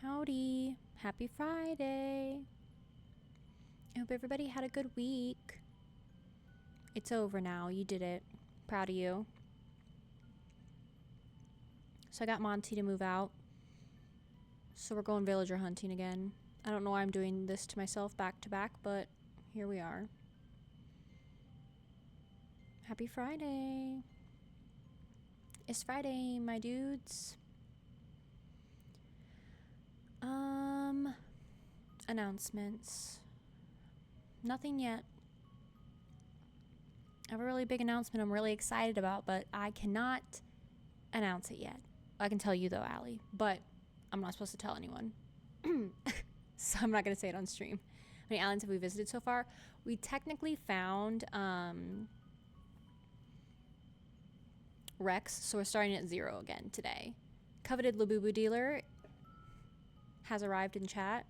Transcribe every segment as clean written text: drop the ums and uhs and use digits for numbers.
Howdy. Happy Friday. I hope everybody had a good week. It's over now. You did it. Proud of you. So I got Monty to move out. So we're going villager hunting again. I don't know why I'm doing this to myself back to back, but here we are. Happy Friday. It's Friday, my dudes. Announcements. Nothing yet. I have a really big announcement I'm really excited about, but I cannot announce it yet. I can tell you though, Allie, but I'm not supposed to tell anyone. So I'm not going to say it on stream. How many islands have we visited so far? We technically found Rex, so we're starting at 0 again today. Coveted Labubu dealer has arrived in chat.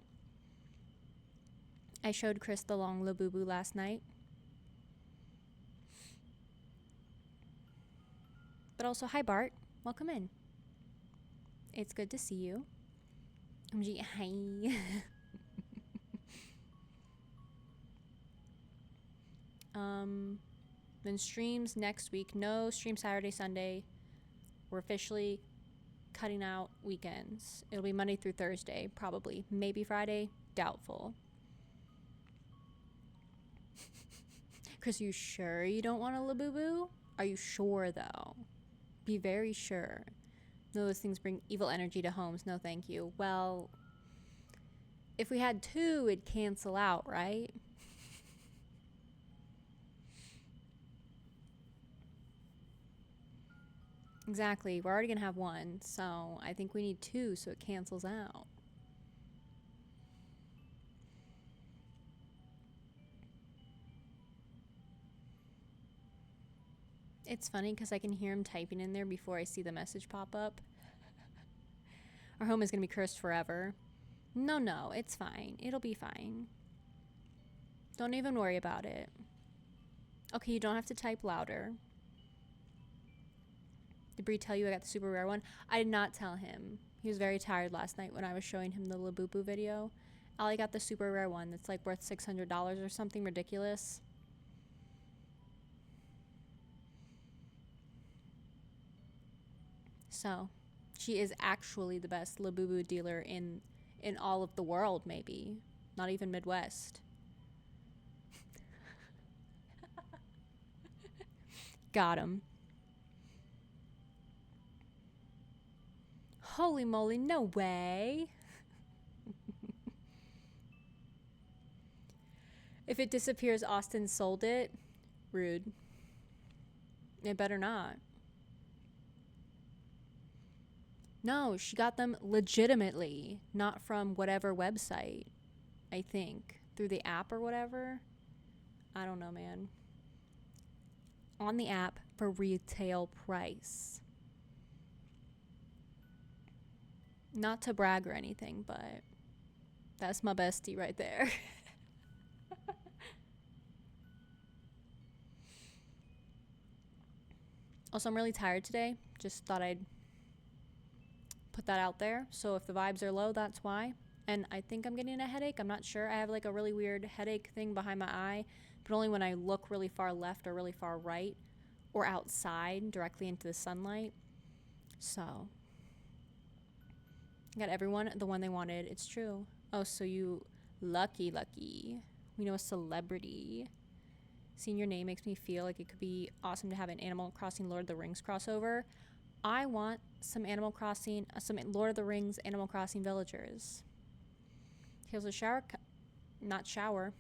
I showed Chris the long Labubu last night. But also, hi Bart, welcome in. It's good to see you. OMG, hi. Then streams next week. No stream Saturday, Sunday. We're officially cutting out weekends. It'll be Monday through Thursday, probably. Maybe Friday, doubtful. Chris, are you sure you don't want a Labubu? Are you sure though? Be very sure. No, those things bring evil energy to homes. No, thank you. Well, if we had 2, it'd cancel out, right? Exactly. We're already going to have 1, so I think we need 2 so it cancels out. It's funny because I can hear him typing in there before I see the message pop up. Our home is going to be cursed forever. No, it's fine. It'll be fine. Don't even worry about it. Okay, you don't have to type louder. Did Bree tell you I got the super rare one? I did not tell him. He was very tired last night when I was showing him the Labubu video. Allie got the super rare one that's like worth $600 or something ridiculous. So, she is actually the best Labubu dealer in all of the world, maybe. Not even Midwest. Got him. Holy moly, no way. If it disappears, Austin sold it. Rude. It better not. No, she got them legitimately, not from whatever website, I think. Through the app or whatever. I don't know, man. On the app for retail price. Not to brag or anything, but that's my bestie right there. Also, I'm really tired today. Just thought I'd put that out there. So if the vibes are low, that's why. And I think I'm getting a headache. I'm not sure. I have like a really weird headache thing behind my eye, but only when I look really far left or really far right or outside directly into the sunlight. So I got everyone the one they wanted. It's true. Oh, so you lucky. We know a celebrity. Seeing your name makes me feel like it could be awesome to have an Animal Crossing Lord of the Rings crossover. I want some Animal Crossing, some Lord of the Rings Animal Crossing villagers. Tales of Shower, not Shower.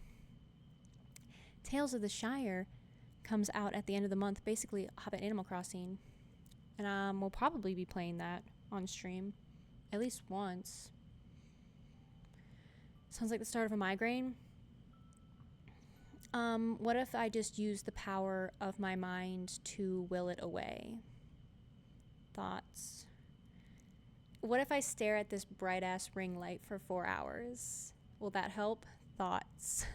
Tales of the Shire comes out at the end of the month. Basically, Hobbit Animal Crossing. And we'll probably be playing that on stream. At least once. Sounds like the start of a migraine. What if I just use the power of my mind to will it away? Thoughts. What if I stare at this bright ass ring light for 4 hours? Will that help? Thoughts.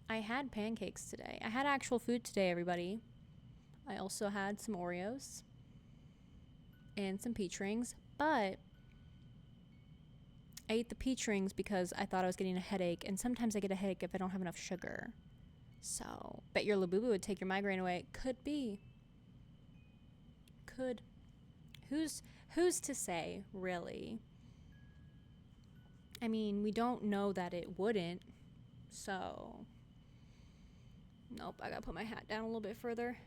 I had pancakes today. I had actual food today, everybody. I also had some Oreos. and some peach rings, but I ate the peach rings because I thought I was getting a headache, and sometimes I get a headache if I don't have enough sugar. So, bet your Labubu would take your migraine away. Could be. Could. Who's to say, really? I mean, we don't know that it wouldn't, so... Nope, I gotta put my hat down a little bit further.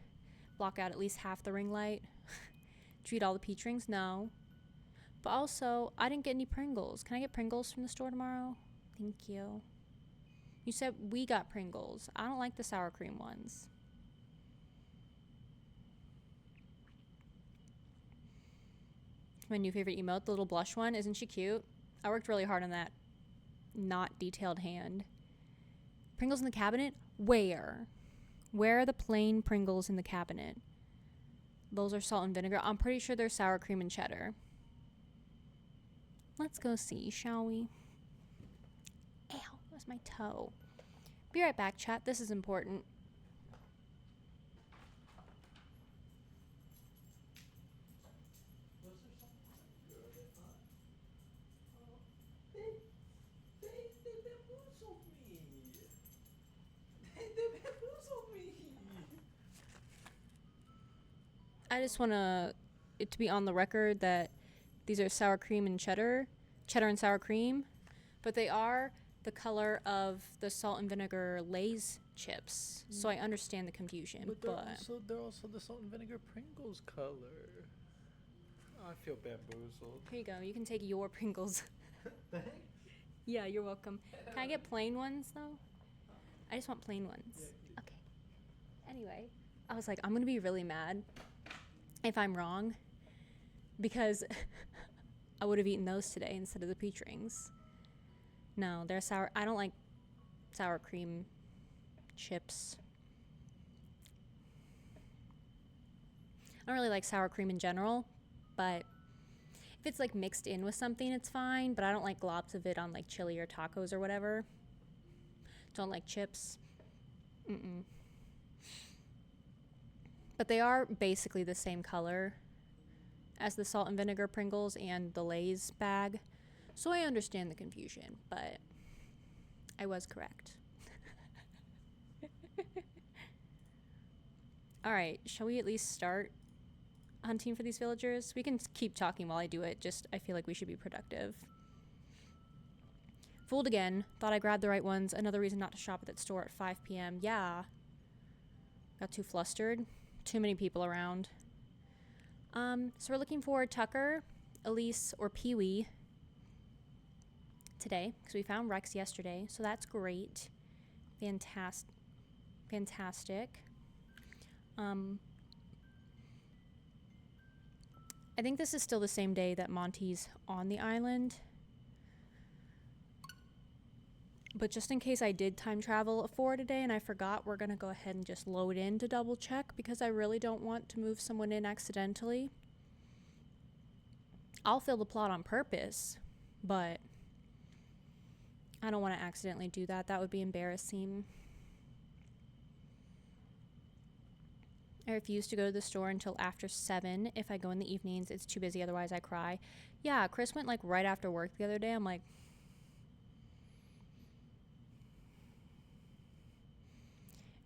Block out at least half the ring light. Treat all the peach rings? No. But also, I didn't get any Pringles. Can I get Pringles from the store tomorrow? Thank you. You said we got Pringles. I don't like the sour cream ones. My new favorite emote, the little blush one. Isn't she cute? I worked really hard on that not detailed hand. Pringles in the cabinet? Where? Where are the plain Pringles in the cabinet? Those are salt and vinegar. I'm pretty sure they're sour cream and cheddar. Let's go see, shall we? Ow, that's my toe. Be right back, chat. This is important. I just want it to be on the record that these are sour cream and cheddar and sour cream, but they are the color of the salt and vinegar Lay's chips. So I understand the confusion. But they're also the salt and vinegar Pringles color. I feel bamboozled. Here you go. You can take your Pringles. Thanks. Yeah, you're welcome. Can I get plain ones though? I just want plain ones. Yeah, okay. Anyway, I was like, I'm gonna be really mad if I'm wrong, because I would have eaten those today instead of the peach rings. No, they're sour. I don't like sour cream chips. I don't really like sour cream in general, but if it's like mixed in with something, it's fine, but I don't like globs of it on like chili or tacos or whatever. Don't like chips. Mm-mm. But they are basically the same color as the salt and vinegar Pringles and the Lay's bag. So I understand the confusion, but I was correct. All right, shall we at least start hunting for these villagers? We can keep talking while I do it, just I feel like we should be productive. Fooled again. Thought I grabbed the right ones. Another reason not to shop at that store at 5 p.m. Yeah. Got too flustered. Too many people around. So we're looking for Tucker, Elise, or Pee-wee today, because we found Rex yesterday, so that's great. Fantastic. I think this is still the same day that Monty's on the island. But just in case I did time travel for today and I forgot, we're going to go ahead and just load in to double check, because I really don't want to move someone in accidentally. I'll fill the plot on purpose, but I don't want to accidentally do that. That would be embarrassing. I refuse to go to the store until after 7. If I go in the evenings, it's too busy, otherwise I cry. Yeah, Chris went like right after work the other day. I'm like...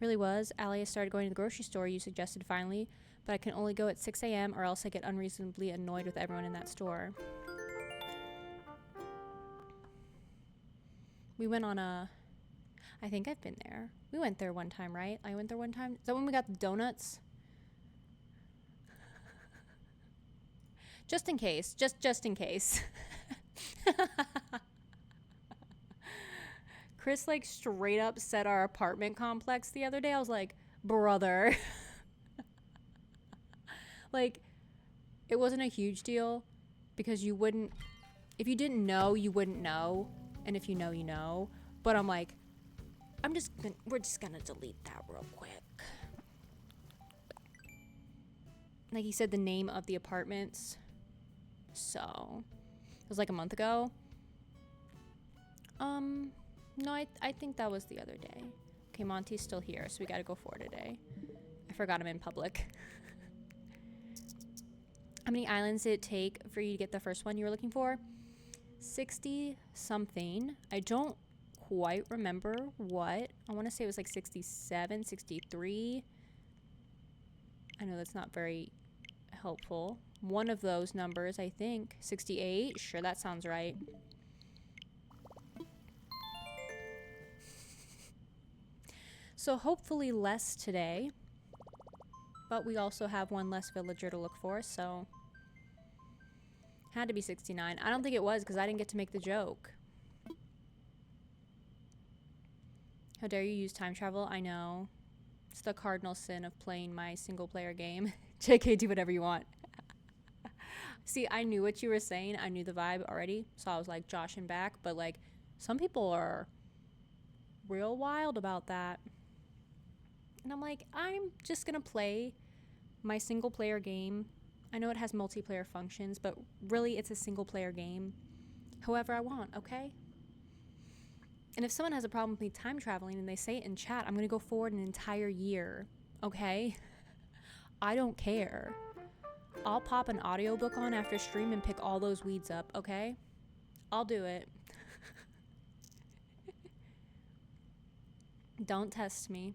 Really was. Allie started going to the grocery store you suggested finally, but I can only go at 6 a.m. or else I get unreasonably annoyed with everyone in that store. We went on a... I think I've been there. We went there one time, right? I went there one time. Is that when we got the donuts? Just in case. Just in case. Chris like straight up said our apartment complex the other day. I was like, brother. Like, it wasn't a huge deal because you wouldn't, if you didn't know, you wouldn't know. And if you know, you know. But I'm like, we're just gonna delete that real quick. Like, he said the name of the apartments. So, it was like a month ago. No, I think that was the other day. Okay, Monty's still here, so we gotta go for today. I forgot I'm in public. How many islands did it take for you to get the first one you were looking for? 60 something. I don't quite remember what. I want to say it was like 67, 63. I know that's not very helpful. One of those numbers, I think. 68. Sure, that sounds right. So hopefully less today. But we also have one less villager to look for, so... Had to be 69. I don't think it was because I didn't get to make the joke. How dare you use time travel? I know. It's the cardinal sin of playing my single player game. JK, do whatever you want. See, I knew what you were saying. I knew the vibe already. So I was like joshing back. But like, some people are real wild about that. And I'm like, I'm just going to play my single player game. I know it has multiplayer functions, but really it's a single player game. However I want, okay? And if someone has a problem with me time traveling and they say it in chat, I'm going to go forward an entire year, okay? I don't care. I'll pop an audiobook on after stream and pick all those weeds up, okay? I'll do it. Don't test me.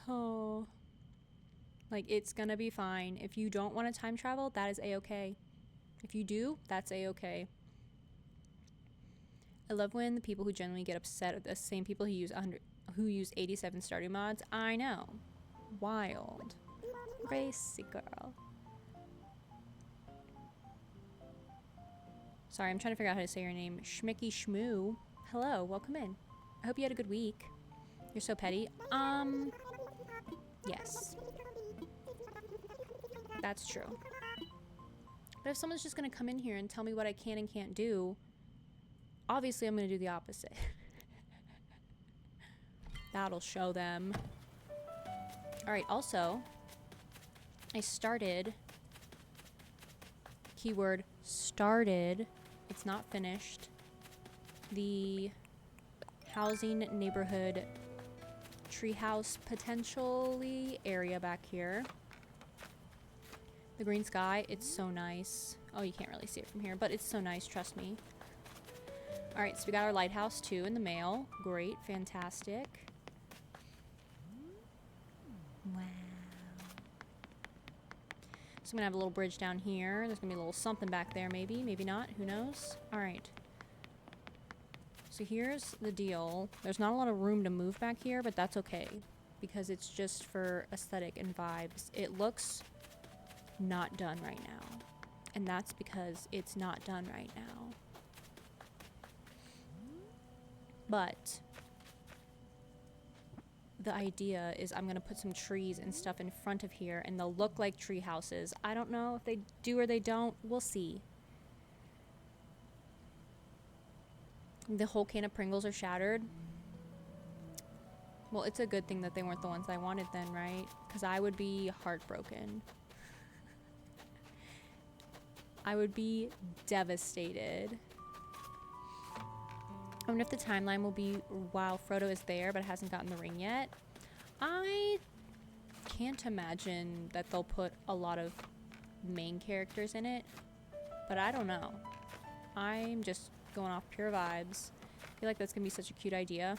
Oh. Like, it's gonna be fine. If you don't want to time travel, that is a-okay. If you do, that's a-okay. I love when the people who generally get upset are the same people who use 87 starting mods. I know. Wild. Racy girl. Sorry, I'm trying to figure out how to say your name. Schmicky Schmoo. Hello, welcome in. I hope you had a good week. You're so petty. Yes. That's true. But if someone's just gonna come in here and tell me what I can and can't do, obviously I'm gonna do the opposite. That'll show them. Alright, also, I started, keyword started, it's not finished, the housing neighborhood treehouse potentially area back here. The green sky, it's so nice. Oh, you can't really see it from here, but it's so nice, trust me. Alright, so we got our lighthouse too in the mail. Great, fantastic. Wow. So I'm gonna have a little bridge down here. There's gonna be a little something back there, maybe, maybe not, who knows? Alright. So here's the deal. There's not a lot of room to move back here, but that's okay. Because it's just for aesthetic and vibes. It looks not done right now. And that's because it's not done right now. But the idea is I'm gonna put some trees and stuff in front of here and they'll look like tree houses. I don't know if they do or they don't. We'll see. The whole can of Pringles are shattered. Well, it's a good thing that they weren't the ones I wanted then, right? Because I would be heartbroken. I would be devastated. I wonder if the timeline will be while Frodo is there but hasn't gotten the ring yet. I can't imagine that they'll put a lot of main characters in it, but I don't know. I'm just going off pure vibes. I feel like that's gonna be such a cute idea.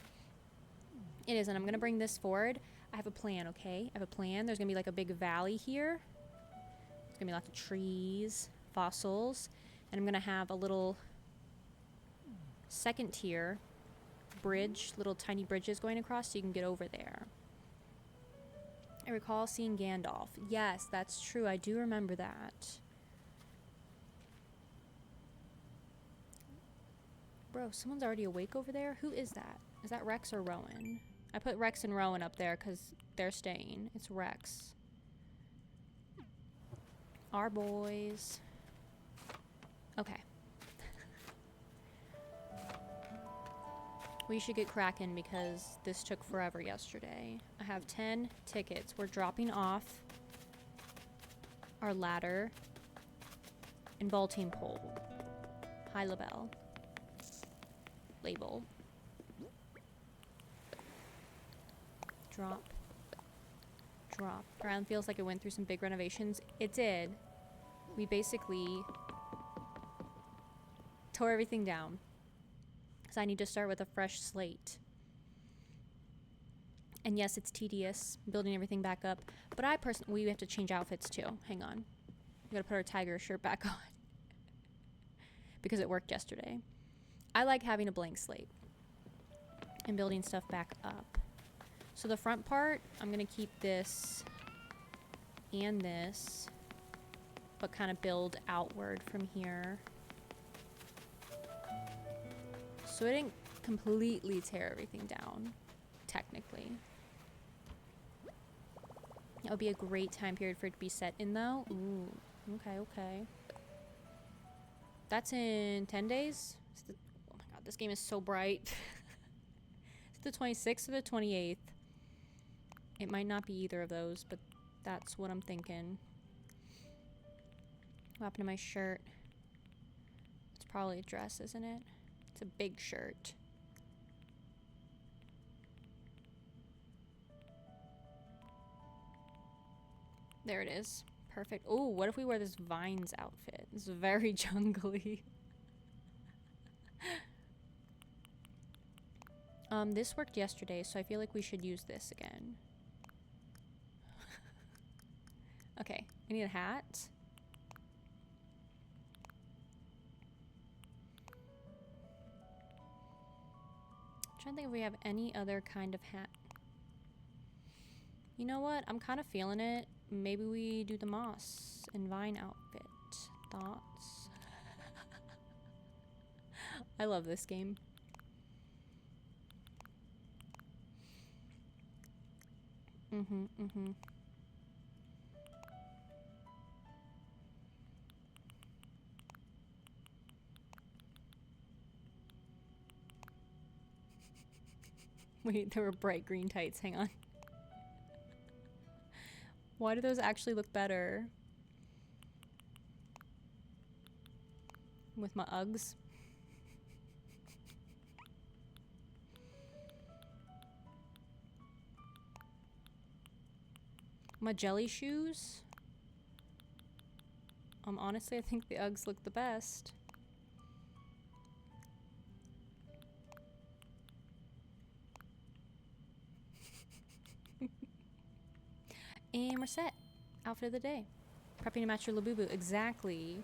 It is, and I'm gonna bring this forward. I have a plan, okay? I have a plan. There's gonna be like a big valley here. There's gonna be lots of trees, fossils, and I'm gonna have a little second tier bridge, little tiny bridges going across so you can get over there. I recall seeing Gandalf. Yes, that's true. I do remember that. Bro, someone's already awake over there? Who is that? Is that Rex or Rowan? I put Rex and Rowan up there because they're staying. It's Rex. Our boys. Okay. We should get cracking because this took forever yesterday. I have 10 tickets. We're dropping off our ladder and vaulting pole. High level. Label. Drop. drop. Ground feels like it went through some big renovations. It did. We basically tore everything down. So I need to start with a fresh slate. And yes, it's tedious building everything back up. But we have to change outfits too. Hang on. We gotta put our tiger shirt back on. Because it worked yesterday. I like having a blank slate. And building stuff back up. So the front part, I'm gonna keep this and this. But kind of build outward from here. So it didn't completely tear everything down. Technically. It would be a great time period for it to be set in though. Ooh, okay, okay. That's in 10 days? Oh my god, this game is so bright. It's the 26th or the 28th. It might not be either of those, but that's what I'm thinking. What happened to my shirt? It's probably a dress, isn't it? It's a big shirt. There it is. Perfect. Oh, what if we wear this Vines outfit? This is very jungly. This worked yesterday, so I feel like we should use this again. Okay, I need a hat. I'm trying to think if we have any other kind of hat. You know what? I'm kind of feeling it. Maybe we do the moss and vine outfit. Thoughts? I love this game. Mm-hmm. Wait, there were bright green tights. Hang on. Why do those actually look better? With my Uggs? My jelly shoes? Honestly, I think the Uggs look the best. And we're set. Outfit of the day. Prepping to match your Labubu. Exactly.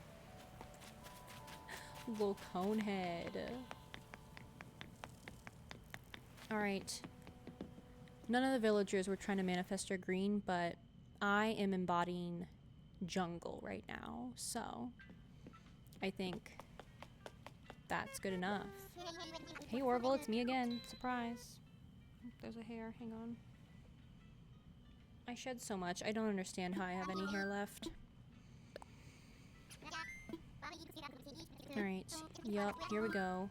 Little cone head. Alright. None of the villagers were trying to manifest their green, but I am embodying jungle right now. So, I think that's good enough. Hey Orville, it's me again. Surprise. There's a hair. Hang on. I shed so much. I don't understand how I have any hair left. Alright. Yup, here we go.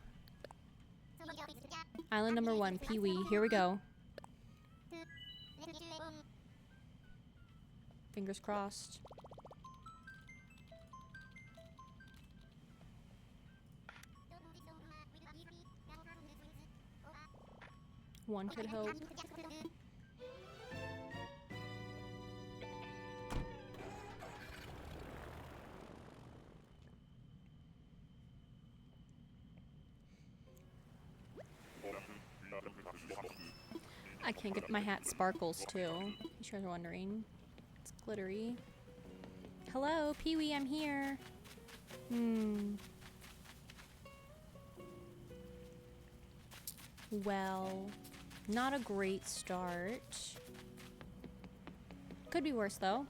Island number 1, Pee-wee. Here we go. Fingers crossed. One could hope. I can't get my hat sparkles too. You guys are wondering. It's glittery. Hello, Pee-wee, I'm here. Well, not a great start. Could be worse though,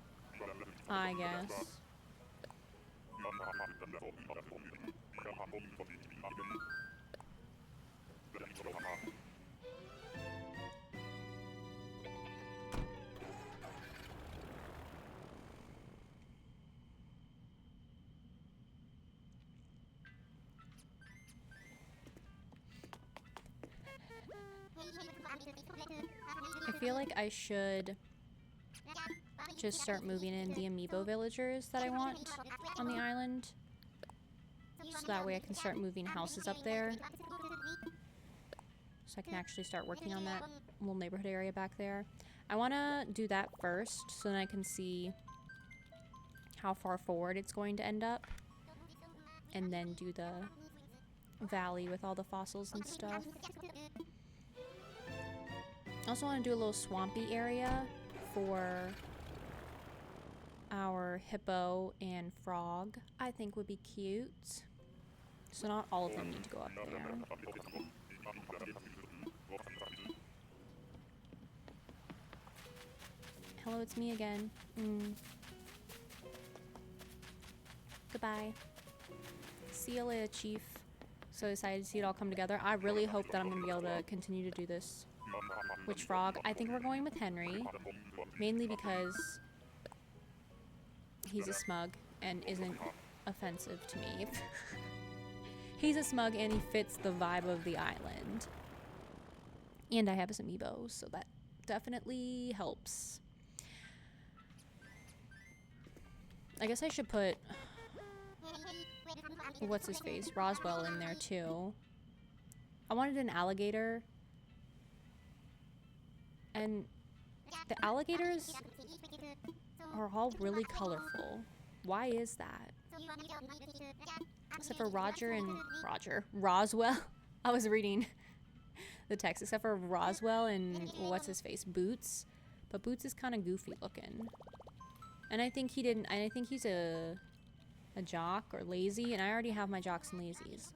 I guess. I feel like I should just start moving in the amiibo villagers that I want on the island. So that way I can start moving houses up there. So I can actually start working on that little neighborhood area back there. I want to do that first so then I can see how far forward it's going to end up. And then do the valley with all the fossils and stuff. I also want to do a little swampy area for our hippo and frog. I think would be cute. So not all of them need to go up there. Hello, it's me again. Goodbye. See you later, Chief. So excited to see it all come together. I really hope that I'm going to be able to continue to do this. Which frog? I think we're going with Henry. Mainly because he's a smug and isn't offensive to me. He's a smug and he fits the vibe of the island. And I have his amiibo, so that definitely helps. I guess I should put... what's his face? Roswell in there too. I wanted an alligator. And the alligators are all really colorful. Why is that? Except for Roswell. I was reading the text. Except for Roswell and what's his face? Boots. But Boots is kind of goofy looking. And I think he's a jock or lazy, and I already have my jocks and lazies.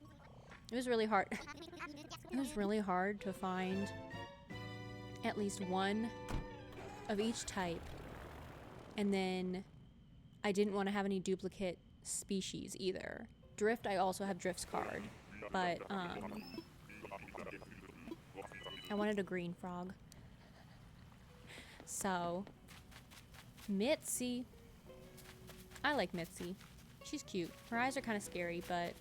It was really hard. It was really hard to find at least one of each type. And then I didn't want to have any duplicate species either. Drift, I also have Drift's card, but I wanted a green frog. So, Mitzi. I like Mitzi. She's cute. Her eyes are kind of scary, but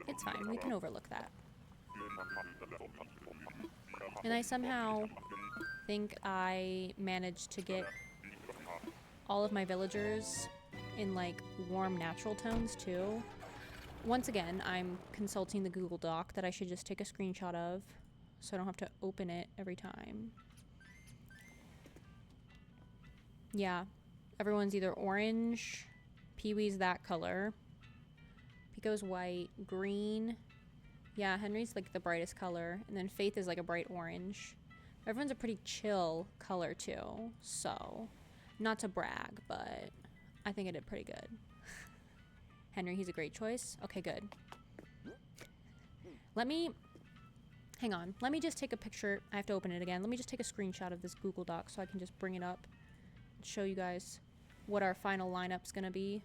it's fine. We can overlook that. And I somehow think I managed to get all of my villagers in like warm natural tones too. Once again, I'm consulting the Google Doc that I should just take a screenshot of so I don't have to open it every time. Yeah, everyone's either orange, Pee-wee's that color, Pico's white, green. Yeah, Henry's like the brightest color, and then Faith is like a bright orange. Everyone's a pretty chill color too, so not to brag, but I think I did pretty good. Henry, he's a great choice. Okay, good. Hang on. Let me just take a picture. I have to open it again. Let me just take a screenshot of this Google Doc so I can just bring it up and show you guys what our final lineup's gonna be.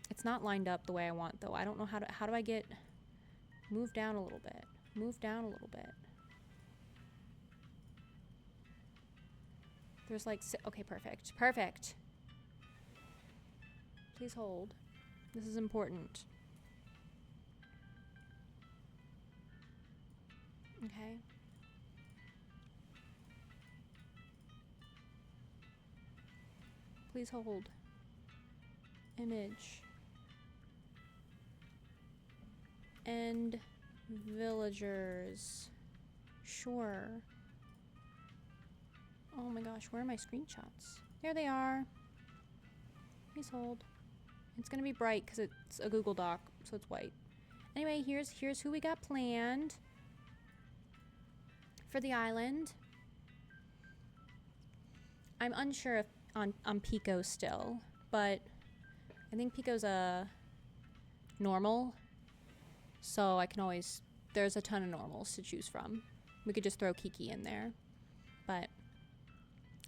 It's not lined up the way I want though. I don't know how do I get, move down a little bit. Move down a little bit. There's like, okay, perfect. Perfect. Please hold. This is important. Okay. Please hold. Image. And villagers. Sure. Oh my gosh, where are my screenshots? There they are. Please hold. It's gonna be bright because it's a Google Doc, so it's white. Anyway, here's who we got planned for the island. I'm unsure if on Pico still, but I think Pico's a normal, so I can always, there's a ton of normals to choose from. We could just throw Kiki in there, but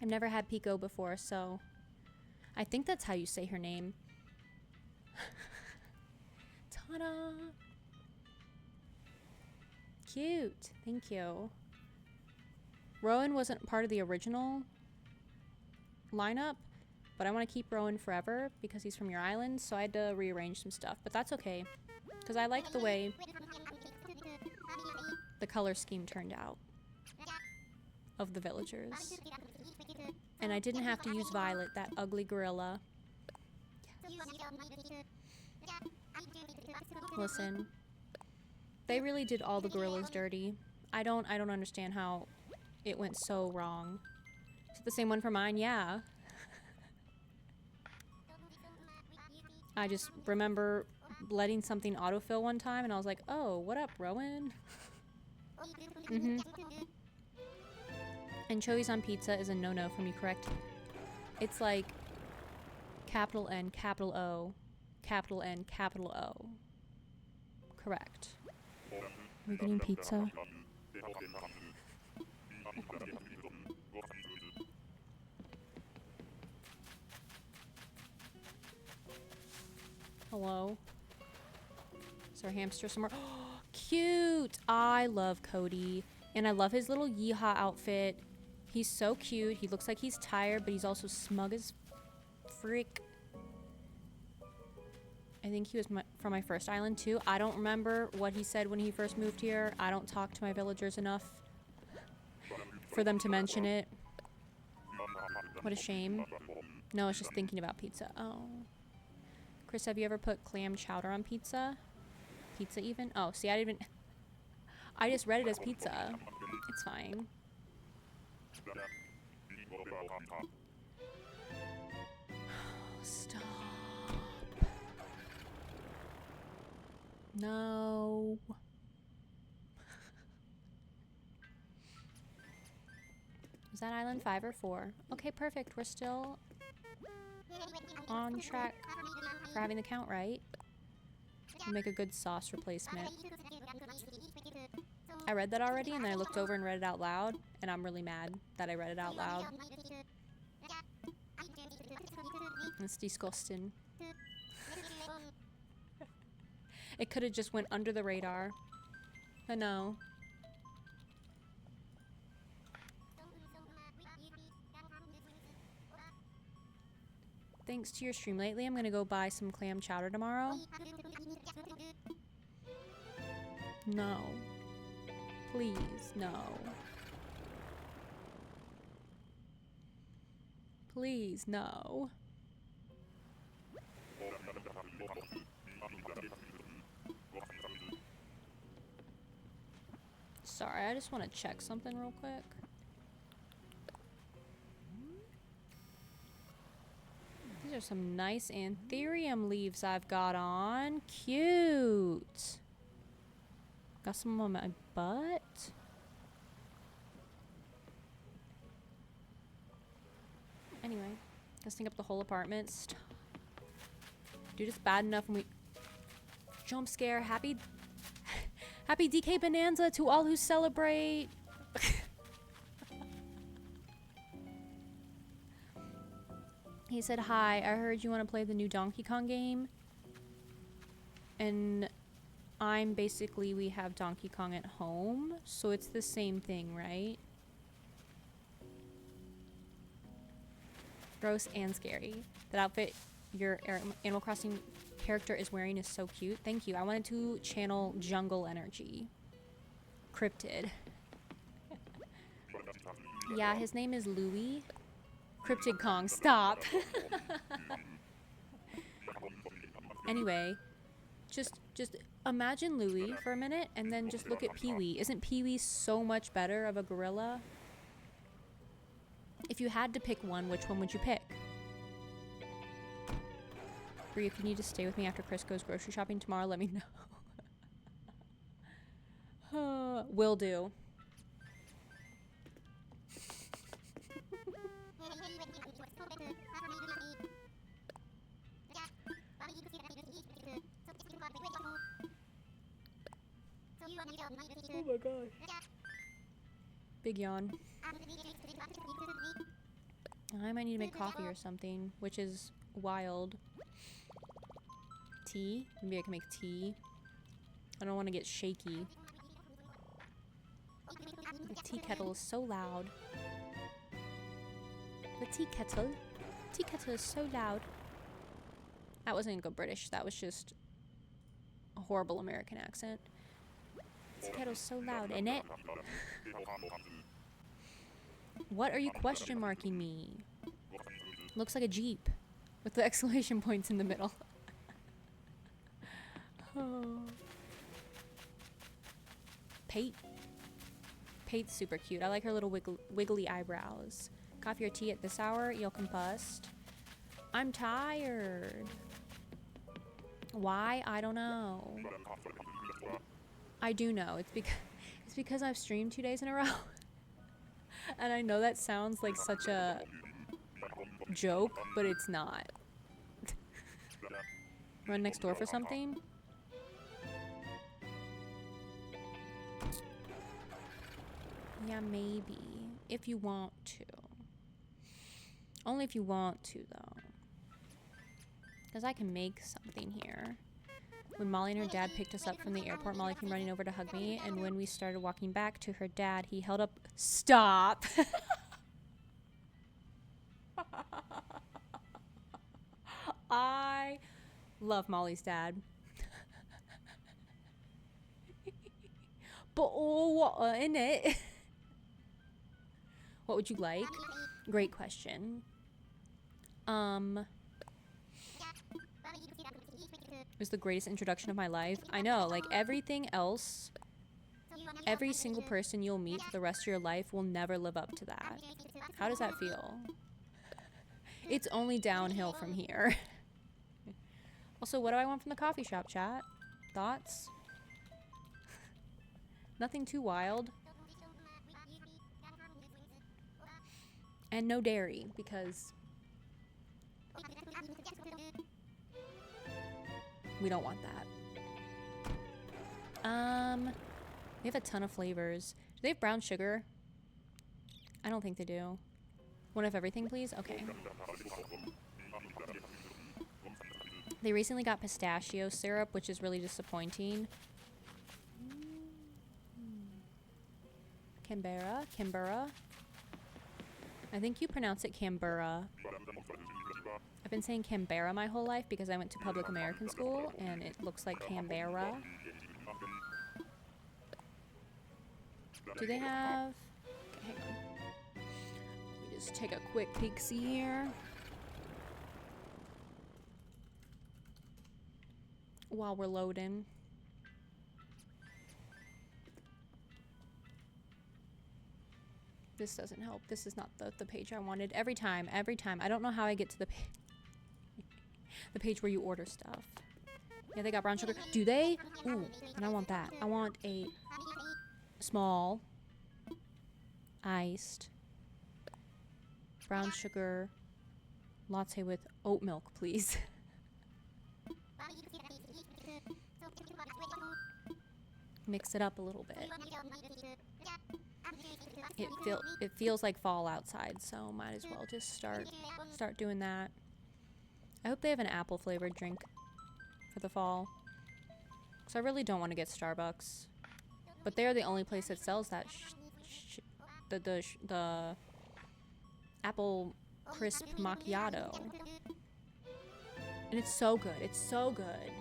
I've never had Pico before, so I think that's how you say her name. Ta-da! Cute. Thank you. Rowan wasn't part of the original lineup, but I want to keep Rowan forever because he's from your island, so I had to rearrange some stuff, but that's okay because I like the way the color scheme turned out of the villagers. And I didn't have to use Violet, that ugly gorilla. Listen, they really did all the gorillas dirty. I don't understand how it went so wrong. Is it the same one for mine? Yeah. I just remember letting something autofill one time and I was like, oh, what up, Rowan? Mm-hmm. Anchovies on pizza is a no-no for me, correct? It's like capital N, capital O, capital N, capital O. Correct. We're getting pizza. Hello? Is there a hamster somewhere? Oh, cute! I love Cody. And I love his little yeehaw outfit. He's so cute. He looks like he's tired, but he's also smug as frick. I think he was from my first island too. I don't remember what he said when he first moved here. I don't talk to my villagers enough for them to mention it. What a shame. No, I was just thinking about pizza. Oh. Chris, have you ever put clam chowder on pizza? Pizza even? Oh, see, I just read it as pizza. It's fine. Stop. No. Is that island 5 or 4? Okay, perfect. We're still on track for having the count right. We'll make a good sauce replacement. I read that already and then I looked over and read it out loud and I'm really mad that I read it out loud. It's disgusting. It could have just went under the radar. But no. Thanks to your stream lately, I'm gonna go buy some clam chowder tomorrow. No. Please, no. Please, no. Sorry, I just want to check something real quick. These are some nice anthurium leaves I've got on. Cute. Got some on my butt. Anyway, let's think up the whole apartment. Stop. Dude, it's bad enough when we jump scare. Happy DK Bonanza to all who celebrate. He said, hi, I heard you want to play the new Donkey Kong game. And we have Donkey Kong at home. So it's the same thing, right? Gross and scary. That outfit your Animal Crossing character is wearing is so cute. Thank you. I wanted to channel jungle energy. Cryptid. Yeah, his name is Louie. Cryptid Kong, stop. Anyway, just imagine Louie for a minute and then just look at Pee-wee. Isn't Pee-wee so much better of a gorilla? If you had to pick one, which one would you pick? Bree, if you need to stay with me after Chris goes grocery shopping tomorrow, let me know. Will do. Oh my god. Big yawn. I might need to make coffee or something, which is wild. Tea? Maybe I can make tea. I don't want to get shaky. The tea kettle is so loud. The tea kettle? Tea kettle is so loud. That wasn't good British. That was just a horrible American accent. Tea kettle's so loud, isn't it? What are you question marking me? Looks like a Jeep with the exclamation points in the middle. Oh. Pate. Pate's super cute. I like her little wiggly eyebrows. Coffee or tea at this hour? You'll combust. I'm tired. Why? I don't know. I do know. It's because I've streamed 2 days in a row. And I know that sounds like such a joke, but it's not. Run next door for something? Yeah, maybe. If you want to. Only if you want to, though. Because I can make something here. When Molly and her dad picked us up from the airport, Molly came running over to hug me, and when we started walking back to her dad, he held up... Stop! I love Molly's dad. But oh, what in it? What would you like? Great question. It was the greatest introduction of my life. I know, like everything else, every single person you'll meet for the rest of your life will never live up to that. How does that feel? It's only downhill from here. Also, what do I want from the coffee shop, chat? Thoughts? Nothing too wild. And no dairy, because we don't want that. We have a ton of flavors. Do they have brown sugar? I don't think they do. One of everything, please? Okay. They recently got pistachio syrup, which is really disappointing. Canberra. I think you pronounce it Canberra. I've been saying Canberra my whole life because I went to public American school, and it looks like Canberra. Do they have... Okay, hang on. Let me just take a quick peek-see here. While we're loading. This doesn't help. This is not the page I wanted. Every time. I don't know how I get to the the page where you order stuff. Yeah, they got brown sugar. Do they? Ooh, and I want that. I want a small iced brown sugar latte with oat milk, please. Mix it up a little bit. It feels like fall outside, so might as well just start doing that. I hope they have an apple flavored drink for the fall, because I really don't want to get Starbucks, but they're the only place that sells that the apple crisp macchiato, and it's so good. It's so good.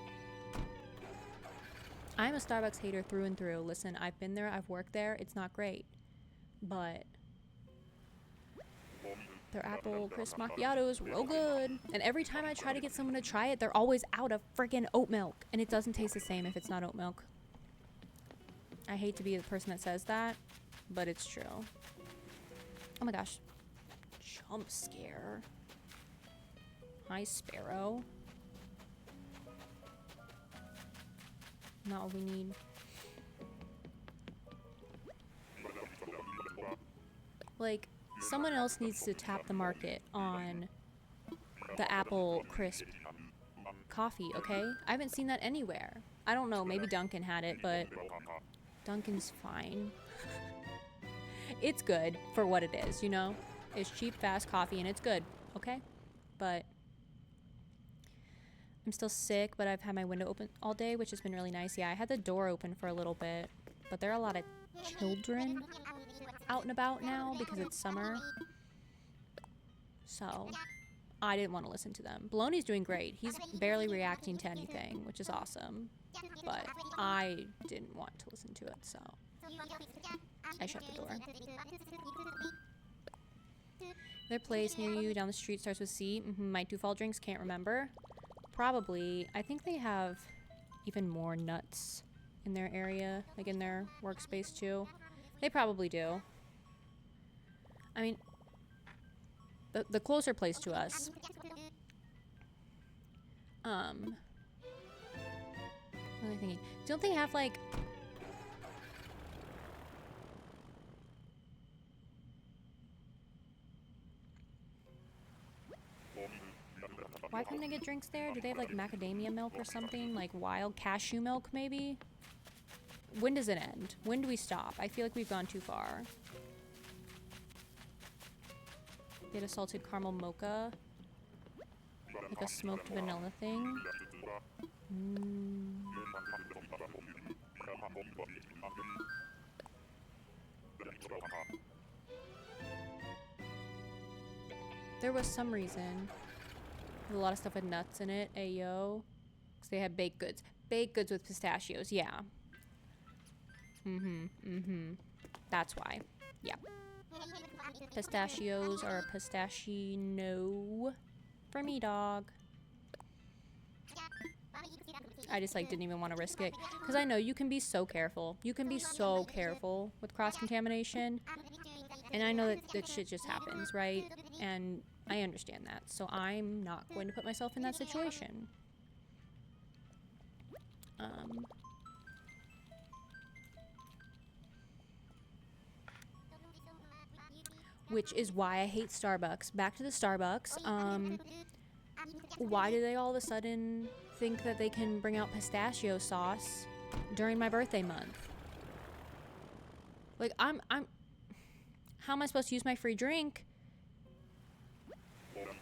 I'm a Starbucks hater through and through. Listen, I've been there, I've worked there. It's not great, but their apple crisp macchiato is real good. And every time I try to get someone to try it, they're always out of freaking oat milk, and it doesn't taste the same if it's not oat milk. I hate to be the person that says that, but it's true. Oh my gosh. Jump scare. Hi, Sparrow. Not all we need. Like, someone else needs to tap the market on the apple crisp coffee, okay? I haven't seen that anywhere. I don't know, maybe Dunkin' had it, but Dunkin's fine. It's good for what it is, you know? It's cheap, fast coffee, and it's good, okay? But I'm still sick, but I've had my window open all day, which has been really nice. Yeah, I had the door open for a little bit, but there are a lot of children out and about now because it's summer. So I didn't want to listen to them. Baloney's doing great. He's barely reacting to anything, which is awesome. But I didn't want to listen to it, so I shut the door. Their place near you down the street starts with C. Might do fall drinks, can't remember. Probably. I think they have even more nuts in their area, like in their workspace too. They probably do. I mean, the closer place to us. Really thinking. Don't they have like... Why couldn't I get drinks there? Do they have like macadamia milk or something? Like wild cashew milk maybe? When does it end? When do we stop? I feel like we've gone too far. Get a salted caramel mocha. Like a smoked vanilla thing. There was some reason. A lot of stuff with nuts in it. Ayo. Because they had baked goods. Baked goods with pistachios. Yeah. That's why. Yeah. Pistachios are a pistachio for me, dog. I just like didn't even want to risk it because I know you can be so careful. You can be so careful with cross-contamination, and I know that shit just happens, right? And I understand that, so I'm not going to put myself in that situation. Which is why I hate Starbucks. Back to the Starbucks. Why do they all of a sudden think that they can bring out pistachio sauce during my birthday month? Like, I'm how am I supposed to use my free drink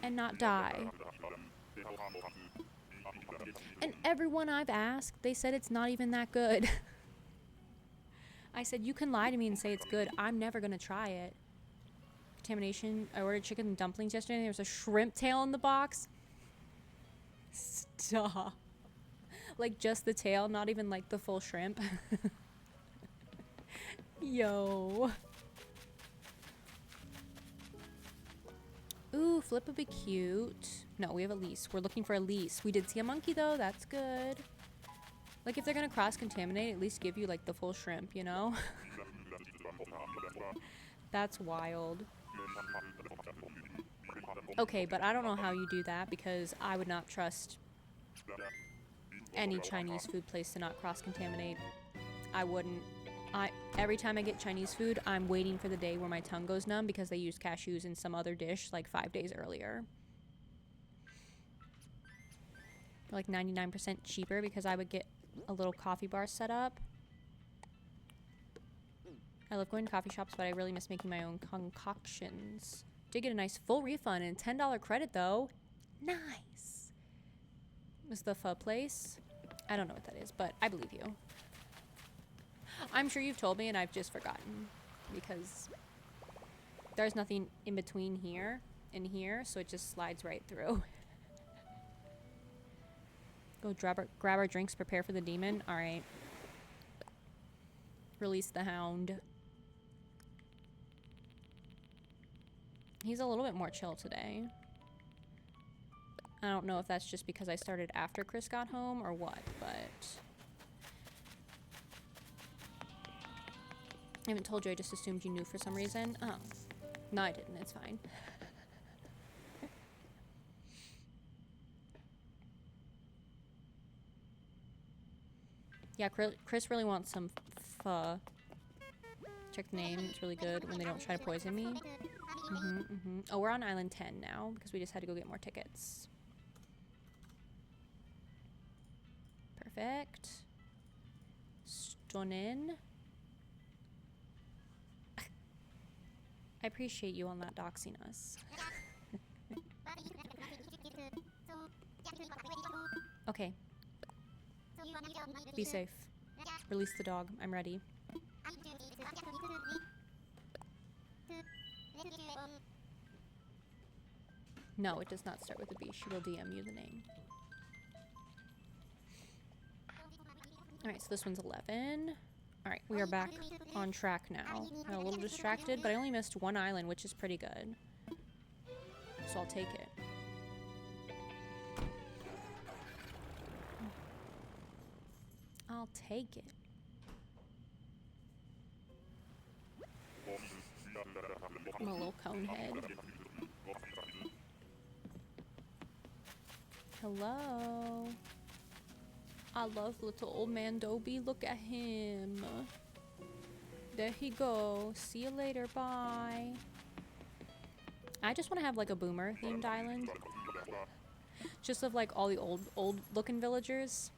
and not die? And everyone I've asked, they said it's not even that good. I said, you can lie to me and say it's good. I'm never gonna try it. Contamination. I ordered chicken and dumplings yesterday. There was a shrimp tail in the box. Stop. Like just the tail, not even like the full shrimp. Yo. Ooh, Flip would be cute. No, we have a lease. We're looking for a lease. We did see a monkey though. That's good. Like if they're gonna cross-contaminate, at least give you like the full shrimp, you know? That's wild. Okay, but I don't know how you do that because I would not trust any Chinese food place to not cross-contaminate. I wouldn't. Every time I get Chinese food, I'm waiting for the day where my tongue goes numb because they used cashews in some other dish like 5 days earlier. They're like 99% cheaper because I would get a little coffee bar set up. I love going to coffee shops, but I really miss making my own concoctions. Did get a nice full refund and $10 credit though. Nice. Was the pho place? I don't know what that is, but I believe you. I'm sure you've told me and I've just forgotten because there's nothing in between here and here, so it just slides right through. Go grab our drinks, prepare for the demon. All right. Release the hound. He's a little bit more chill today. I don't know if that's just because I started after Chris got home or what, but... I haven't told you, I just assumed you knew for some reason. Oh. No, I didn't. It's fine. Yeah, Chris really wants some pho. Check the name. It's really good when they don't try to poison me. Oh, we're on Island 10 now because we just had to go get more tickets. Perfect. Stunning. I appreciate you on not doxing us. Okay. Be safe. Release the dog. I'm ready. No, it does not start with a B. She will DM you the name. Alright, so this one's 11. Alright, we are back on track now. I'm a little distracted, but I only missed one island, which is pretty good. So I'll take it. I'll take it. I'm a little cone head. Hello. I love little old man Dobie. Look at him. There he go. See you later. Bye. I just want to have like a boomer themed island. Just of like all the old looking villagers.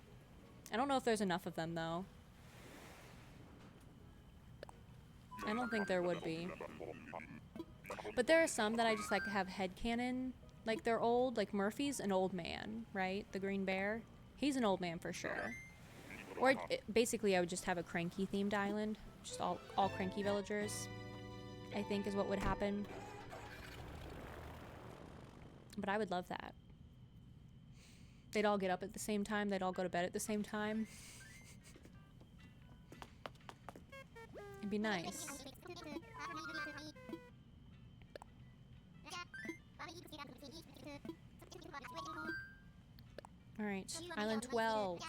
I don't know if there's enough of them though. I don't think there would be. But there are some that I just like have headcanon. Like they're old. Like Murphy's an old man, right? The green bear. He's an old man for sure. Or basically I would just have a cranky themed island. Just all cranky villagers, I think is what would happen. But I would love that. They'd all get up at the same time. They'd all go to bed at the same time. It'd be nice. Alright, Island 12.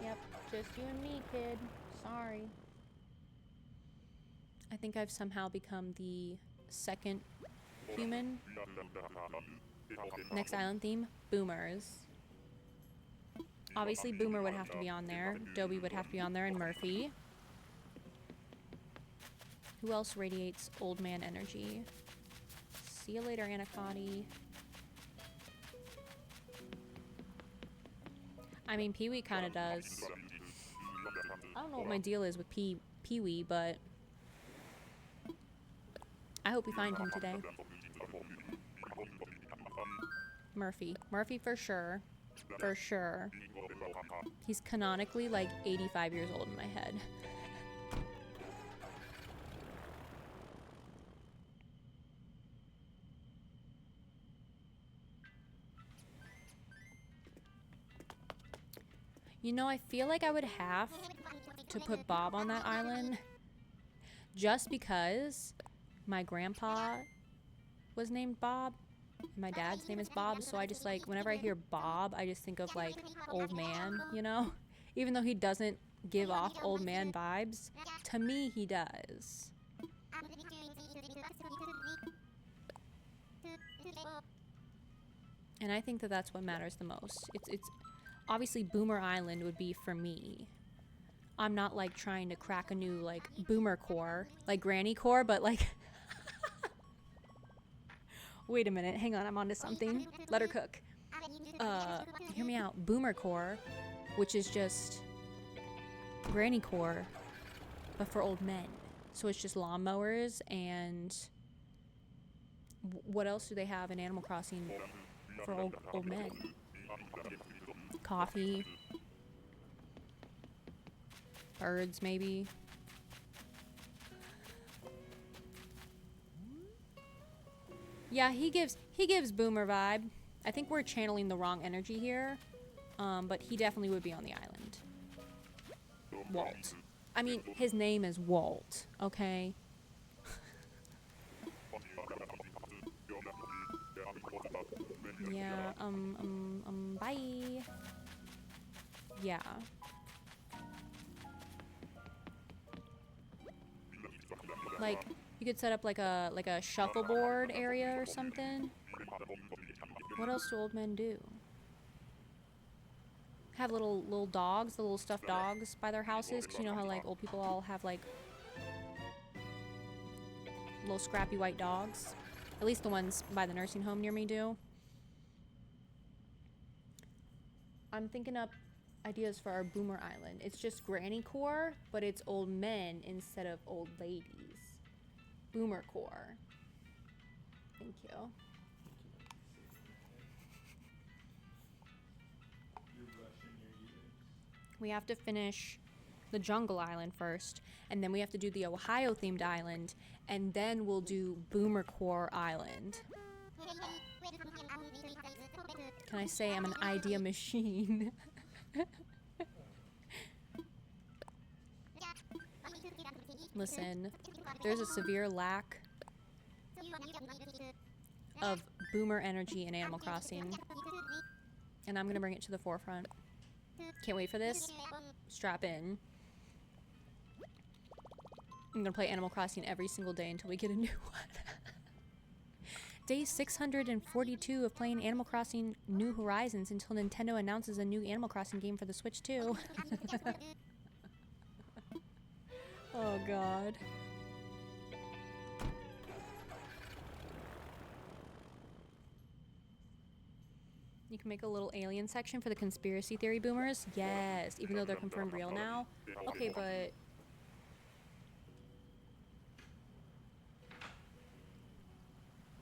Yep, just you and me, kid. Sorry. I think I've somehow become the second human. Next island theme, boomers. Obviously, Boomer would have to be on there. Dobie would have to be on there, and Murphy. Who else radiates old man energy? See you later, Anacotti. I mean, Pee-wee kind of does. I don't know what my deal is with Pee-wee, but I hope we find him today. Murphy. Murphy for sure. For sure. He's canonically like 85 years old in my head. You know, I feel like I would have to put Bob on that island just because my grandpa was named Bob. My dad's name is Bob, so I just like, whenever I hear Bob, I just think of like old man, you know? Even though he doesn't give off old man vibes, to me he does. And I think that that's what matters the most. It's obviously Boomer Island would be for me. I'm not like trying to crack a new like boomer core, like granny core, but like wait a minute, hang on, I'm onto something. Let her cook. Hear me out. Boomer core, which is just granny core, but for old men. So it's just lawnmowers and what else do they have in Animal Crossing for old men? Coffee. Birds, maybe. Yeah, he gives boomer vibe. I think we're channeling the wrong energy here. But he definitely would be on the island. Walt. I mean, his name is Walt, okay? Yeah, bye. Yeah. Like, you could set up like a shuffleboard area or something. What else do old men do? Have little dogs, the little stuffed dogs by their houses, because you know how like old people all have like little scrappy white dogs. At least the ones by the nursing home near me do. I'm thinking up ideas for our boomer island. It's just granny core, but it's old men instead of old ladies. Boomer core. Thank you. We have to finish the jungle island first, and then we have to do the Ohio themed island, and then we'll do Boomer Core Island. Can I say I'm an idea machine? Listen, there's a severe lack of boomer energy in Animal Crossing, and I'm gonna bring it to the forefront. Can't wait for this. Strap in. I'm gonna play Animal Crossing every single day until we get a new one. Day 642 of playing Animal Crossing New Horizons until Nintendo announces a new Animal Crossing game for the Switch too. Oh god. You can make a little alien section for the conspiracy theory boomers? Yes, even though they're confirmed real now. Okay, but...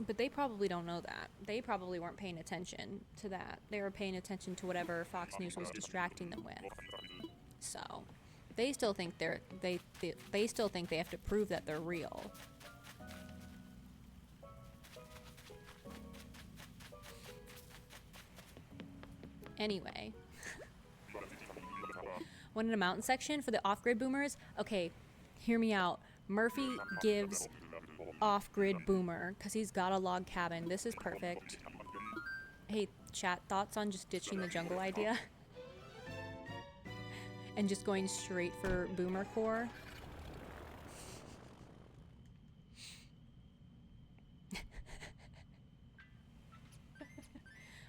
But they probably don't know that. They probably weren't paying attention to that. They were paying attention to whatever Fox News was distracting them with. So, they still think they still think they have to prove that they're real. Anyway. One in a mountain section for the off-grid boomers? Okay, hear me out. Murphy gives off-grid boomer because he's got a log cabin. This is perfect. Hey, chat, thoughts on just ditching the jungle idea? And just going straight for boomer core?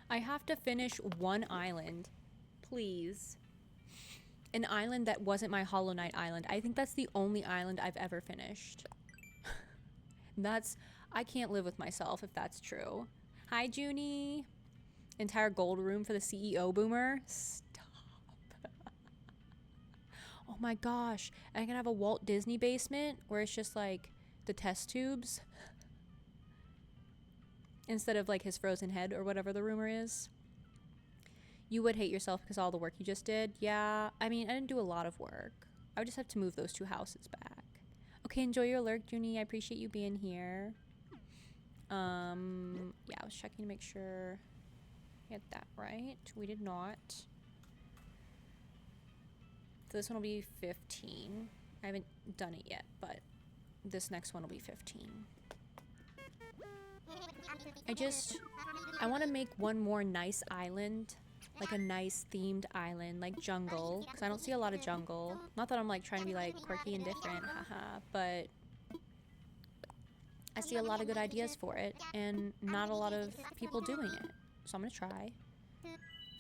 I have to finish one island. Please. An island that wasn't my Hollow Knight island. I think that's the only island I've ever finished. I can't live with myself if that's true. Hi, Junie. Entire gold room for the CEO boomer. Stop. Oh my gosh. And I can have a Walt Disney basement where it's just like the test tubes. Instead of like his frozen head or whatever the rumor is. You would hate yourself because all the work you just did. Yeah, I mean, I didn't do a lot of work. I would just have to move those 2 houses back. Okay, enjoy your lurk, Junie. I appreciate you being here. Yeah, I was checking to make sure we had that right. We did not. So this one will be 15. I haven't done it yet, but this next one will be 15. I want to make one more nice island. Like a nice themed island, like jungle. Because I don't see a lot of jungle. Not that I'm like trying to be like quirky and different, haha, but I see a lot of good ideas for it and not a lot of people doing it. So I'm gonna try.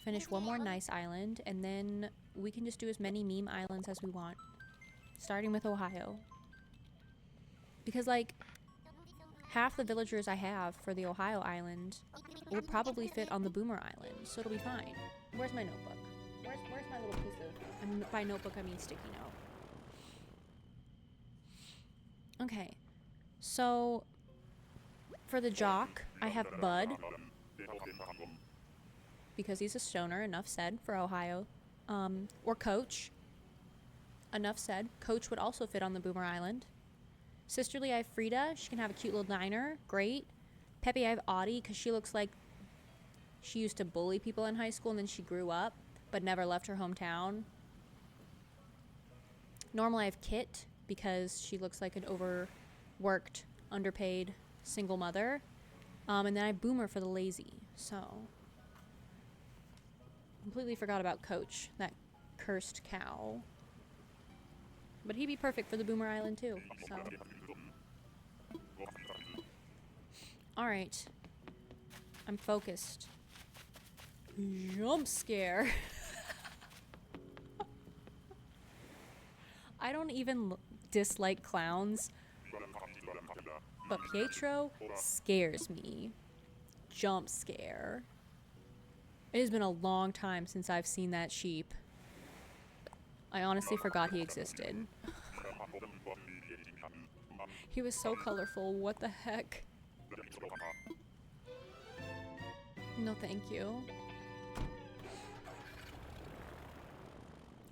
Finish one more nice island and then we can just do as many meme islands as we want. Starting with Ohio. Because like half the villagers I have for the Ohio island will probably fit on the Boomer Island, so it'll be fine. Where's my notebook? Where's my little piece of... And by notebook, I mean sticky note. Okay. So, for the jock, I have Bud. Because he's a stoner, enough said, for Ohio. Or Coach. Enough said. Coach would also fit on the Boomer Island. Sisterly, I have Frida. She can have a cute little diner. Great. Peppy, I have Audie because she looks like she used to bully people in high school and then she grew up but never left her hometown. Normal, I have Kit because she looks like an overworked, underpaid single mother. And then I have Boomer for the lazy. So, completely forgot about Coach, that cursed cow. But he'd be perfect for the Boomer Island too, so. Alright. I'm focused. Jump scare. I don't even dislike clowns, but Pietro scares me. Jump scare. It has been a long time since I've seen that sheep. I honestly forgot he existed. He was so colorful, what the heck? No thank you.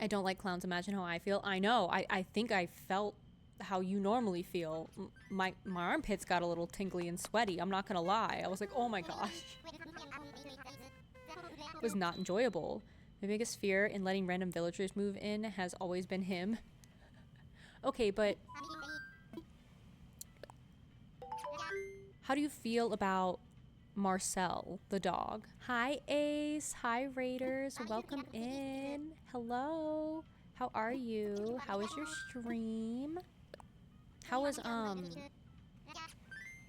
I don't like clowns, imagine how I feel. I know, I think I felt how you normally feel. My armpits got a little tingly and sweaty, I'm not gonna lie. I was like, oh my gosh. It was not enjoyable. My biggest fear in letting random villagers move in has always been him. Okay, but How do you feel about Marcel, the dog? Hi, Ace. Hi, Raiders. Welcome in. Hello. How are you? How was your stream? How was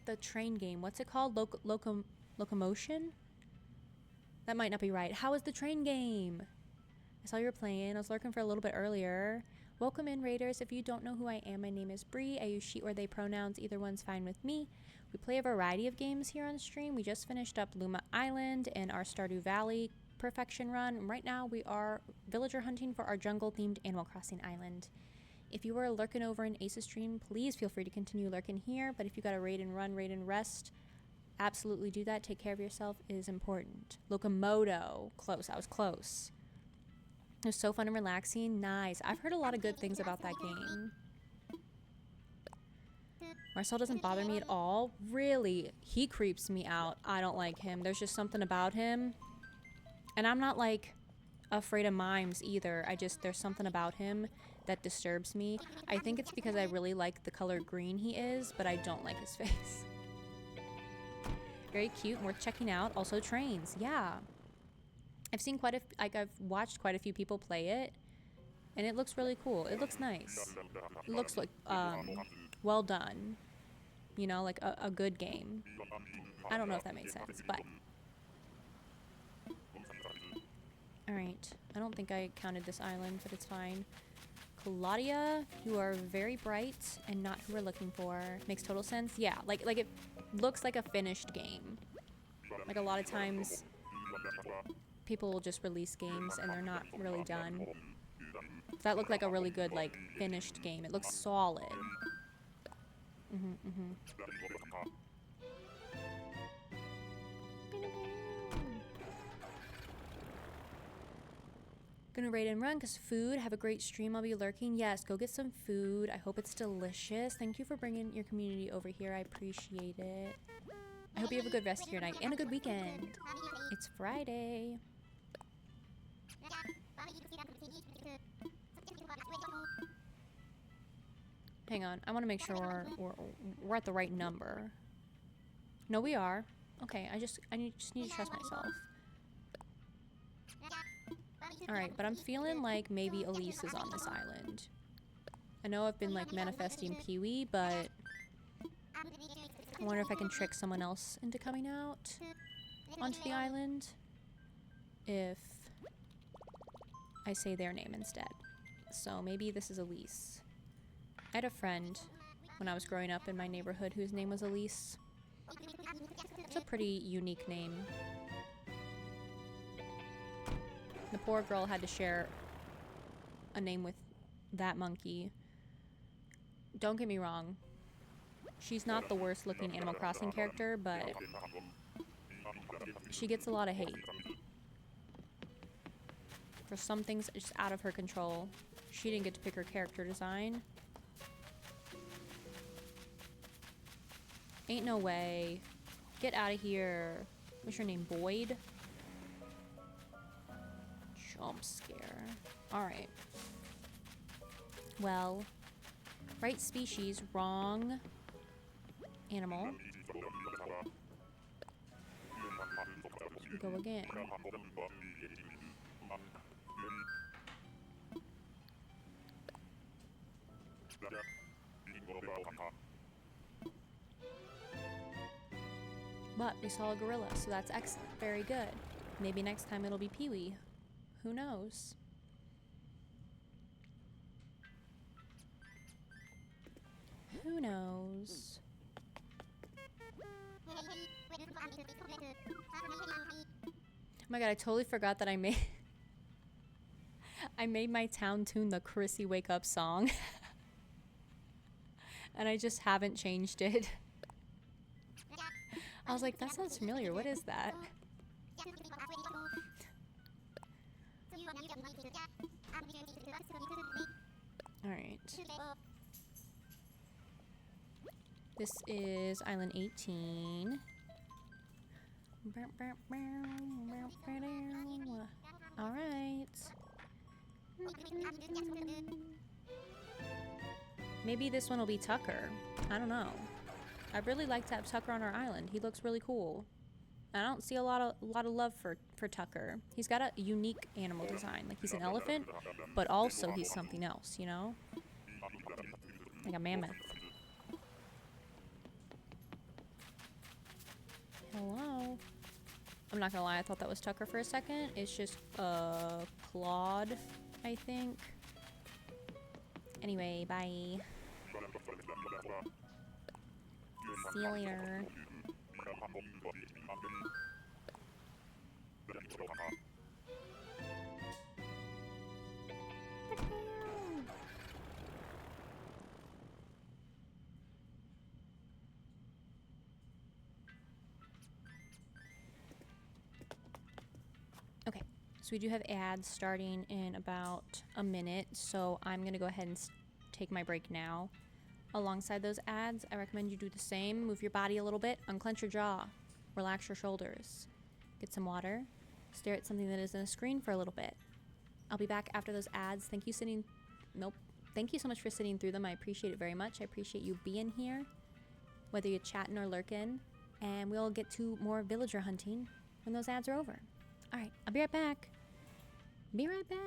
the train game? What's it called? Locomotion? That might not be right. How was the train game? I saw you were playing. I was lurking for a little bit earlier. Welcome in, Raiders. If you don't know who I am, my name is Bree. I use she or they pronouns. Either one's fine with me. We play a variety of games here on stream. We just finished up Luma Island and our Stardew Valley perfection run. And right now we are villager hunting for our jungle-themed Animal Crossing island. If you were lurking over in Ace's stream, please feel free to continue lurking here. But if you got to raid and run, raid and rest, absolutely do that. Take care of yourself is important. Locomoto. Close. I was close. It was so fun and relaxing. Nice. I've heard a lot of good things about that game. Marcel doesn't bother me at all. Really, he creeps me out. I don't like him. There's just something about him. And I'm not like afraid of mimes either. There's something about him that disturbs me. I think it's because I really like the color green he is, but I don't like his face. Very cute and worth checking out. Also trains. Yeah. I've watched quite a few people play it, and it looks really cool. It looks nice. It looks like well done. You know, like a good game. I don't know if that makes sense, but all right. I don't think I counted this island, but it's fine. Claudia, you are very bright and not who we're looking for. Makes total sense. Yeah, like it looks like a finished game. Like a lot of times people will just release games and they're not really done. That looked like a really good, like, finished game. It looks solid. Gonna raid and run because food. Have a great stream. I'll be lurking. Yes, go get some food. I hope it's delicious. Thank you for bringing your community over here. I appreciate it. I hope you have a good rest of your night and a good weekend. It's Friday. Hang on. I want to make sure we're at the right number. No, we are. Okay, I just need to trust myself. Alright, but I'm feeling like maybe Elise is on this island. I know I've been like manifesting Pee-wee, but I wonder if I can trick someone else into coming out onto the island if I say their name instead. So maybe this is Elise. I had a friend when I was growing up in my neighborhood whose name was Elise. It's a pretty unique name. The poor girl had to share a name with that monkey. Don't get me wrong. She's not the worst looking Animal Crossing character, but she gets a lot of hate. For some things just out of her control. She didn't get to pick her character design. Ain't no way. Get out of here. What's your name? Boyd? Jump scare. Alright. Well, right species, wrong animal. Go again. But we saw a gorilla, so that's excellent. Very good. Maybe next time it'll be Pee-wee. Who knows? Who knows? Oh my god, I totally forgot that I made my town tune the Chrissy Wake Up song. And I just haven't changed it. I was like, that sounds familiar. What is that? Alright. This is Island 18. Alright. Maybe this one will be Tucker. I don't know. I'd really like to have Tucker on our island. He looks really cool. I don't see a lot of love for Tucker. He's got a unique animal design. Like he's an elephant, but also he's something else, you know? Like a mammoth. Hello? I'm not gonna lie, I thought that was Tucker for a second. It's just Claude, I think. Anyway, bye. See you later. Okay, so we do have ads starting in about a minute, so I'm going to go ahead and take my break now. Alongside those ads, I recommend you do the same. Move your body a little bit, unclench your jaw, relax your shoulders, get some water, stare at something that isn't a screen for a little bit. I'll be back after those ads. Thank you so much for sitting through them. I appreciate it very much. I appreciate you being here, whether you're chatting or lurking, and we'll get to more villager hunting when those ads are over. All right, I'll be right back. Be right back.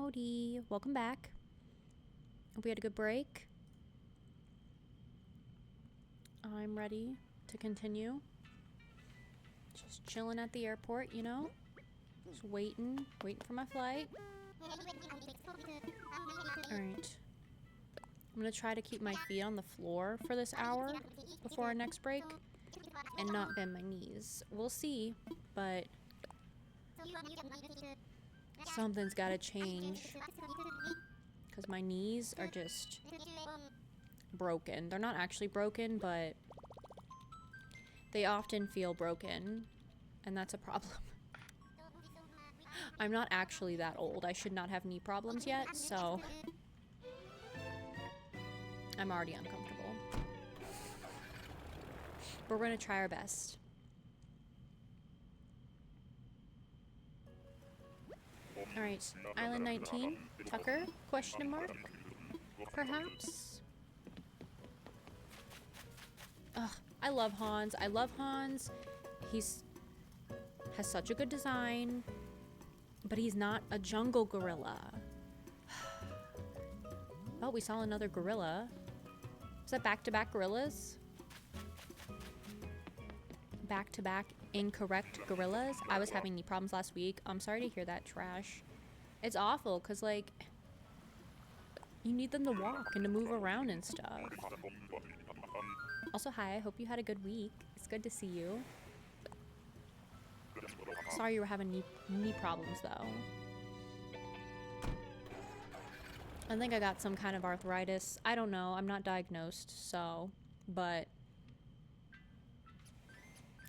Howdy. Welcome back. Hope we had a good break. I'm ready to continue. Just chilling at the airport, you know? Just waiting for my flight. Alright. I'm gonna try to keep my feet on the floor for this hour before our next break and not bend my knees. We'll see, but something's gotta change because my knees are just broken. They're not actually broken, but they often feel broken, and that's a problem. I'm not actually that old. I should not have knee problems yet, so I'm already uncomfortable. But we're gonna try our best. Alright, Island 19, Tucker, question mark, perhaps? Ugh, I love Hans. I love Hans. He's has such a good design, but he's not a jungle gorilla. Oh, we saw another gorilla. Is that back-to-back gorillas? Back-to-back incorrect gorillas? I was having knee problems last week. I'm sorry to hear that, trash. It's awful, because, like, you need them to walk and to move around and stuff. Also, hi, I hope you had a good week. It's good to see you. Sorry you were having knee problems, though. I think I got some kind of arthritis. I don't know. I'm not diagnosed, so... But...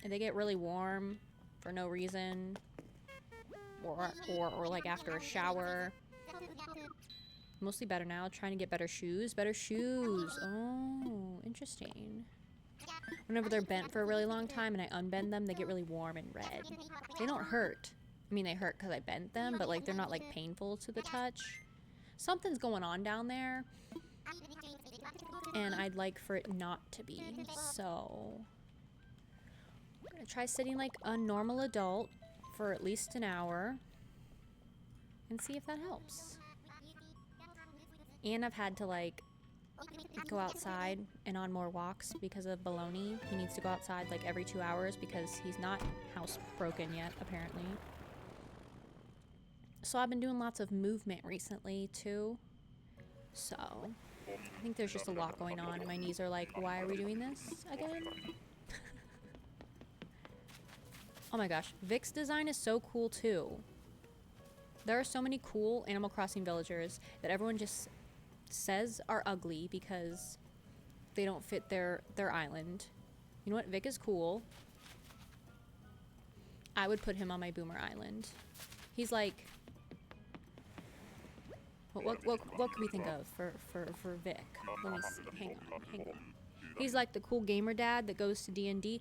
if they get really warm for no reason, or like after a shower. Mostly better now. Trying to get better shoes. Better shoes. Oh, interesting. Whenever they're bent for a really long time and I unbend them, they get really warm and red. They don't hurt. I mean, they hurt because I bent them, but like they're not like painful to the touch. Something's going on down there, and I'd like for it not to be. So I'm gonna try sitting like a normal adult for at least an hour and see if that helps. And I've had to like go outside and on more walks because of Baloney. He needs to go outside like every 2 hours because he's not housebroken yet, apparently. So I've been doing lots of movement recently too. So I think there's just a lot going on. My knees are like, why are we doing this again? Oh my gosh, Vic's design is so cool too. There are so many cool Animal Crossing villagers that everyone just says are ugly because they don't fit their island. You know what? Vic is cool. I would put him on my Boomer Island. He's like... What could we think of for Vic? Let me see. Hang on. He's like the cool gamer dad that goes to D&D.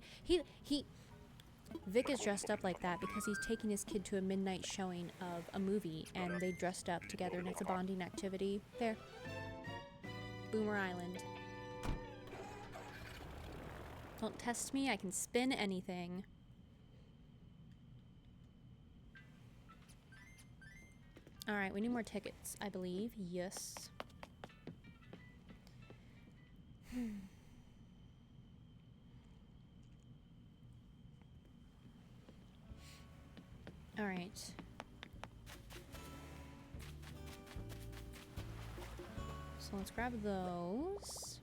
Vic is dressed up like that because he's taking his kid to a midnight showing of a movie, and they dressed up together, and it's a bonding activity. There. Boomer Island. Don't test me, I can spin anything. Alright, we need more tickets, I believe. Yes. Alright. So let's grab those.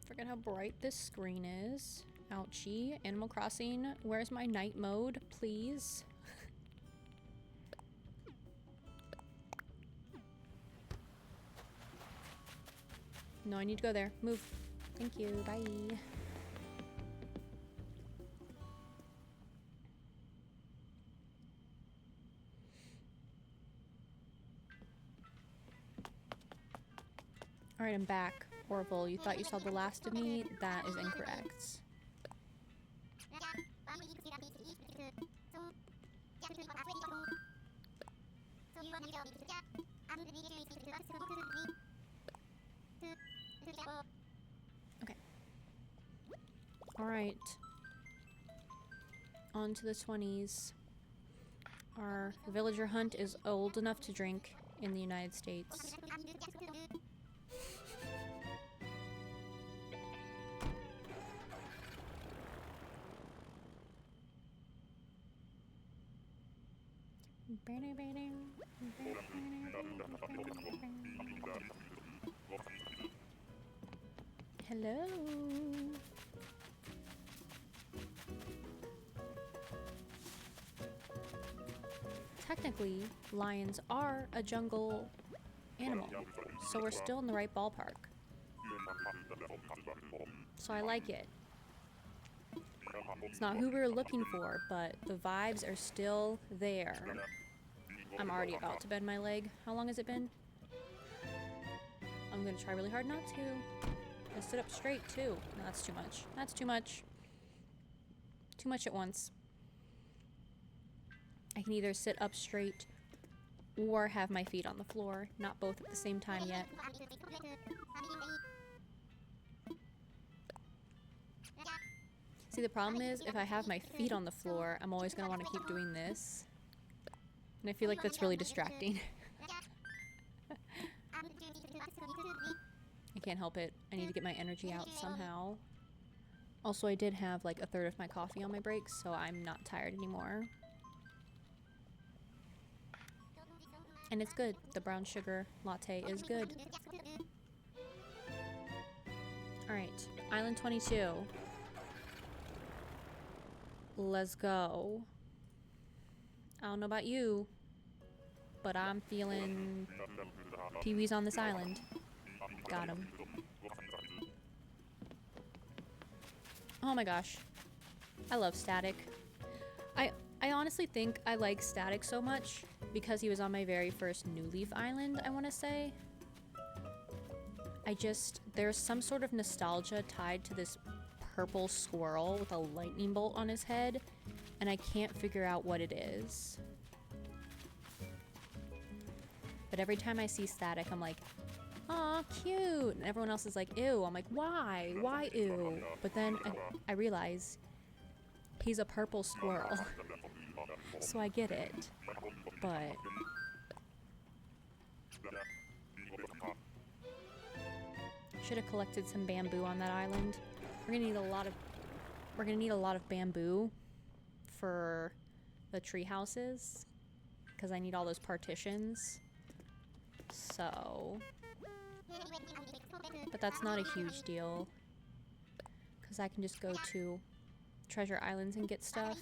Forget how bright this screen is. Ouchie. Animal Crossing. Where's my night mode, please? No, I need to go there. Move. Thank you. Bye. Alright, I'm back. Orville, you thought you saw the last of me? That is incorrect. Okay. Alright. On to the 20s. Our villager hunt is old enough to drink in the United States. Hello. Technically, lions are a jungle animal, so we're still in the right ballpark. So I like it. It's not who we were looking for, but the vibes are still there. I'm already about to bend my leg. How long has it been? I'm gonna try really hard not to. I sit up straight too. No, that's too much. That's too much. Too much at once. I can either sit up straight or have my feet on the floor. Not both at the same time yet. See, the problem is if I have my feet on the floor, I'm always going to want to keep doing this. And I feel like that's really distracting. I can't help it. I need to get my energy out somehow. Also, I did have like a third of my coffee on my break, so I'm not tired anymore. And it's good. The brown sugar latte is good. Alright, Island 22. Let's go. I don't know about you, but I'm feeling Pee-wee's on this island. Got him. Oh my gosh. I love Static. I honestly think I like Static so much because he was on my very first New Leaf Island, I want to say. There's some sort of nostalgia tied to this purple squirrel with a lightning bolt on his head, and I can't figure out what it is. But every time I see Static, I'm like, aw, cute! And everyone else is like, ew. I'm like, why? Why ew? But then I realize he's a purple squirrel. So I get it. But should have collected some bamboo on that island. We're gonna need a lot of bamboo for the tree houses because I need all those partitions. So, but that's not a huge deal because I can just go to Treasure Islands and get stuff.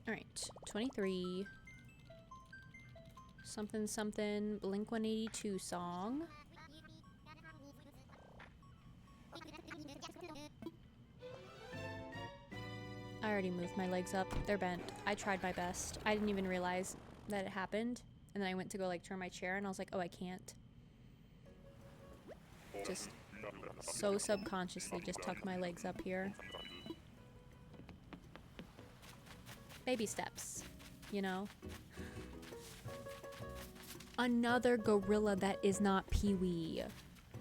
Alright, 23. Something something Blink 182 song. I already moved my legs up. They're bent. I tried my best. I didn't even realize that it happened. And then I went to go like turn my chair and I was like, oh, I can't. Just so subconsciously just tuck my legs up here. Baby steps, you know? Another gorilla that is not Pee-wee.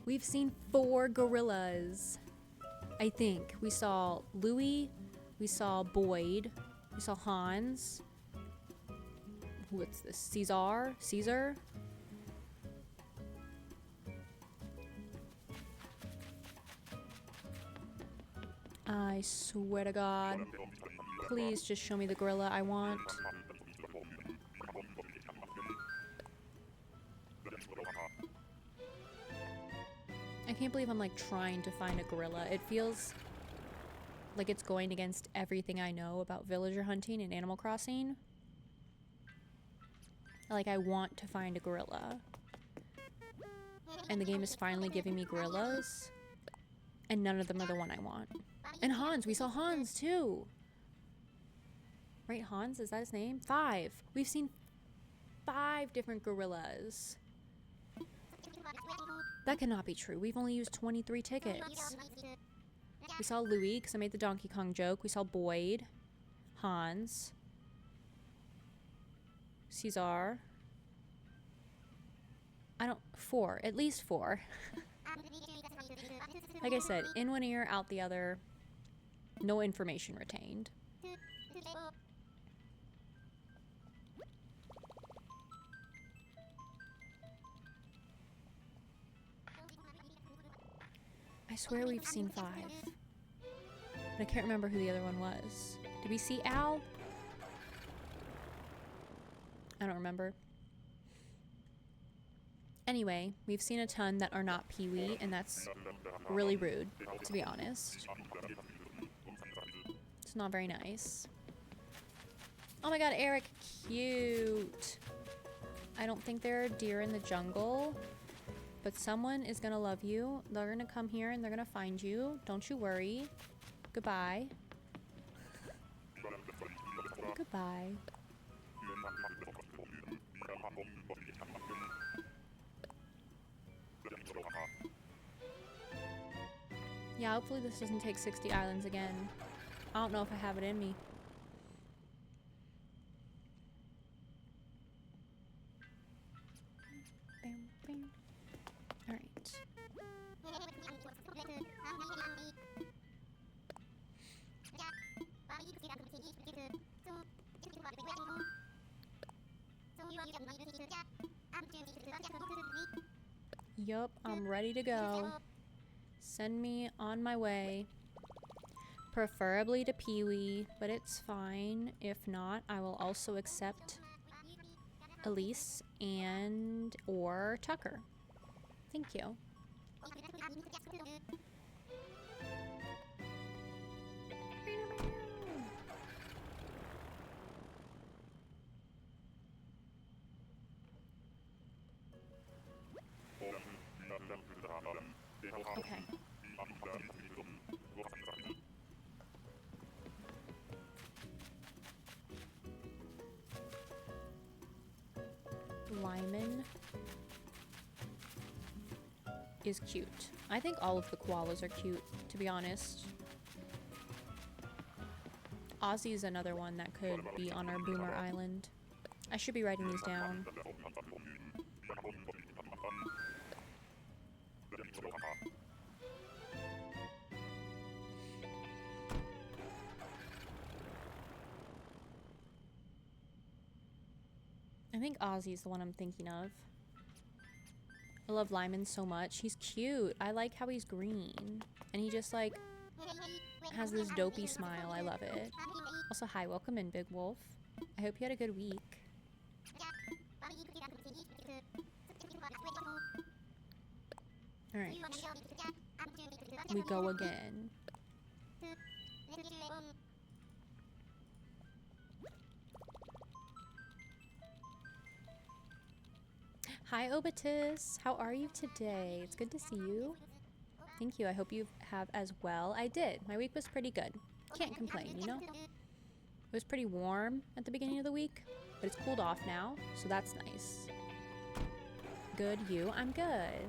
We've seen 4 gorillas. I think. We saw Louie, we saw Boyd, we saw Hans. What's this? Caesar? I swear to God. Please just show me the gorilla I want. I can't believe I'm like trying to find a gorilla. It feels like it's going against everything I know about villager hunting and Animal Crossing. Like I want to find a gorilla. And the game is finally giving me gorillas. And none of them are the one I want. And Hans, we saw Hans too. Right, Hans, is that his name? 5. We've seen 5 different gorillas. That cannot be true. We've only used 23 tickets. We saw Louie, because I made the Donkey Kong joke. We saw Boyd. Hans. Caesar. I don't, 4, at least 4. Like I said, in one ear, out the other. No information retained. I swear we've seen 5. But I can't remember who the other one was. Did we see Al? I don't remember. Anyway, we've seen a ton that are not Pee-wee, and that's really rude, to be honest. It's not very nice. Oh my god, Eric, cute. I don't think there are deer in the jungle, but someone is gonna love you. They're gonna come here and they're gonna find you. Don't you worry. Goodbye. Goodbye. Yeah, hopefully this doesn't take 60 islands again. I don't know if I have it in me. Bam, bam. All right. Yup, I'm ready to go. Send me on my way. Preferably to Pee-wee, but it's fine. If not, I will also accept Elise and or Tucker. Thank you. Okay. Lyman is cute. I think all of the koalas are cute, to be honest. Ozzy is another one that could be on our Boomer Island. I should be writing these down. I think Ozzy's the one I'm thinking of. I love Lyman so much. He's cute. I like how he's green. And he just like has this dopey smile. I love it. Also, hi, welcome in, Big Wolf. I hope you had a good week. Alright. We go again. Hi, Obitus. How are you today? It's good to see you. Thank you. I hope you have as well. I did. My week was pretty good. Can't complain, you know? It was pretty warm at the beginning of the week, but it's cooled off now, so that's nice. Good, you? I'm good.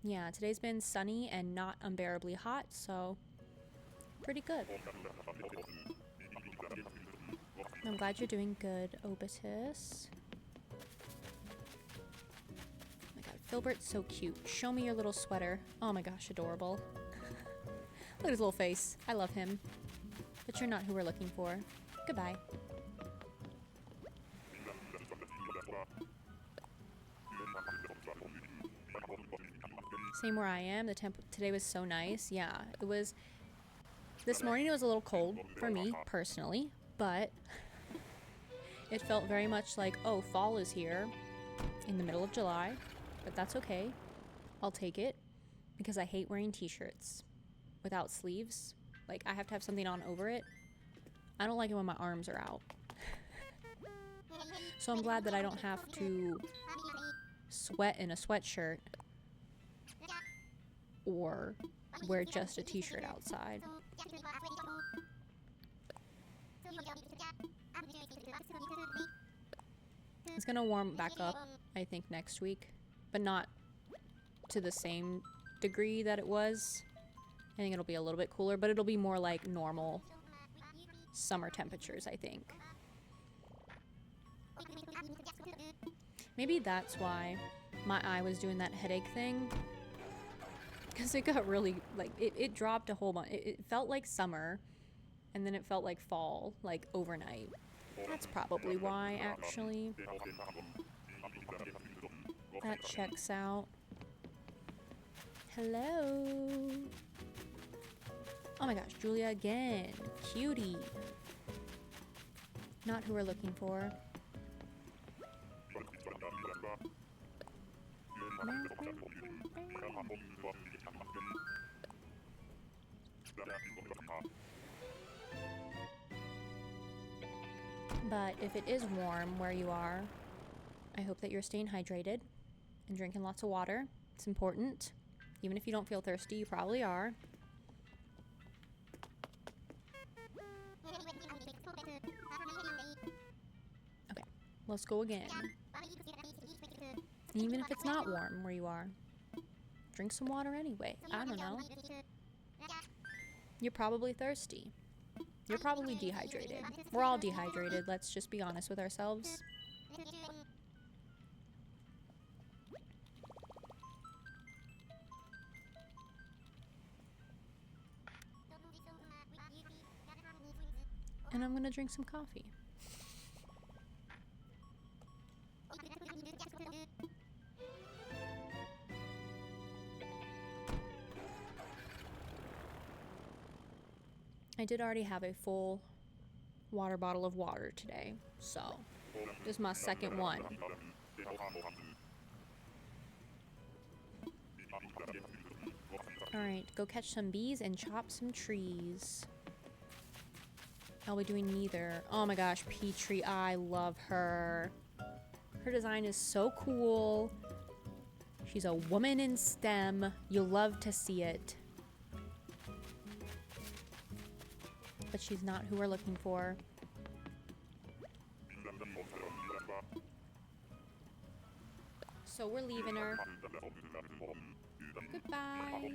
Yeah, today's been sunny and not unbearably hot, so pretty good. I'm glad you're doing good, Obitus. Oh my god, Filbert's so cute. Show me your little sweater. Oh my gosh, adorable. Look at his little face. I love him. But you're not who we're looking for. Goodbye. Same where I am. The temp today was so nice. Yeah, it was. This morning it was a little cold for me personally, but it felt very much like, oh, fall is here in the middle of July, but that's okay. I'll take it because I hate wearing t-shirts without sleeves. Like, I have to have something on over it. I don't like it when my arms are out. So I'm glad that I don't have to sweat in a sweatshirt or wear just a t-shirt outside. It's gonna warm back up, I think, next week, but not to the same degree that it was. I think it'll be a little bit cooler, but it'll be more like normal summer temperatures, I think. Maybe that's why my eye was doing that headache thing. Because it got really, like, it dropped a whole bunch. It felt like summer, and then it felt like fall, like, overnight. That's probably why, actually. That checks out. Hello. Oh my gosh, Julia again. Cutie. Not who we're looking for. But if it is warm where you are, I hope that you're staying hydrated and drinking lots of water. It's important. Even if you don't feel thirsty, you probably are. Okay, let's go again. Even if it's not warm where you are, drink some water anyway. I don't know. You're probably thirsty. You're probably dehydrated. We're all dehydrated. Let's just be honest with ourselves. And I'm gonna drink some coffee. I did already have a full water bottle of water today, so this is my second one. Alright, go catch some bees and chop some trees. I'll be doing neither. Oh my gosh, Petrie, I love her. Her design is so cool. She's a woman in STEM. You'll love to see it. But she's not who we're looking for. So we're leaving her. Goodbye.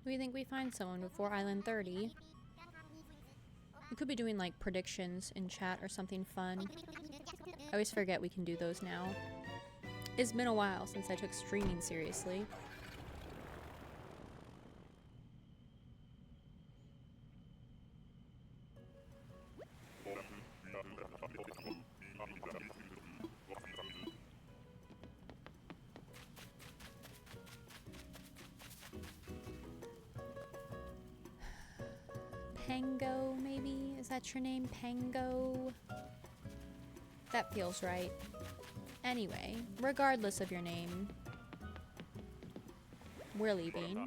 Do you think we find someone before Island 30? We could be doing like predictions in chat or something fun. I always forget we can do those now. It's been a while since I took streaming seriously. Pango, maybe? Is that your name? Pango? That feels right. Anyway, regardless of your name, we're leaving.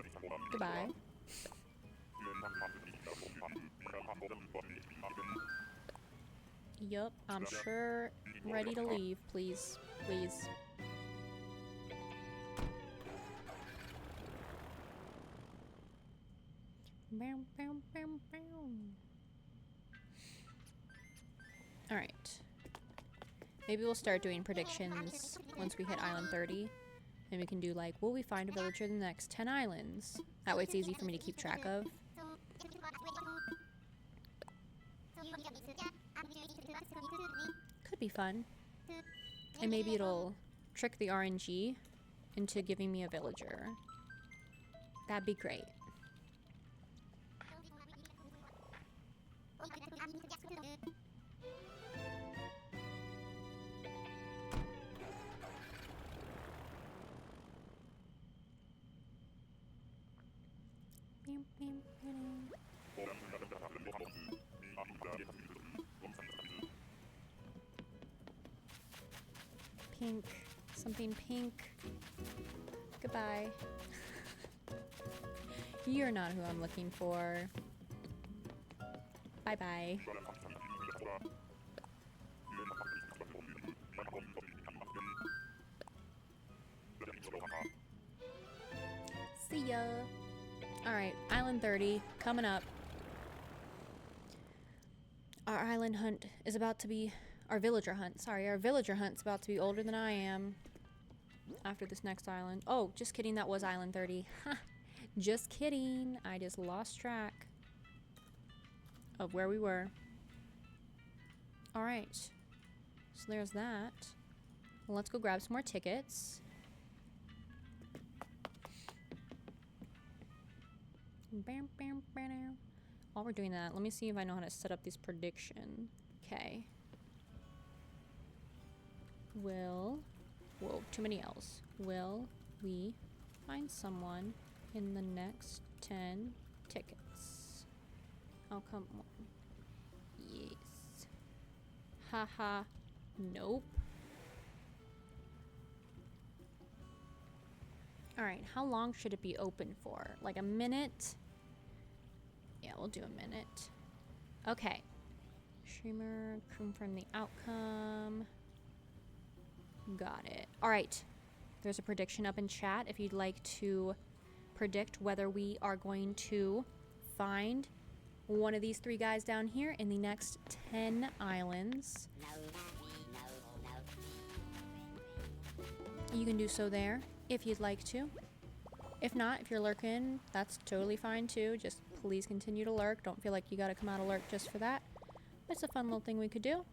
Goodbye. Yup, I'm sure ready to leave. Please, please. Alright. Maybe we'll start doing predictions once we hit Island 30. And we can do like, will we find a villager in the next 10 islands? That way it's easy for me to keep track of. Could be fun. And maybe it'll trick the RNG into giving me a villager. That'd be great. Pink. Something pink. Goodbye. You're not who I'm looking for. Bye-bye. See ya. Alright, Island 30, coming up. Our island hunt is about to be... Our villager hunt, sorry. Our villager hunt's about to be older than I am. After this next island. Oh, just kidding, that was Island 30. Ha! Just kidding. I just lost track of where we were. Alright. So there's that. Well, let's go grab some more tickets. While we're doing that, let me see if I know how to set up this prediction. Okay. Whoa, too many L's. Will we find someone in the next 10 tickets? Oh, come on. Yes. Haha. Nope. Alright, how long should it be open for? Like a minute? Yeah, we'll do a minute. Okay. Streamer, confirm the outcome. Got it. Alright. There's a prediction up in chat if you'd like to predict whether we are going to find one of these 3 guys down here in the next 10 islands. You can do so there if you'd like to. If not, if you're lurking, that's totally fine too. Just please continue to lurk. Don't feel like you gotta come out of lurk just for that. It's a fun little thing we could do.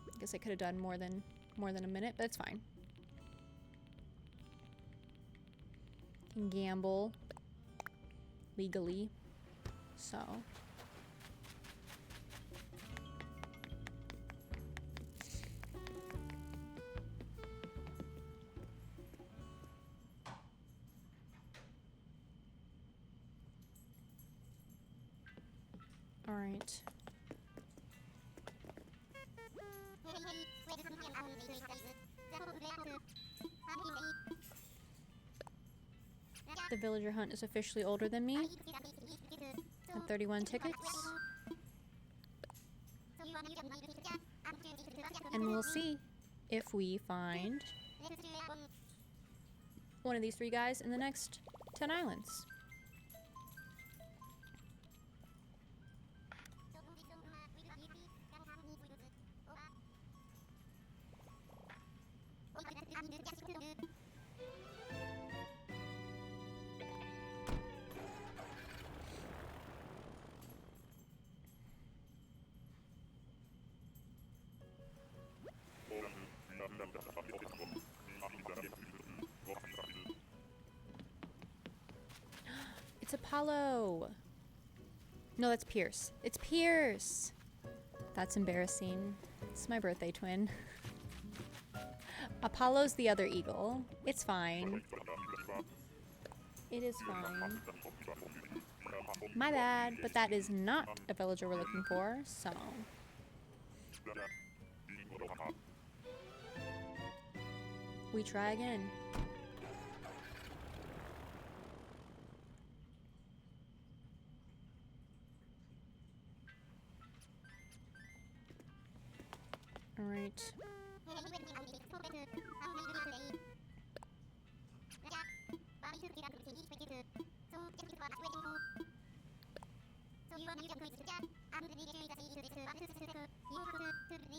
I guess I could have done more than a minute, but it's fine. Can gamble legally. So all right. The villager hunt is officially older than me. At 31 tickets. And we'll see if we find one of these 3 guys in the next 10 islands. It's Apollo. No, that's Pierce. It's Pierce. That's embarrassing. It's my birthday twin. Apollo's the other eagle. It's fine. It is fine. My bad, but that is not a villager we're looking for, so... we try again. All right.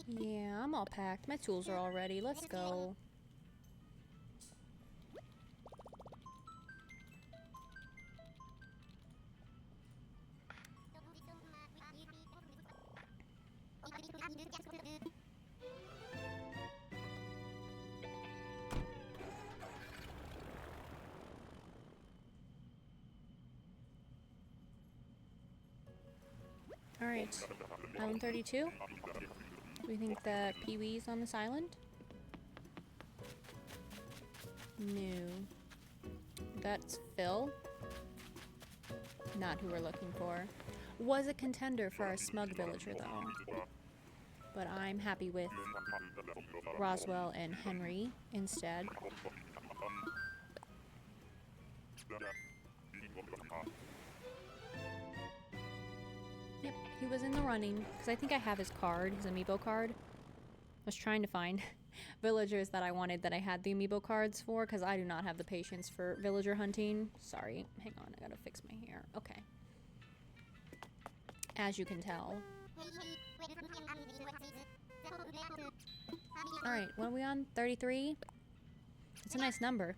Yeah, I'm all packed. My tools are all ready. Let's go. Alright, Island 32. Do we think the Pee-wee's on this island? No. That's Phil. Not who we're looking for. Was a contender for our smug villager though. But I'm happy with Roswell and Henry instead. Yep, he was in the running. Because I think I have his card, his amiibo card. I was trying to find villagers that I wanted that I had the amiibo cards for. Because I do not have the patience for villager hunting. Sorry. Hang on, I gotta fix my hair. Okay. As you can tell. Alright, what are we on? 33? It's a nice number.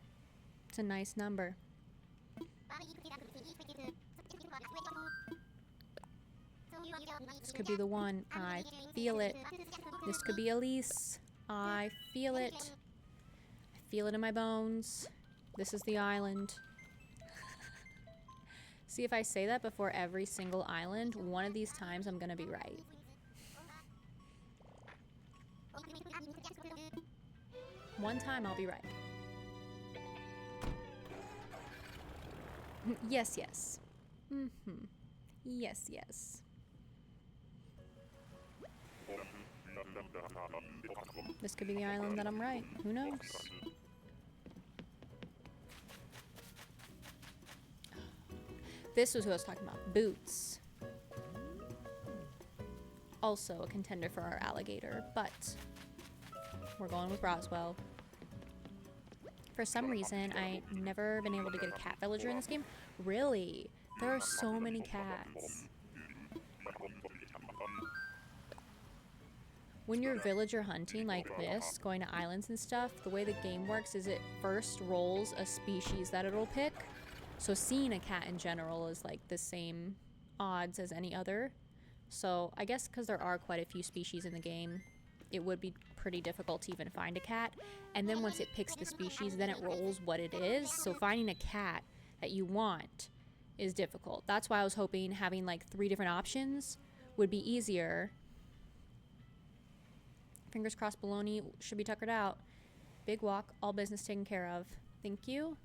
It's a nice number. This could be the one. I feel it. This could be Elise. I feel it. I feel it in my bones. This is the island. See, if I say that before every single island, one of these times I'm gonna be right. One time I'll be right. Yes, yes. Mm-hmm. Yes, yes. This could be the island that I'm right. Who knows? This was who I was talking about. Boots. Also a contender for our alligator, but we're going with Roswell. For some reason, I've never been able to get a cat villager in this game. Really? There are so many cats. When you're villager hunting like this, going to islands and stuff, the way the game works is it first rolls a species that it'll pick. So seeing a cat in general is like the same odds as any other. So I guess because there are quite a few species in the game, it would be pretty difficult to even find a cat. And then once it picks the species, then it rolls what it is. So finding a cat that you want is difficult. That's why I was hoping having like 3 different options would be easier. Fingers crossed baloney should be tuckered out. Big walk, all business taken care of. Thank you.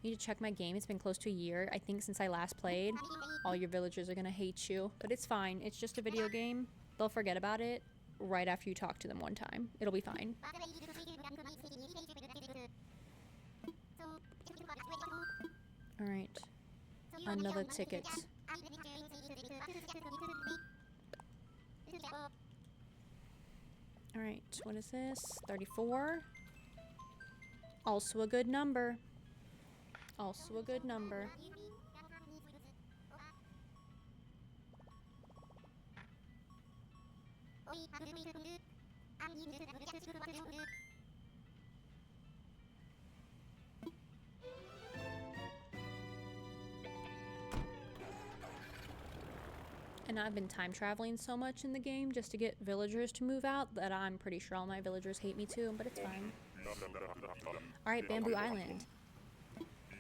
Need to check my game. It's been close to a year, I think, since I last played. All your villagers are gonna hate you, but it's fine. It's just a video game. They'll forget about it right after you talk to them one time. It'll be fine. Alright. Another ticket. Alright, what is this? 34. Also a good number. Also a good number. And I've been time traveling so much in the game just to get villagers to move out that I'm pretty sure all my villagers hate me too, but it's fine. Alright, Bamboo Island.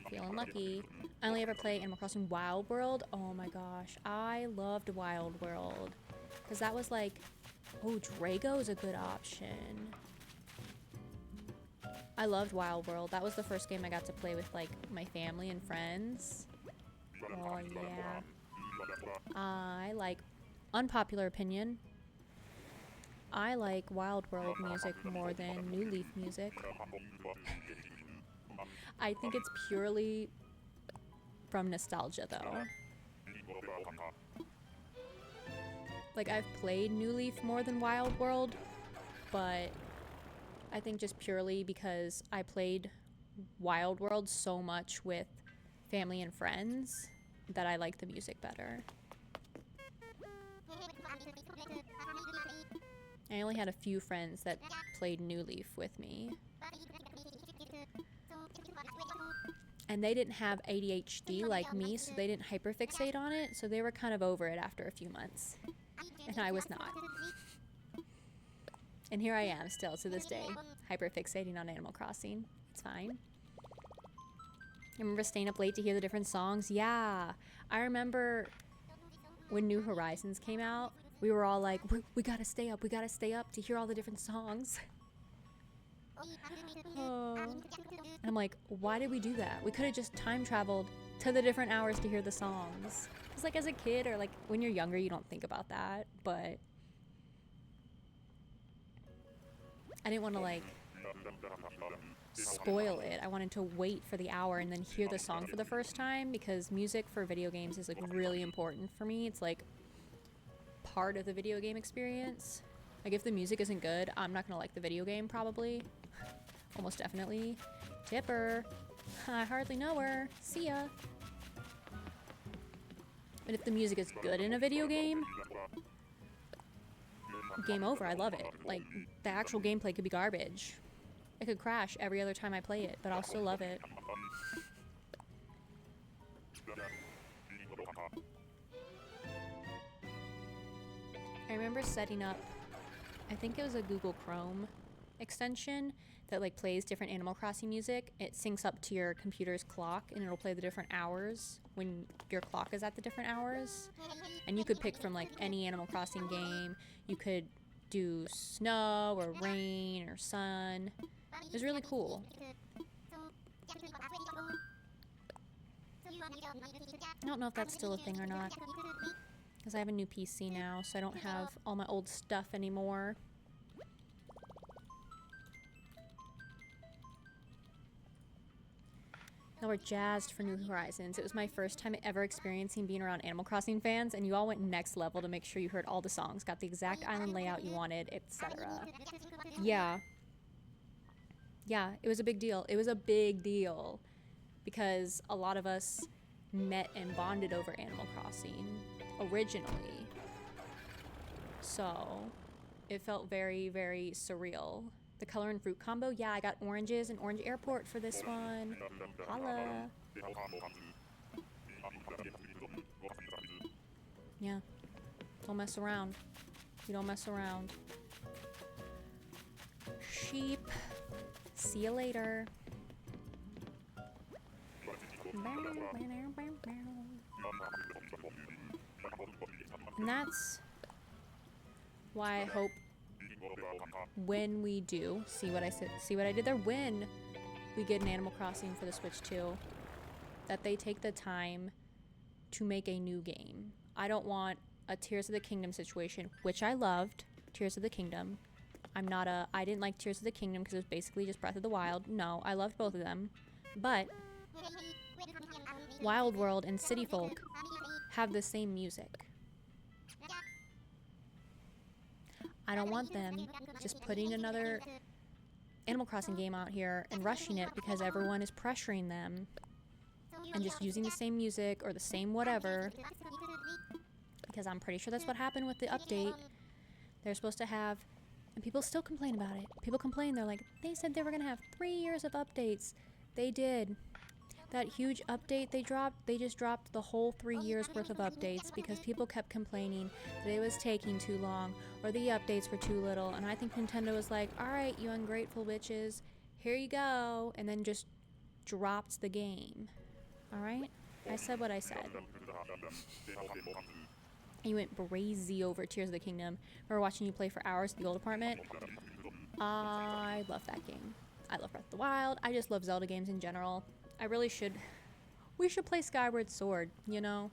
Feeling lucky. I only ever play Animal Crossing Wild World. Oh my gosh, I loved Wild World. Because that was like, oh, Drago is a good option. I loved Wild World. That was the first game I got to play with like my family and friends. Oh yeah. I like, unpopular opinion, I like Wild World music more than New Leaf music. I think it's purely from nostalgia though. Like, I've played New Leaf more than Wild World, but I think just purely because I played Wild World so much with family and friends that I like the music better. I only had a few friends that played New Leaf with me. And they didn't have ADHD like me, so they didn't hyperfixate on it, so they were kind of over it after a few months. And I was not. And here I am still to this day, hyperfixating on Animal Crossing. It's fine. I remember staying up late to hear the different songs. Yeah, I remember when New Horizons came out, we were all like, we gotta stay up to hear all the different songs. Oh. And I'm like, why did we do that? We could have just time traveled to the different hours to hear the songs. Because like as a kid or like when you're younger, you don't think about that, but I didn't want to like spoil it. I wanted to wait for the hour and then hear the song for the first time, because music for video games is like really important for me. It's like part of the video game experience. Like if the music isn't good, I'm not gonna like the video game probably. Almost definitely. Tipper. I hardly know her. See ya. But if the music is good in a video game, game over. I love it. Like the actual gameplay could be garbage. It could crash every other time I play it, but I'll still love it. I remember setting up, I think it was a Google Chrome extension that like plays different Animal Crossing music. It syncs up to your computer's clock and it'll play the different hours when your clock is at the different hours. And you could pick from like any Animal Crossing game. You could do snow or rain or sun. It was really cool. I don't know if that's still a thing or not, because I have a new PC now, so I don't have all my old stuff anymore. Now we're jazzed for New Horizons. It was my first time ever experiencing being around Animal Crossing fans, and you all went next level to make sure you heard all the songs, got the exact island layout you wanted, etc. Yeah. Yeah, it was a big deal. It was a big deal because a lot of us met and bonded over Animal Crossing originally. So it felt very, very surreal. The color and fruit combo, yeah, I got oranges and Orange Airport for this one. Holla. Yeah, don't mess around. You don't mess around. Sheep. See you later. And that's why I hope when we do, see what I did there, when we get an Animal Crossing for the Switch 2, that they take the time to make a new game. I don't want a Tears of the Kingdom situation, which I loved, Tears of the Kingdom. I didn't like Tears of the Kingdom because it was basically just Breath of the Wild. No, I loved both of them. But Wild World and City Folk have the same music. I don't want them just putting another Animal Crossing game out here and rushing it because everyone is pressuring them and just using the same music or the same whatever. Because I'm pretty sure that's what happened with the update. They're supposed to have, and people still complain about it. People complain, they're like, they said they were going to have 3 years of updates. They did. That huge update they just dropped the whole 3 years worth of updates because people kept complaining that it was taking too long or the updates were too little. And I think Nintendo was like, all right, you ungrateful bitches, here you go. And then just dropped the game. All right? I said what I said. You went brazy over Tears of the Kingdom. We were watching you play for hours at the old apartment. I love that game. I love Breath of the Wild. I just love Zelda games in general. I really should. We should play Skyward Sword, you know?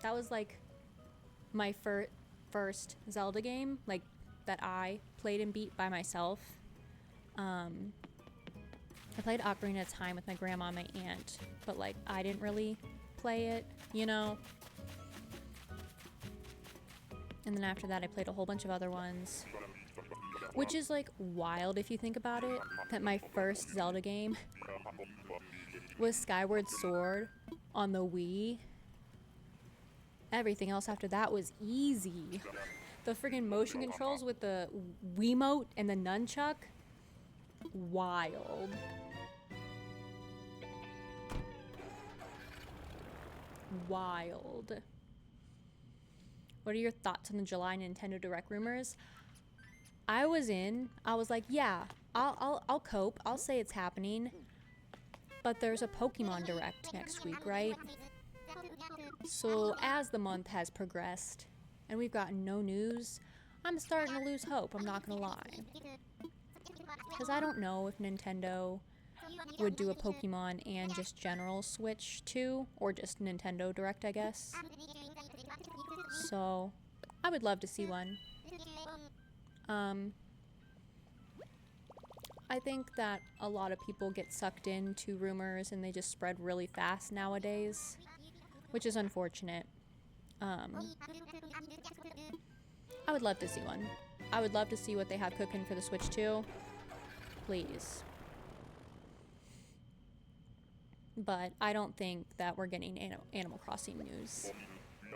That was like my first Zelda game, like that I played and beat by myself. I played Ocarina of Time with my grandma and my aunt, but like I didn't really play it, you know? And then after that I played a whole bunch of other ones. Which is like wild if you think about it, that my first Zelda game was Skyward Sword on the Wii. Everything else after that was easy. The friggin' motion controls with the Wiimote and the nunchuck, wild. Wild. What are your thoughts on the July Nintendo Direct rumors? I was like, yeah, I'll cope. I'll say it's happening. But there's a Pokemon Direct next week, right? So as the month has progressed and we've gotten no news, I'm starting to lose hope, I'm not gonna lie. Because I don't know if Nintendo would do a Pokemon and just general Switch too, or just Nintendo Direct, I guess. So I would love to see one. I think that a lot of people get sucked into rumors and they just spread really fast nowadays, which is unfortunate. Um, I would love to see one. I would love to see what they have cooking for the Switch 2. Please. But I don't think that we're getting Animal Crossing news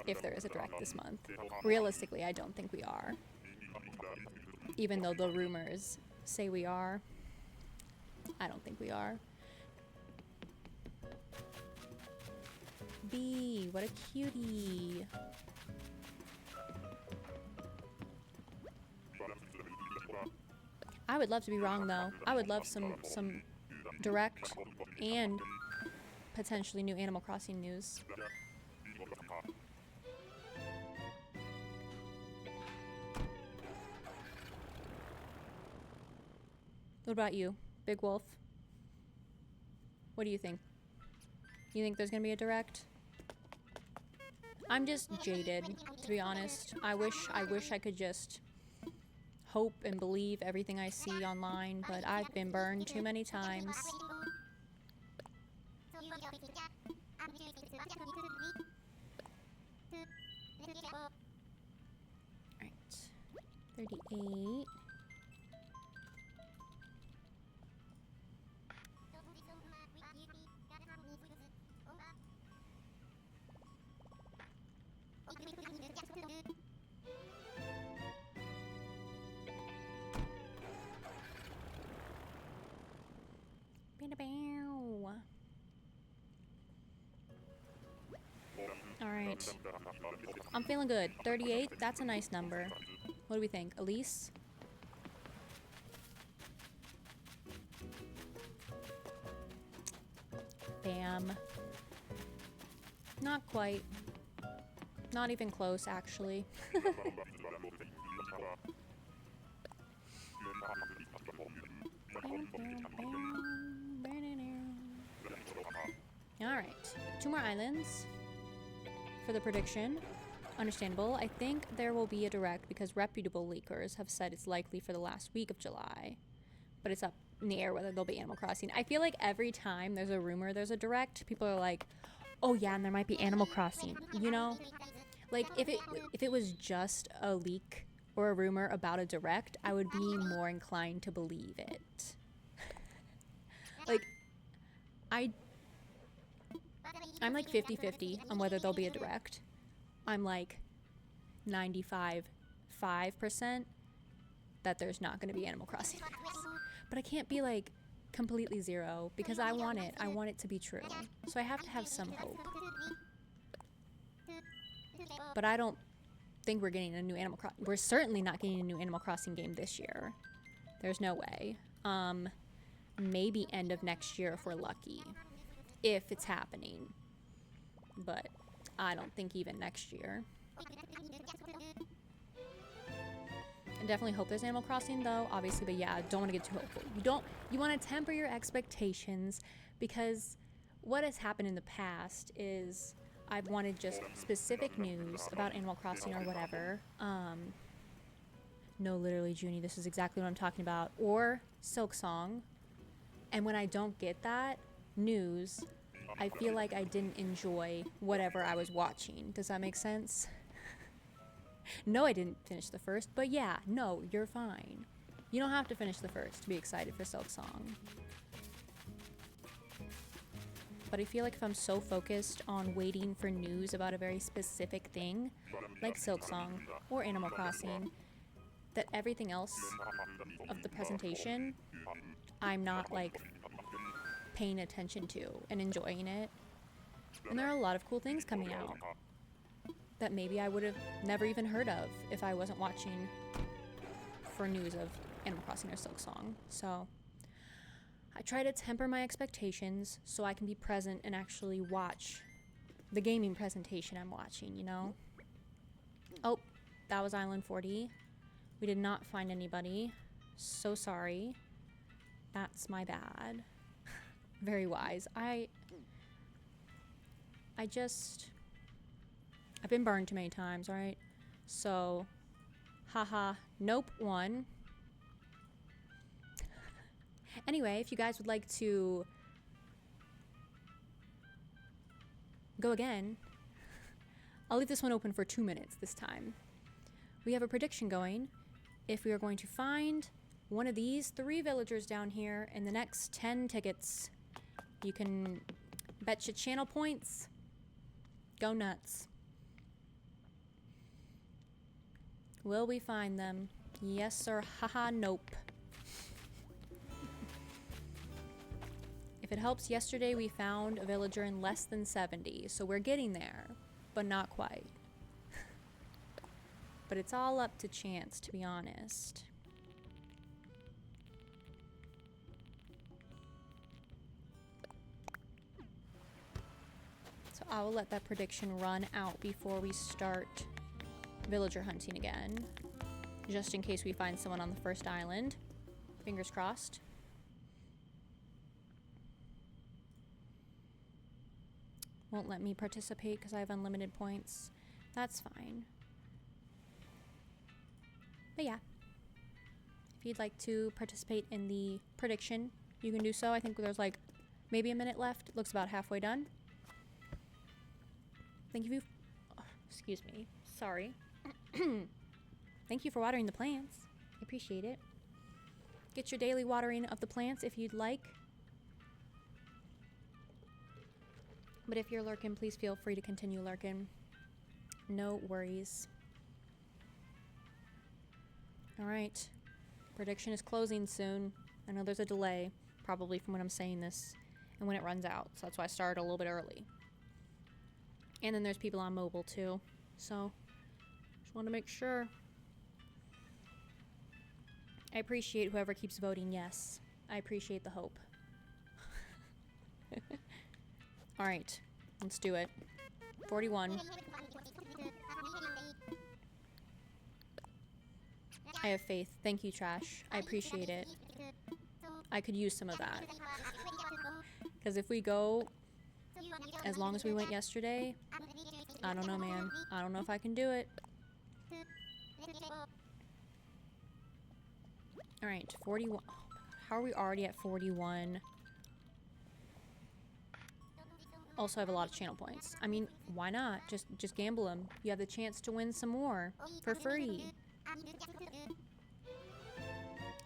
if there is a direct this month. Realistically, I don't think we are. Even though the rumors say we are, I don't think we are. B, what a cutie. I would love to be wrong though. I would love some direct and potentially new Animal Crossing news. What about you, Big Wolf? What do you think? You think there's gonna be a direct? I'm just jaded, to be honest. I wish I could just hope and believe everything I see online, but I've been burned too many times. Alright. 38. Alright. I'm feeling good. 38, that's a nice number. What do we think? Elise? Bam. Not quite. Not even close, actually. Alright. 2 more islands for the prediction. Understandable. I think there will be a direct because reputable leakers have said it's likely for the last week of July. But it's up in the air whether there'll be Animal Crossing. I feel like every time there's a rumor there's a direct, people are like, oh yeah, and there might be Animal Crossing, you know? Like, if it was just a leak or a rumor about a direct, I would be more inclined to believe it. Like, I'm like 50-50 on whether there'll be a direct. I'm like 95.5% that there's not going to be Animal Crossing. But I can't be like completely zero because I want it. I want it to be true. So I have to have some hope. But I don't think we're getting a new Animal Crossing. We're certainly not getting a new Animal Crossing game this year. There's no way. Maybe end of next year if we're lucky. If it's happening. But I don't think even next year. I definitely hope there's Animal Crossing though, obviously, but yeah, don't want to get too hopeful. You want to temper your expectations because what has happened in the past is I've wanted just specific news about Animal Crossing or whatever. No, literally, Junie, this is exactly what I'm talking about. Or Silk Song. And when I don't get that news, I feel like I didn't enjoy whatever I was watching. Does that make sense? No, I didn't finish the first, but yeah, no, you're fine. You don't have to finish the first to be excited for Silk Song. But I feel like if I'm so focused on waiting for news about a very specific thing, like Silk Song or Animal Crossing, that everything else of the presentation, I'm not like paying attention to and enjoying it. And there are a lot of cool things coming out that maybe I would have never even heard of if I wasn't watching for news of Animal Crossing or Silk Song. So I try to temper my expectations so I can be present and actually watch the gaming presentation I'm watching, you know? Oh, that was Island 40. We did not find anybody. So sorry. That's my bad. Very wise. I've been burned too many times, right? So, haha, nope, 1. Anyway, if you guys would like to go again, I'll leave this one open for 2 minutes this time. We have a prediction going. If we are going to find one of these 3 villagers down here in the next 10 tickets, you can bet your channel points. Go nuts. Will we find them? Yes or haha nope. If it helps, yesterday we found a villager in less than 70, so we're getting there, but not quite. But it's all up to chance, to be honest. So I will let that prediction run out before we start villager hunting again, just in case we find someone on the first island. Fingers crossed. Won't let me participate because I have unlimited points. That's fine. But yeah, if you'd like to participate in the prediction, you can do so. I think there's like maybe a minute left. It looks about halfway done. Thank you. Excuse me. Sorry. Thank you for watering the plants. I appreciate it. Get your daily watering of the plants if you'd like. But if you're lurking, please feel free to continue lurking. No worries. All right. Prediction is closing soon. I know there's a delay, probably from when I'm saying this and when it runs out. So that's why I started a little bit early. And then there's people on mobile too. So just want to make sure. I appreciate whoever keeps voting yes. I appreciate the hope. All right, let's do it. 41. I have faith. Thank you, Trash. I appreciate it. I could use some of that. Because if we go as long as we went yesterday, I don't know, man. I don't know if I can do it. All right, 41. Oh, how are we already at 41? Also have a lot of channel points. I mean, why not? Just gamble them. You have the chance to win some more for free.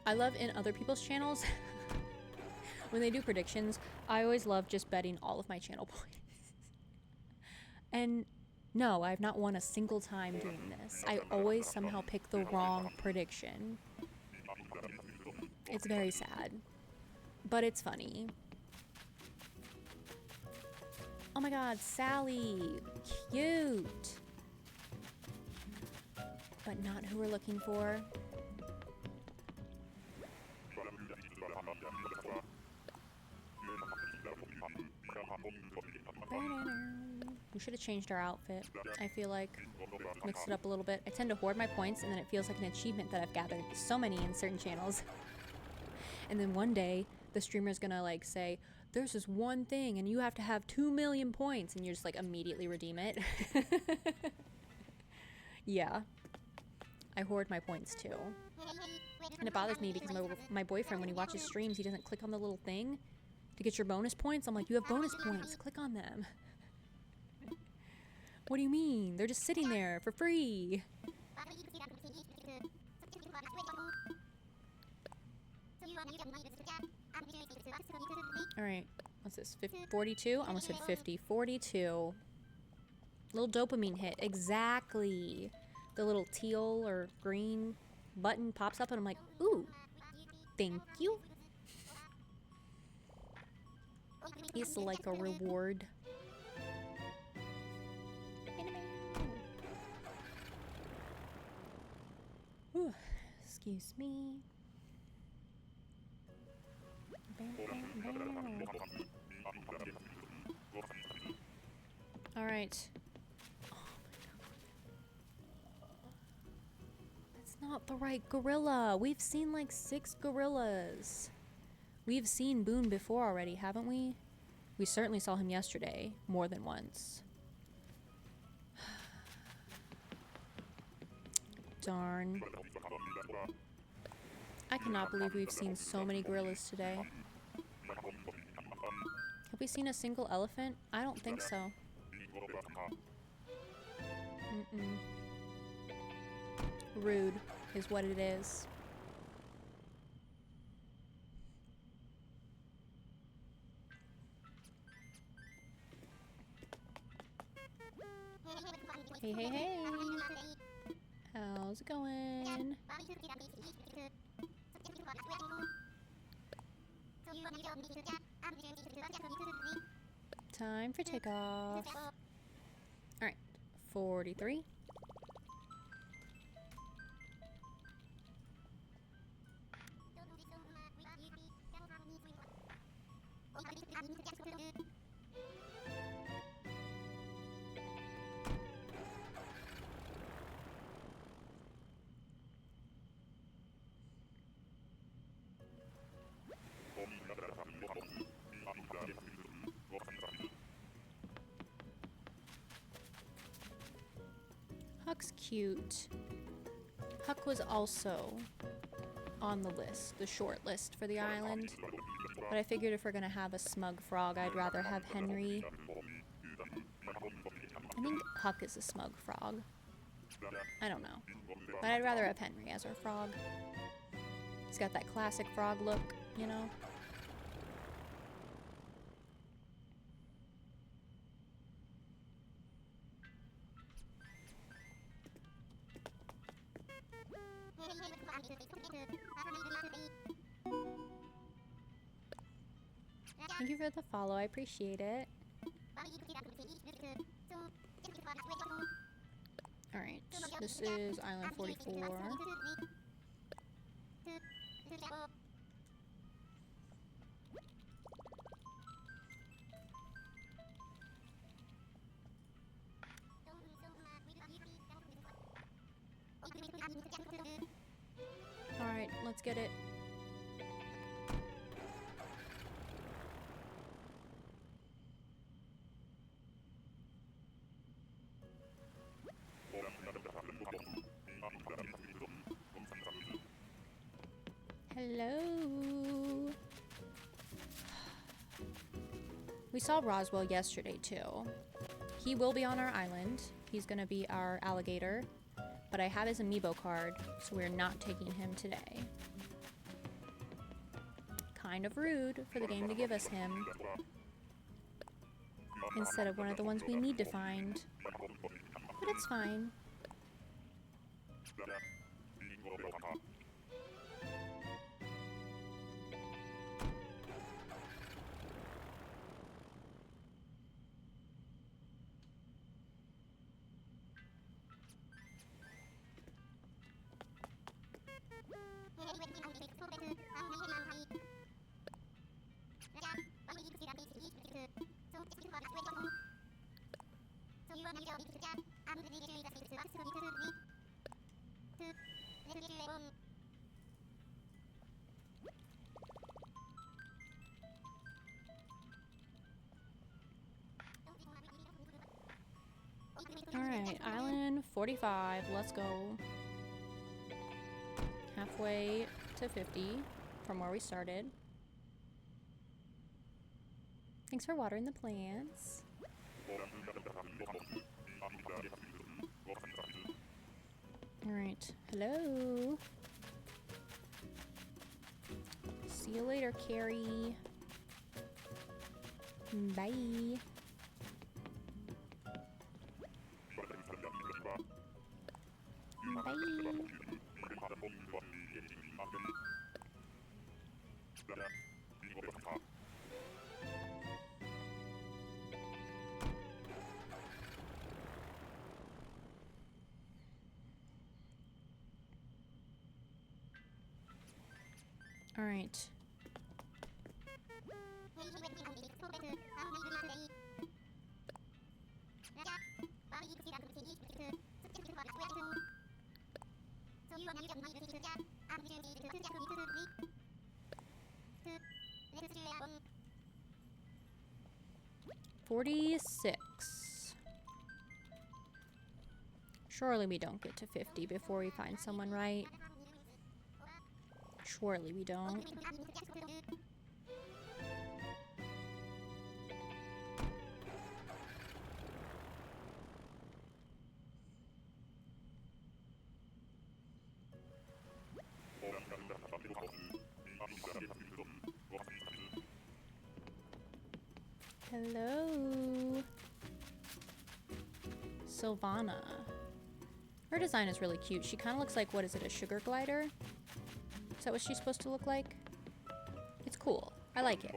I love in other people's channels when they do predictions, I always love just betting all of my channel points. And no, I've not won a single time doing this. I always somehow pick the wrong prediction. It's very sad, but it's funny. Oh my god, Sally. Cute. But not who we're looking for. We should have changed our outfit. I feel like mixed it up a little bit. I tend to hoard my points and then it feels like an achievement that I've gathered so many in certain channels. And then one day the streamer's gonna like say, there's this one thing and you have to have 2 million points, and you just like immediately redeem it. Yeah, I hoard my points too. And it bothers me because my boyfriend, when he watches streams, he doesn't click on the little thing to get your bonus points. I'm like, you have bonus points, click on them. What do you mean? They're just sitting there for free. Alright, what's this? 42? I almost said 50. 42. Little dopamine hit. Exactly. The little teal or green button pops up and I'm like, ooh, thank you. It's like a reward. Ooh, excuse me. All right. Oh that's not the right gorilla. We've seen like 6 gorillas. We've seen Boone before already, haven't we? We certainly saw him yesterday, more than once. Darn. I cannot believe we've seen so many gorillas today. Have we seen a single elephant? I don't think so. Mm-mm. Rude is what it is. Hey, hey, hey. How's it going? Time for takeoff. Alright, 43. Huck's cute. Huck was also on the list, the short list for the island. But I figured if we're gonna have a smug frog, I'd rather have Henry. I think Huck is a smug frog. I don't know. But I'd rather have Henry as our frog. He's got that classic frog look, you know? Thank you for the follow, I appreciate it. Alright, this is Island 44. Alright, let's get it. Hello. We saw Roswell yesterday too. He will be on our island. He's gonna be our alligator. But I have his amiibo card, so we're not taking him today. Kind of rude for the game to give us him instead of one of the ones we need to find. But it's fine. Alright, Island 45, let's go. Halfway to 50 from where we started. Thanks for watering the plants. Alright, hello. See you later, Carrie. Bye. Bye. All right. $46. Surely we don't get to 50 before we find someone, right? Surely we don't. Hello. Sylvana. Her design is really cute. She kind of looks like, what is it, a sugar glider? Is that what she's supposed to look like? It's cool. I like it.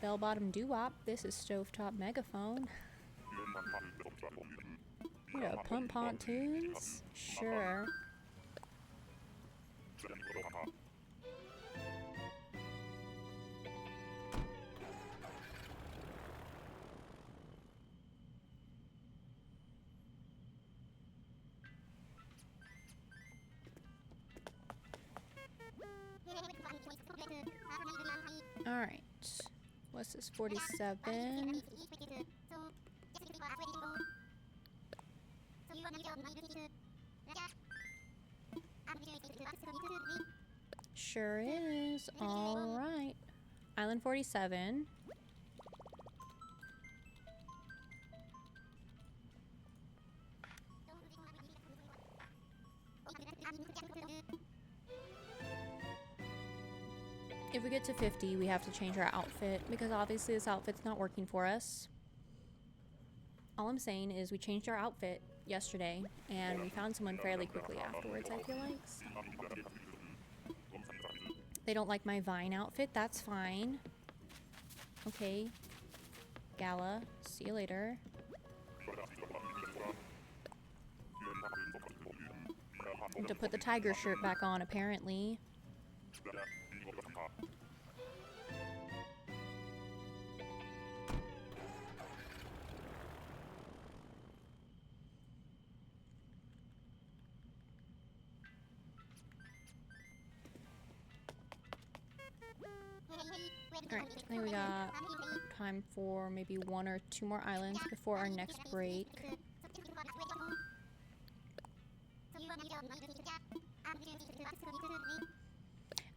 Bell-bottom doo-wop. This is stovetop megaphone. What a pump pontoons? Sure. Alright. What's this? 47. Sure is. Alright. Island 47. If we get to 50, we have to change our outfit because obviously this outfit's not working for us. All I'm saying is we changed our outfit yesterday and we found someone fairly quickly afterwards, I feel like. So. They don't like my Vine outfit, that's fine. Okay. Gala, see you later. Need to put the tiger shirt back on, apparently. Alright, I think we got time for maybe 1 or 2 more islands before our next break.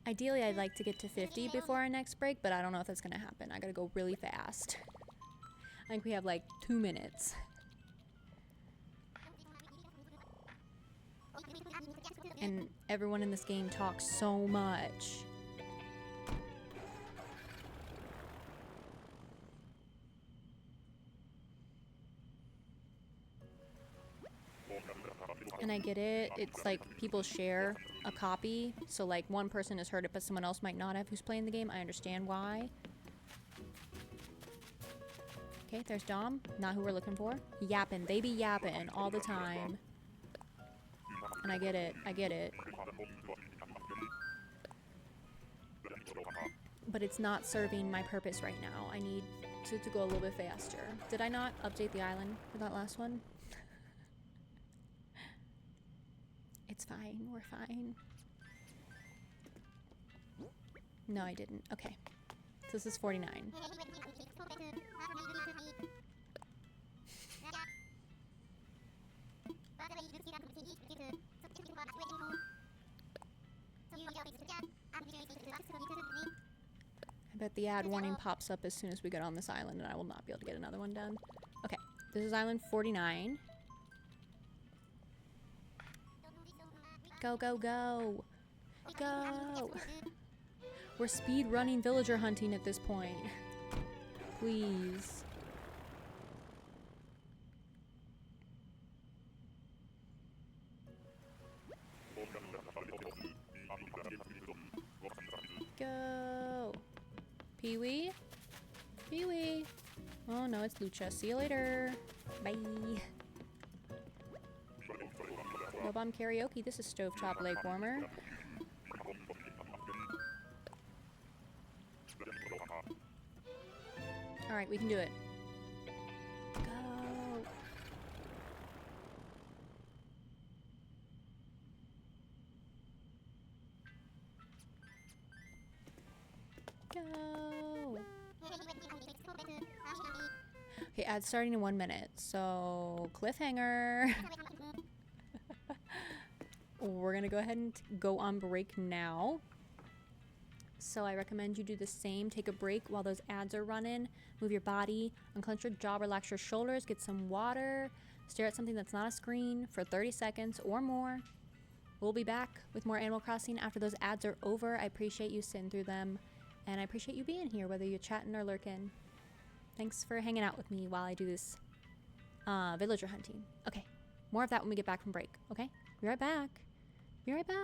Ideally, I'd like to get to 50 before our next break, but I don't know if that's gonna happen. I gotta go really fast. I think we have like 2 minutes. And everyone in this game talks so much. And I get it. It's like people share a copy. So like one person has heard it, but someone else might not have who's playing the game. I understand why. Okay, there's Dom. Not who we're looking for. Yapping. They be yapping all the time. And I get it. I get it. But it's not serving my purpose right now. I need to go a little bit faster. Did I not update the island for that last one? It's fine. We're fine. No, I didn't. Okay. So this is 49. I bet the ad warning pops up as soon as we get on this island and I will not be able to get another one done. Okay. This is island 49. Go, go, go. Go. We're speed running villager hunting at this point. Please. Go. Pee-wee? Pee-wee. Oh no, it's Lucha. See you later. Bye. Bomb karaoke. This is Stovetop Lake Warmer. Alright, we can do it. Go. Go. Okay, ad's starting in 1 minute. So, cliffhanger. we're going to go ahead and go on break now. So I recommend you do the same. Take a break while those ads are running. Move your body, unclench your jaw, relax your shoulders, get some water, stare at something that's not a screen for 30 seconds or more. We'll be back with more Animal Crossing after those ads are over. I appreciate you sitting through them, and I appreciate you being here, whether you're chatting or lurking. Thanks for hanging out with me while I do this villager hunting. Okay, more of that when we get back from break, okay? Be right back. Be right back.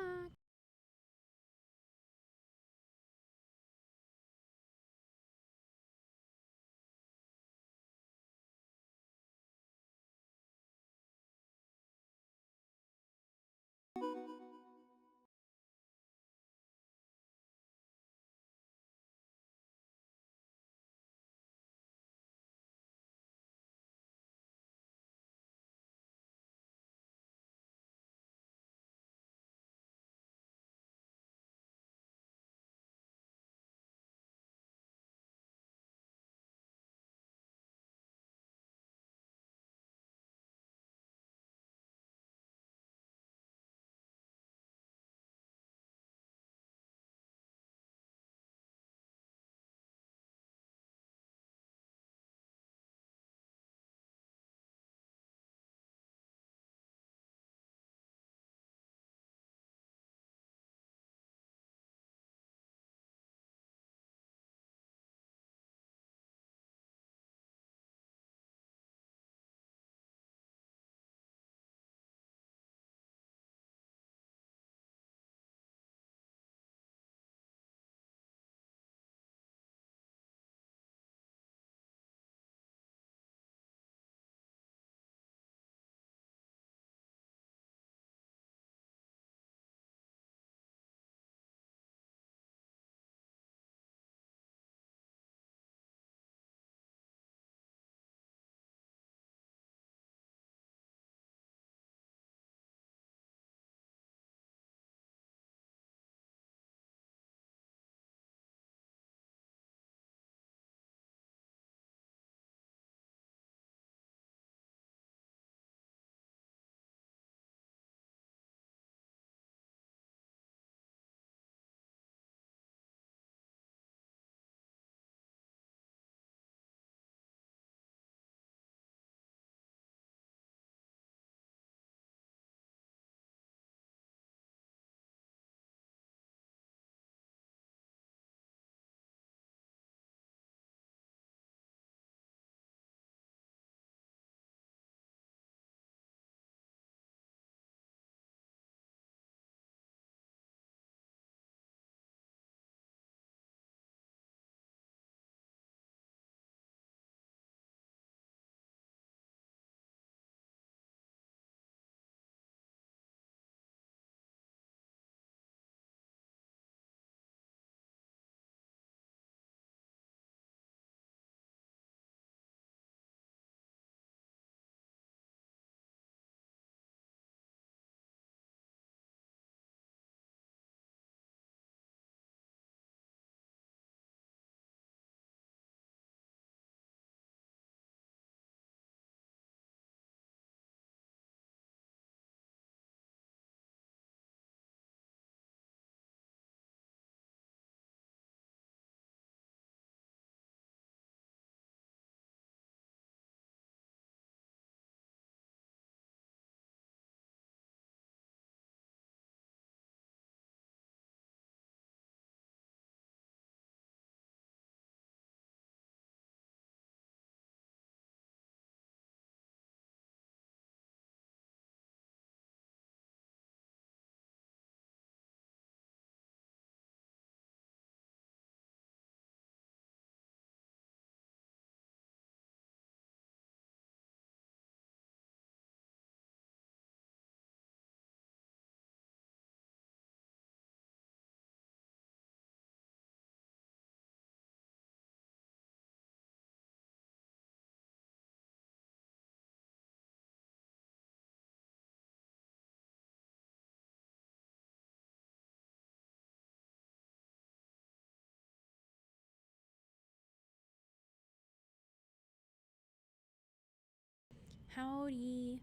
Howdy.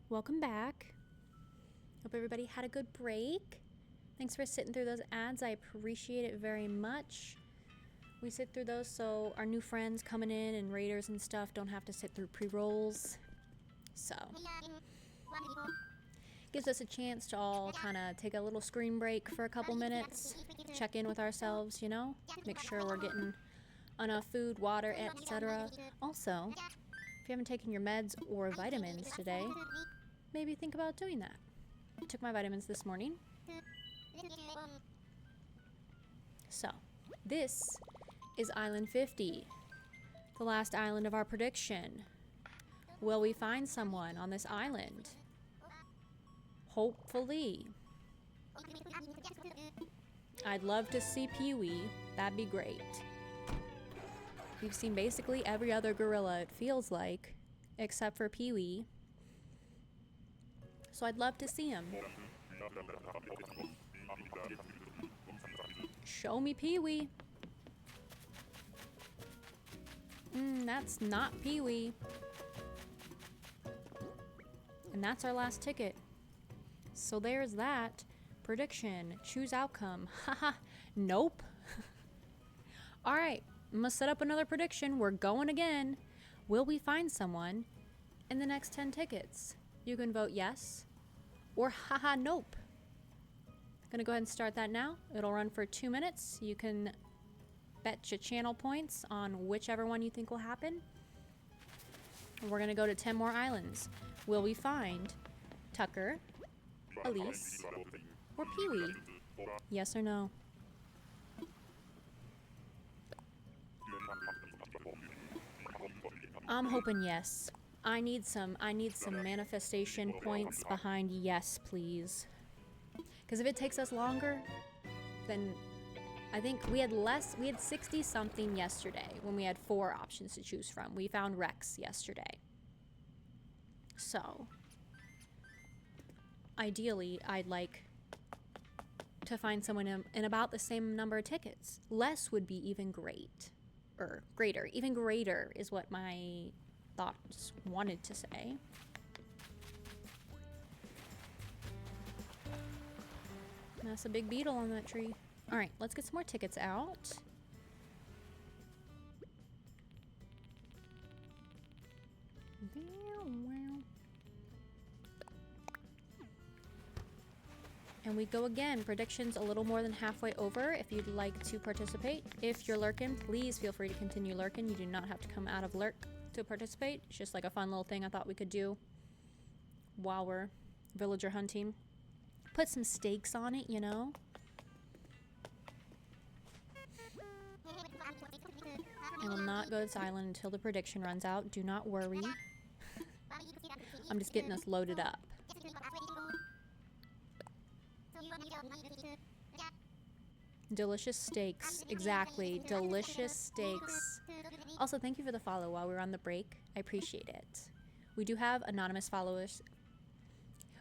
Welcome back. Hope everybody had a good break. Thanks for sitting through those ads. I appreciate it very much. We sit through those so our new friends coming in and raiders and stuff don't have to sit through pre-rolls. So gives us a chance to all kind of take a little screen break for a couple minutes, check in with ourselves, you know, make sure we're getting enough food, water, etc. Also, if you haven't taken your meds or vitamins today, maybe think about doing that. I took my vitamins this morning. So, this is Island 50, the last island of our prediction. Will we find someone on this island? Hopefully. I'd love to see Pee-wee. That'd be great. We've seen basically every other gorilla, it feels like, except for Pee-wee. So I'd love to see him. Show me Pee-wee. That's not Pee-wee. And that's our last ticket. So there's that. Prediction. Choose outcome. Haha. Nope. Alright. I'm gonna set up another prediction. We're going again. Will we find someone in the next 10 tickets? You can vote yes or haha nope. Gonna go ahead and start that now. It'll run for 2 minutes. You can bet your channel points on whichever one you think will happen. We're gonna go to 10 more islands. Will we find Tucker, Elise, or Pee-wee? Yes or no? I'm hoping yes. I need some manifestation points behind yes, please. Because if it takes us longer, then I think we had 60 something yesterday when we had 4 options to choose from. We found Rex yesterday. So, ideally, I'd like to find someone in about the same number of tickets. Less would be even great. Or greater. Even greater is what my thoughts wanted to say. That's a big beetle on that tree. Alright, let's get some more tickets out. And we go again. Predictions a little more than halfway over if you'd like to participate. If you're lurking, please feel free to continue lurking. You do not have to come out of lurk to participate. It's just like a fun little thing I thought we could do while we're villager hunting. Put some stakes on it, you know? I will not go to this island until the prediction runs out. Do not worry. I'm just getting us loaded up. Delicious steaks. Exactly. Delicious steaks. Also, thank you for the follow while we were on the break. I appreciate it. We do have anonymous followers.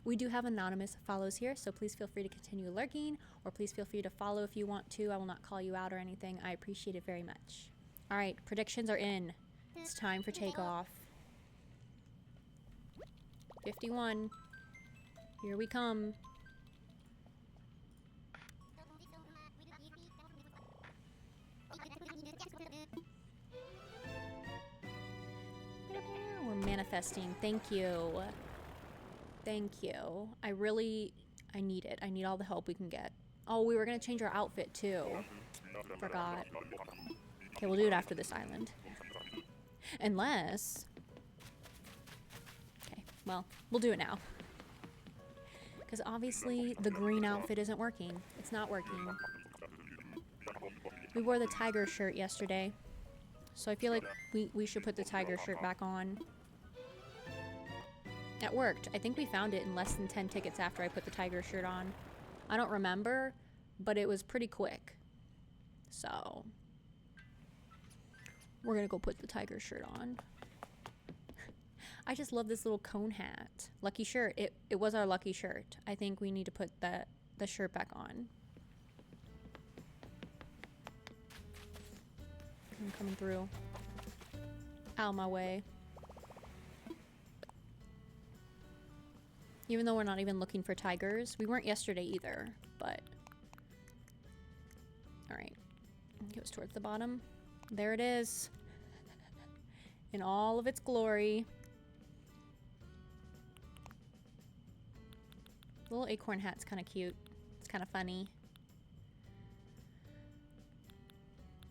We do have anonymous follows here, so please feel free to continue lurking, or please feel free to follow if you want to. I will not call you out or anything. I appreciate it very much. All right, predictions are in. It's time for takeoff. 51. Here we come. We're manifesting. Thank you. Thank you. I need it. I need all the help we can get. Oh, we were going to change our outfit too. Forgot. Okay, we'll do it after this island. Unless... Okay, well, we'll do it now. Because obviously the green outfit isn't working. It's not working. We wore the tiger shirt yesterday. So I feel like we should put the tiger shirt back on. It worked. I think we found it in less than 10 tickets after I put the tiger shirt on. I don't remember, but it was pretty quick. So, we're gonna go put the tiger shirt on. I just love this little cone hat. Lucky shirt. It was our lucky shirt. I think we need to put the shirt back on. I'm coming through. Out of my way. Even though we're not even looking for tigers. We weren't yesterday either, but... Alright. It was towards the bottom. There it is. In all of its glory. The little acorn hat's kind of cute. It's kind of funny.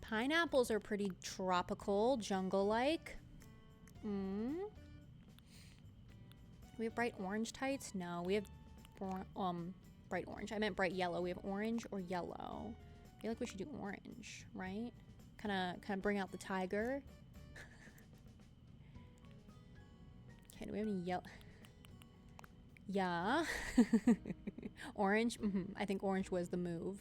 Pineapples are pretty tropical, jungle-like. We have bright orange tights? No, we have bright orange. I meant bright yellow. We have orange or yellow. I feel like we should do orange, right? Kind of bring out the tiger. Okay, do we have any yellow? Yeah. Orange? I think orange was the move.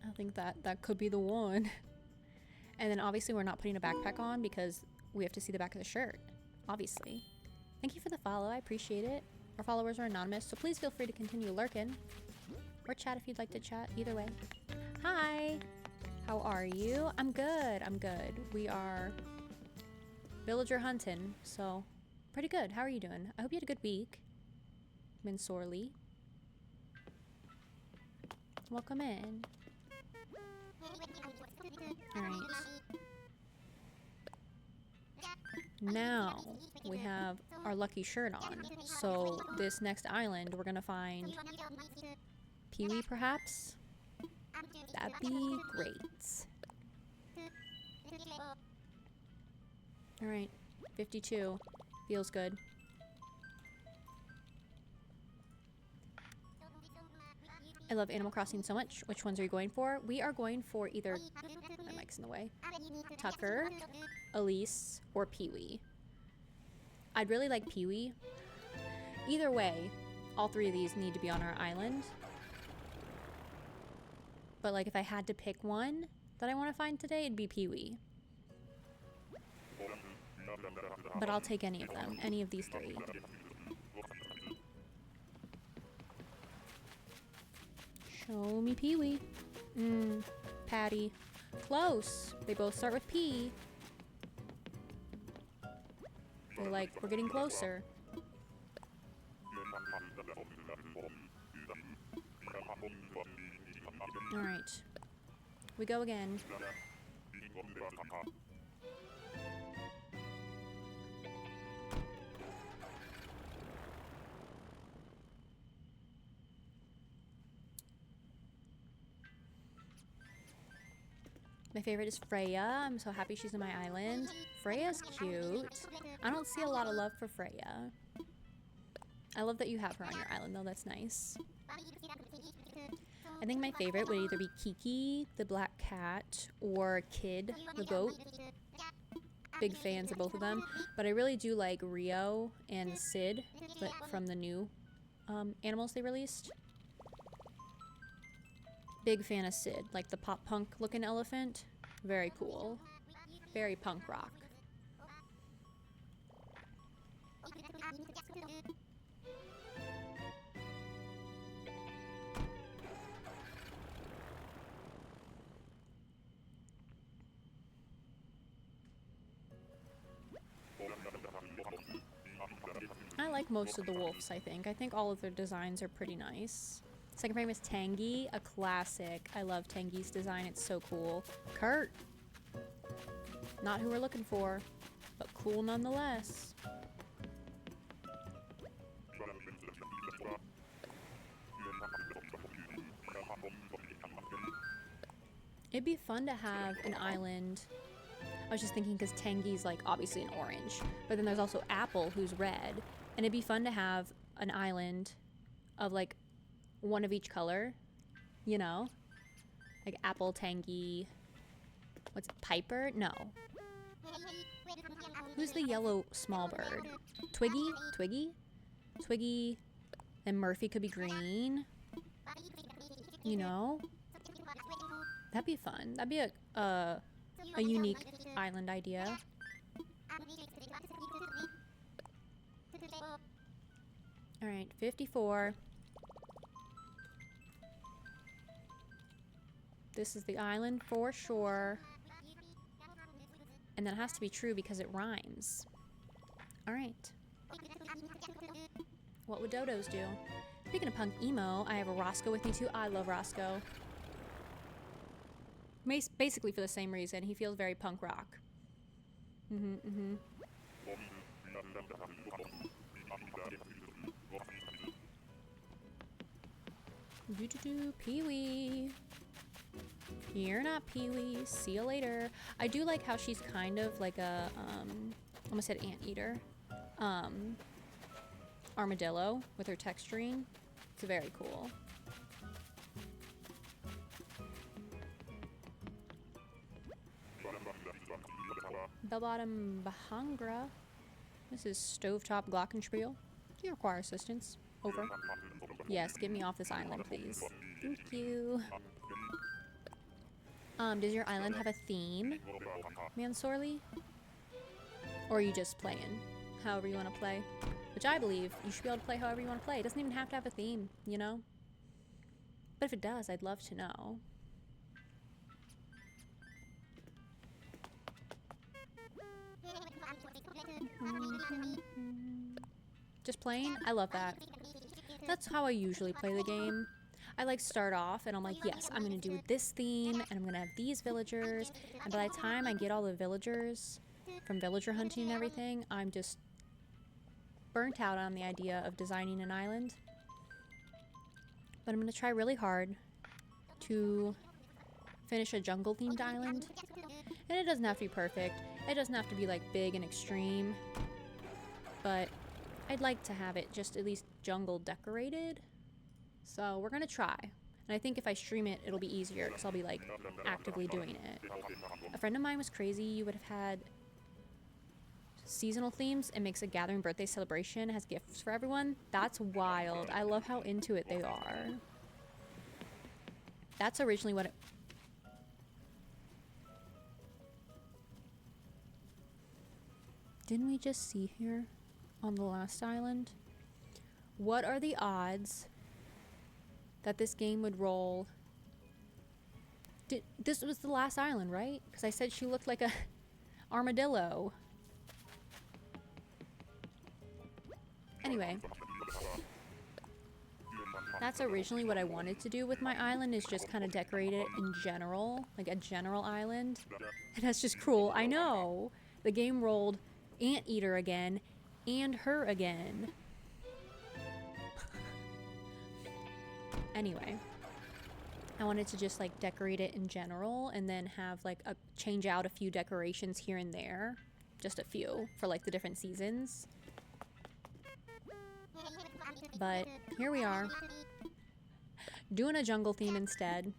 I think that could be the one. And then obviously we're not putting a backpack on because we have to see the back of the shirt. Obviously. Thank you for the follow. I appreciate it. Our followers are anonymous, so please feel free to continue lurking. Or chat if you'd like to chat. Either way. Hi! How are you? I'm good. I'm good. We are villager hunting, so pretty good. How are you doing? I hope you had a good week. Been sorely. Welcome in. Alright. Now we have our lucky shirt on. So this next island we're gonna find Peewee perhaps? That'd be great. Alright. 52. Feels good. I love Animal Crossing so much. Which ones are you going for? We are going for either... My mic's in the way. Tucker, Elise, or Peewee. I'd really like Peewee. Either way, all three of these need to be on our island. But like if I had to pick one that I want to find today, it'd be Peewee. But I'll take any of them. Any of these three. Show me Peewee. Patty. Close. They both start with P. They're like, we're getting closer. Alright. We go again. My favorite is Freya. I'm so happy she's in my island. Freya's cute. I don't see a lot of love for Freya. I love that you have her on your island though, that's nice. I think my favorite would either be Kiki, the black cat, or Kid, the goat. Big fans of both of them. But I really do like Rio and Sid from the new animals they released. Big fan of Sid, like the pop punk looking elephant. Very cool. Very punk rock. I like most of the wolves, I think. I think all of their designs are pretty nice. Second frame is Tangy, a classic. I love Tangy's design. It's so cool. Kurt. Not who we're looking for, but cool nonetheless. It'd be fun to have an island. I was just thinking because Tangy's like obviously an orange, but then there's also Apple who's red. And it'd be fun to have an island of like one of each color, you know? Like Apple, Tangy, what's it, Piper? No. Who's the yellow small bird? Twiggy? Twiggy? Twiggy and Murphy could be green. You know? That'd be fun. That'd be a unique island idea. Alright, 54. This is the island for sure. And And that has to be true because it rhymes. Alright. What would dodos do? Speaking of punk emo, I have a Roscoe with me too. I love Roscoe. Basically for the same reason. He feels very punk rock. Pee-wee. You're not Pee-wee. See you later. I do like how she's kind of like a, almost said anteater. Armadillo with her texturing. It's very cool. Bell-bottom Bahangra. This is Stovetop Glockenspiel. Do you require assistance? Over. Yes, get me off this island, please. Thank you. Does your island have a theme, Mansorley? Or are you just playing however you want to play? Which I believe you should be able to play however you want to play. It doesn't even have to have a theme, you know? But if it does, I'd love to know. Just playing? I love that. That's how I usually play the game. I like start off and I'm like, yes, I'm gonna do this theme and I'm gonna have these villagers. And by the time I get all the villagers from villager hunting and everything, I'm just burnt out on the idea of designing an island. But I'm gonna try really hard to finish a jungle themed island. And it doesn't have to be perfect. It doesn't have to be like big and extreme. But I'd like to have it just at least jungle decorated. So we're gonna try. And I think if I stream it, it'll be easier because I'll be like actively doing it. A friend of mine was crazy. You would have had seasonal themes and makes a gathering birthday celebration, has gifts for everyone. That's wild. I love how into it they are. That's originally what it... Didn't we just see here on the last island? What are the odds that this game would roll? This was the last island, right? Because I said she looked like a armadillo. Anyway. That's originally what I wanted to do with my island, is just kind of decorate it in general. Like a general island. And that's just cruel. I know. The game rolled Anteater again. And her again. Anyway. I wanted to just like decorate it in general and then have like change out a few decorations here and there. Just a few for like the different seasons. But here we are. Doing a jungle theme instead.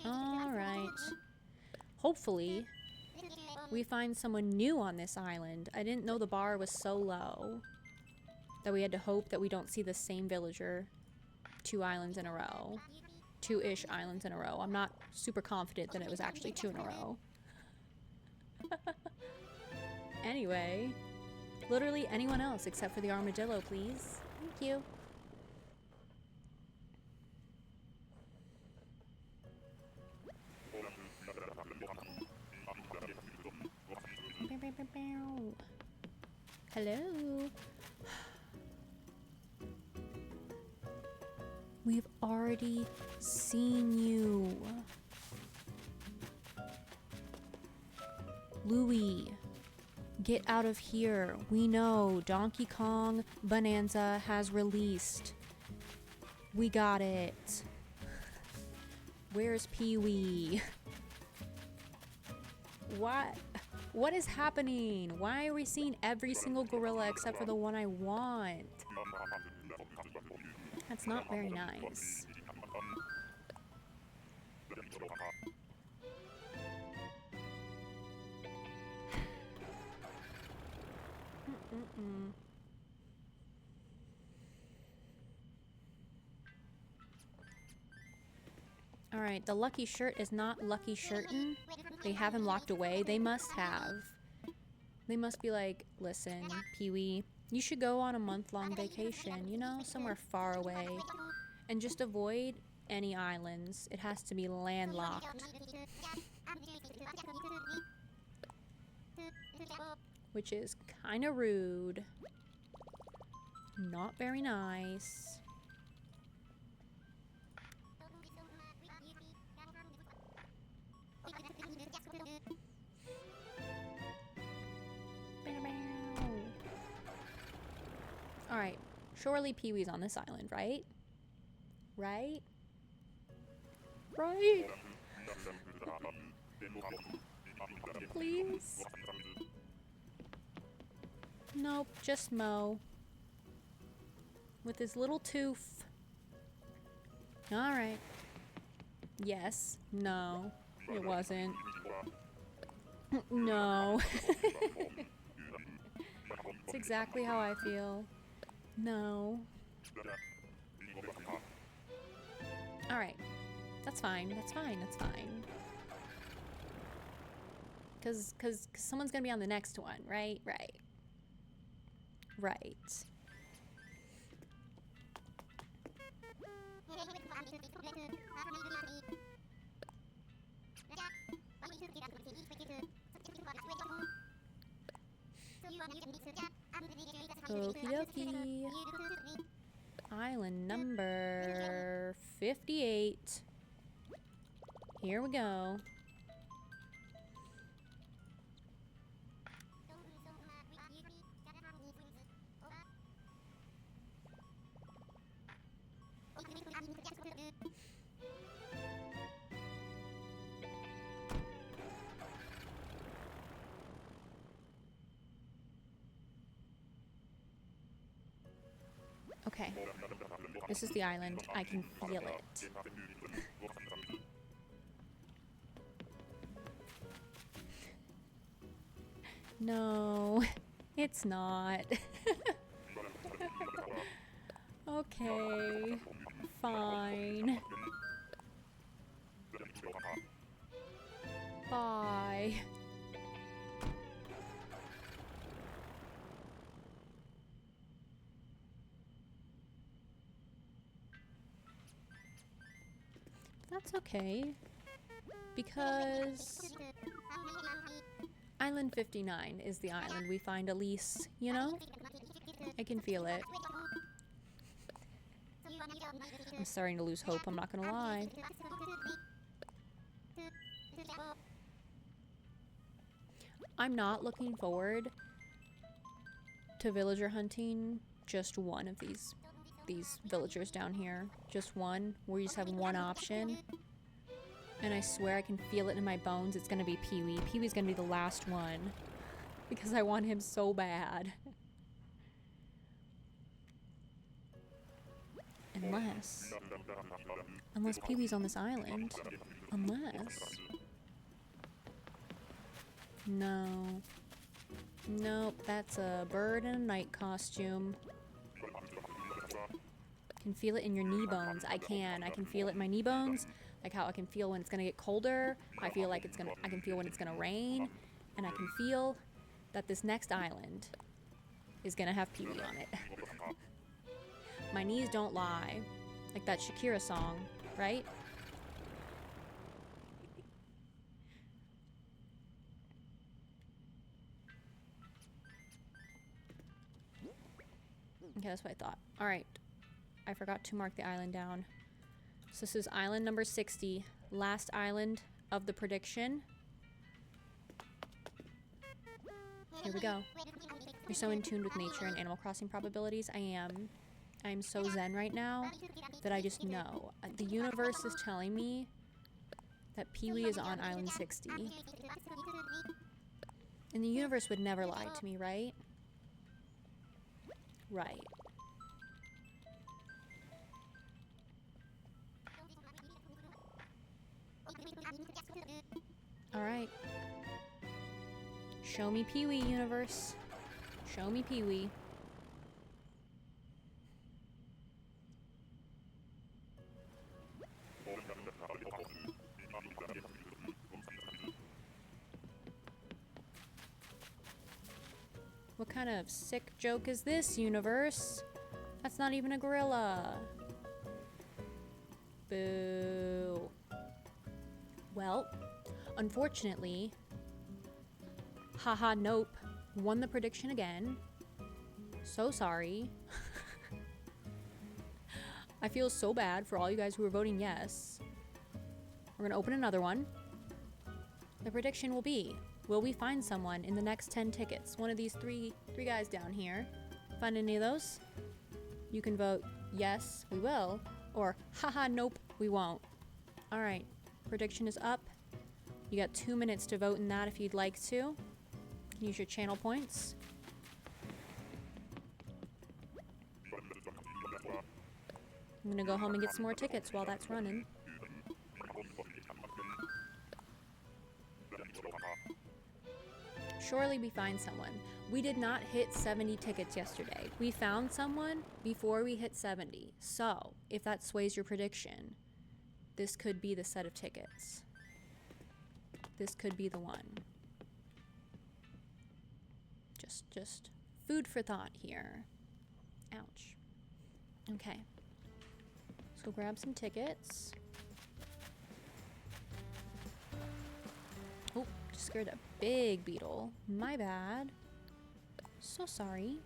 Alright. Hopefully, we find someone new on this island. I didn't know the bar was so low that we had to hope that we don't see the same villager 2 islands in a row. 2-ish islands in a row. I'm not super confident that it was actually 2 in a row. Anyway, literally anyone else except for the armadillo, please. Thank you. Hello. We've already seen you. Louie, get out of here. We know Donkey Kong Bonanza has released. We got it. Where's Pee-wee? What is happening? Why are we seeing every single gorilla except for the one I want? That's not very nice. Alright, the lucky shirt is not Lucky Shirtin'. They have him locked away. They must have. They must be like, listen, Pee-wee, you should go on a month-long vacation, you know, somewhere far away. And just avoid any islands. It has to be landlocked. Which is kind of rude. Not very nice. Alright. Surely Pee-wee's on this island, right? Right? Right? Please? Nope, just Mo. With his little tooth. Alright. Yes. No. It wasn't. No. It's exactly how I feel. No. Alright. That's fine. That's fine. That's fine. Cause someone's gonna be on the next one, right? Right. Right. Okie dokie. Island number 58. Here we go. Okay. This is the island. I can feel it. No, it's not. Okay. Fine. Bye. That's okay. Because Island 59 is the island we find Elise, you know? I can feel it. I'm starting to lose hope, I'm not gonna lie. I'm not looking forward to villager hunting just one of these villagers down here. Just one, where you just have one option. And I swear I can feel it in my bones. It's gonna be Pee-wee. Pee-wee's gonna be the last one. Because I want him so bad. Unless Pee-wee's on this island. Unless. No. Nope, that's a bird in a night costume. Can feel it in your knee bones. I can feel it in my knee bones. Like how I can feel when it's gonna get colder. I can feel when it's gonna rain. And I can feel that this next island is gonna have Pee-wee on it. My knees don't lie. Like that Shakira song, right? Okay, that's what I thought. Alright. I forgot to mark the island down. So this is island number 60. Last island of the prediction. Here we go. You're so in tune with nature and Animal Crossing probabilities. I am. I'm so zen right now that I just know. The universe is telling me that Pee-wee is on island 60. And the universe would never lie to me, right? Right. Alright. Show me Pee-wee, universe. Show me Pee-wee. What kind of sick joke is this, universe? That's not even a gorilla. Boo. Well, unfortunately, haha, nope, won the prediction again. So sorry. I feel so bad for all you guys who are voting yes. We're gonna open another one. The prediction will be, will we find someone in the next 10 tickets? One of these three guys down here. Find any of those? You can vote yes, we will, or haha, nope, we won't. All right, prediction is up. You got 2 minutes to vote in that if you'd like to. Use your channel points. I'm gonna go home and get some more tickets while that's running. Surely we find someone. We did not hit 70 tickets yesterday. We found someone before we hit 70. So, if that sways your prediction, this could be the set of tickets. This could be the one. Just food for thought here. Ouch. Okay. So grab some tickets. Oh, just scared a big beetle. My bad. So sorry.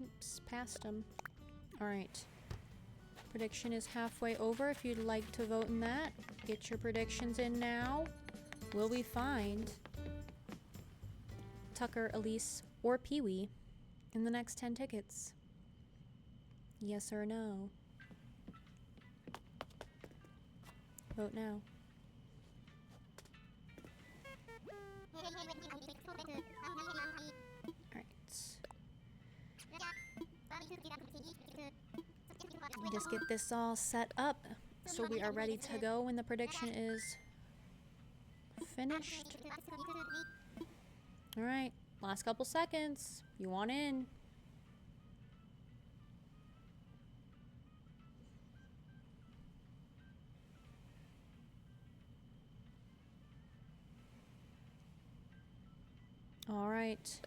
Oops, passed him. All right. Prediction is halfway over. If you'd like to vote in that, get your predictions in now. Will we find Tucker, Elise, or Pee-wee in the next 10 tickets? Yes or no? Vote now. Alright. Just get this all set up so we are ready to go when the prediction is finished. Alright, last couple seconds. You want in. Alright,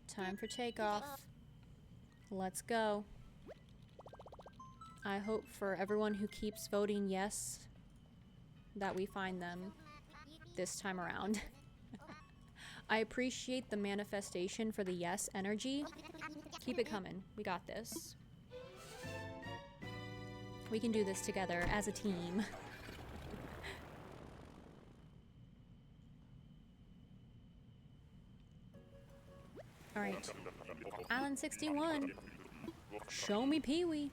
time for takeoff. Let's go. I hope for everyone who keeps voting yes that we find them this time around. I appreciate the manifestation for the yes energy. Keep it coming. We got this. We can do this together as a team. All right. Island 61. Show me Pee-wee.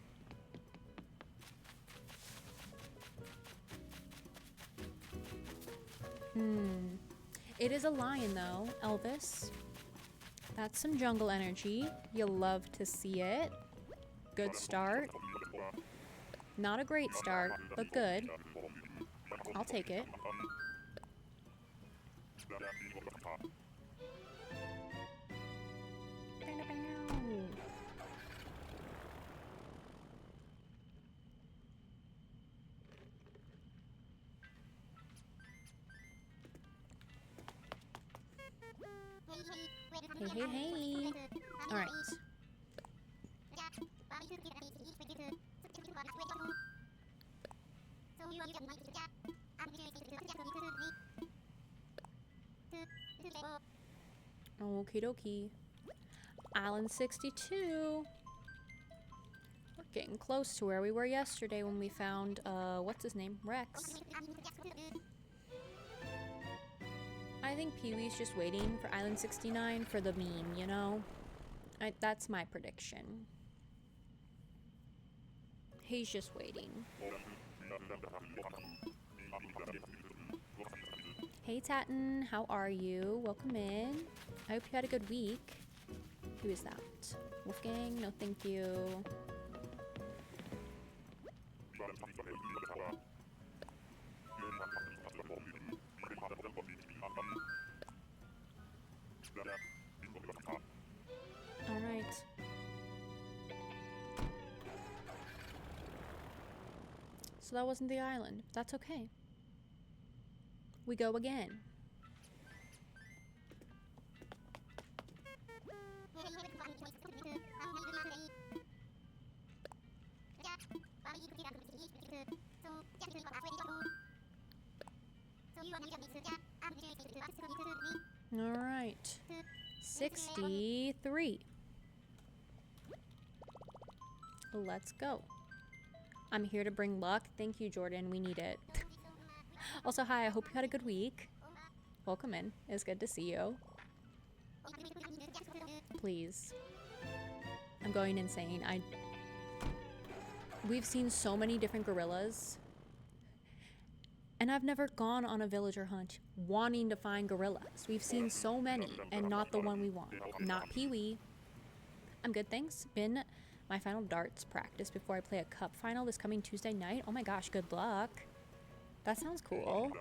It is a lion though, Elvis. That's some jungle energy. You'll love to see it. Good start. Not a great start, but good. I'll take it. Hey, hey, hey. All right. Okie dokie. Island 62. We're getting close to where we were yesterday when we found, what's his name? Rex. I think Pee-wee's just waiting for Island 69 for the meme, you know? That's my prediction. He's just waiting. Hey Tatten, how are you? Welcome in. I hope you had a good week. Who is that? Wolfgang? No, thank you. All right. So that wasn't the island. That's okay. We go again. All right. 63. Let's go. I'm here to bring luck. Thank you, Jordan. We need it. Also, hi. I hope you had a good week. Welcome in. It's good to see you. Please. I'm going insane. We've seen so many different gorillas. And I've never gone on a villager hunt wanting to find gorillas. We've seen so many and not the one we want. Not Pee-wee. I'm good, thanks. Been my final darts practice before I play a cup final this coming Tuesday night. Oh my gosh, good luck. That sounds cool.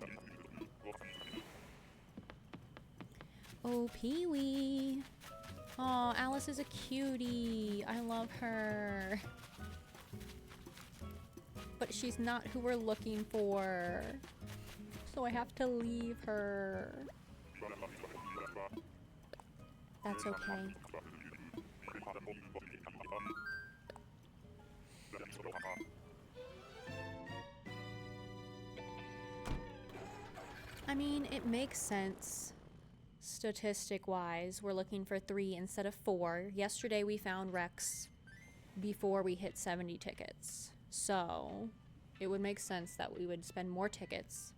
Oh, Pee-wee. Oh, Alice is a cutie. I love her. But she's not who we're looking for. So I have to leave her. That's okay. I mean, it makes sense. Statistic-wise, we're looking for 3 instead of 4. Yesterday we found Rex before we hit 70 tickets. So, it would make sense that we would spend more tickets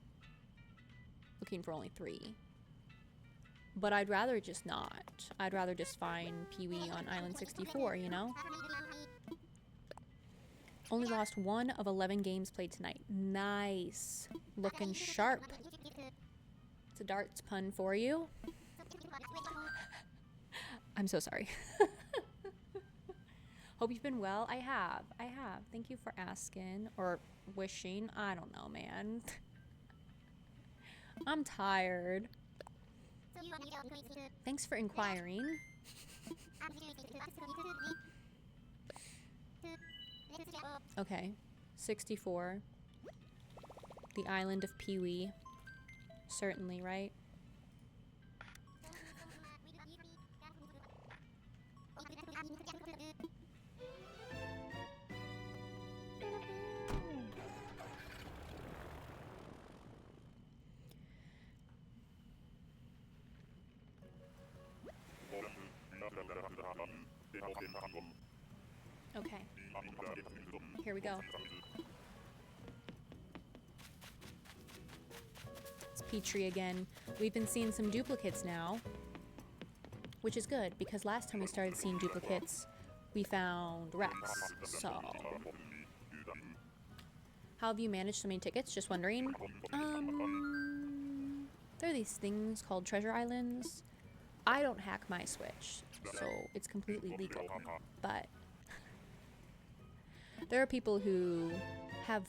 looking for only 3. But I'd rather just not. I'd rather just find Pee-wee on Island 64, you know? Only lost 1 of 11 games played tonight. Nice. Looking sharp. It's a darts pun for you. I'm so sorry. Hope you've been well. I have. Thank you for asking or wishing. I don't know, man. I'm tired. Thanks for inquiring. Okay. 64. The island of Pee-wee. Certainly, right? Okay. Here we go. It's Petrie again. We've been seeing some duplicates now, which is good because last time we started seeing duplicates, we found Rex. So, how have you managed so many tickets? Just wondering. There are these things called treasure islands. I don't hack my Switch, so it's completely legal. But there are people who have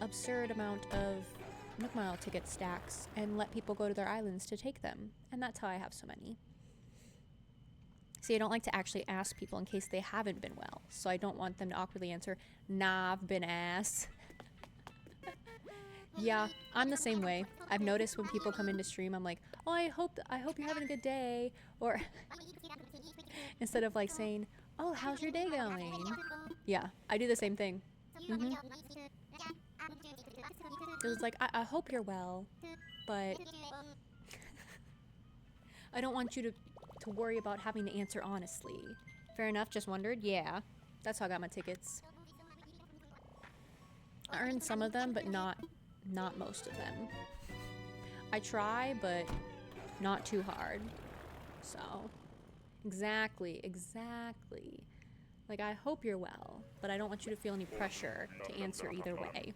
absurd amount of Nook Mile ticket stacks and let people go to their islands to take them. And that's how I have so many. See, I don't like to actually ask people in case they haven't been well. So I don't want them to awkwardly answer, nah, I've been ass. Yeah, I'm the same way. I've noticed when people come into stream, I'm like, oh, I hope you're having a good day. Or instead of like saying, oh, how's your day going? Yeah, I do the same thing. Mm-hmm. It's like, I hope you're well, but I don't want you to worry about having to answer honestly. Fair enough, just wondered? Yeah, that's how I got my tickets. I earned some of them, but not most of them. I try, but not too hard. So, exactly. Like, I hope you're well, but I don't want you to feel any pressure to answer either way.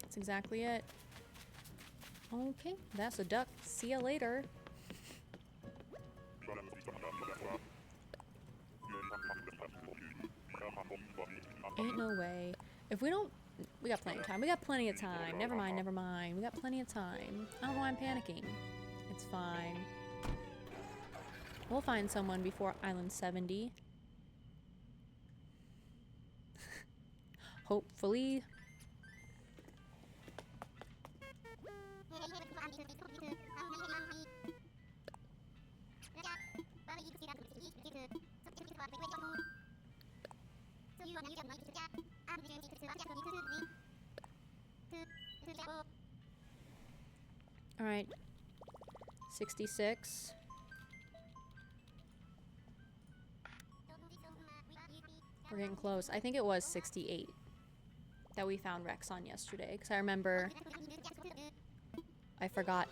That's exactly it. Okay, that's a duck. See ya later. Ain't no way. If we don't... We got plenty of time. Never mind. We got plenty of time. I don't know why I'm panicking. It's fine. We'll find someone before Island 70. Hopefully. Alright. 66. We're getting close. I think it was 68 that we found Rex on yesterday. Because I remember I forgot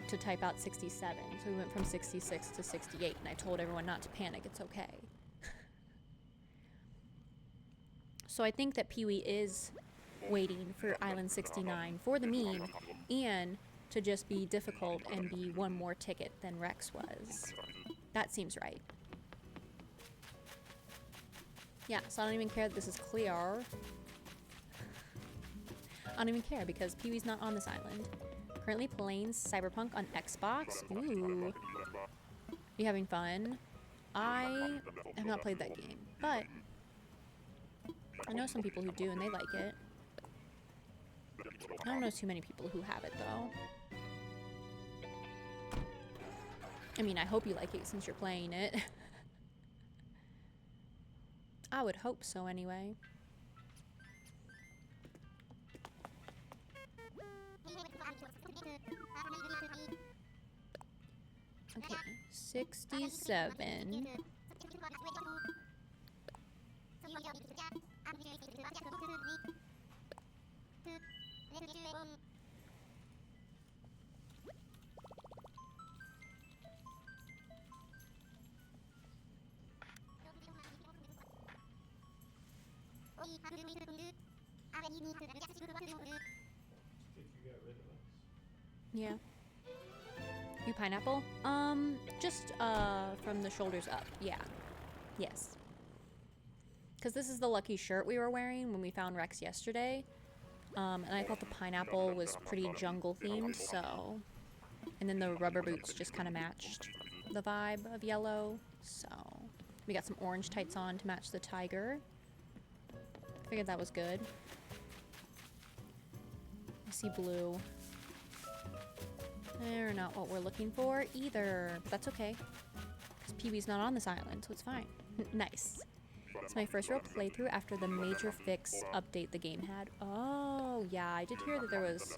to type out 67. So we went from 66 to 68. And I told everyone not to panic. It's okay. So I think that Pee-wee is waiting for Island 69 for the meme. And to just be difficult and be one more ticket than Rex was. That seems right. Yeah, so I don't even care that this is clear. I don't even care because Pee-wee's not on this island. Currently playing Cyberpunk on Xbox. Ooh. You having fun? I have not played that game, but I know some people who do and they like it. I don't know too many people who have it though. I mean, I hope you like it since you're playing it. I would hope so anyway. Okay, 67. Yeah. You pineapple? Just from the shoulders up. Yeah. Yes. Because this is the lucky shirt we were wearing when we found Rex yesterday. And I thought the pineapple was pretty jungle themed, so. And then the rubber boots just kind of matched the vibe of yellow. So we got some orange tights on to match the tiger. Figured that was good. I see blue. They're not what we're looking for either, but that's okay. Because Pee-wee's not on this island, so it's fine. Nice. It's my first real playthrough after the major fix update the game had. Oh, yeah, I did hear that there was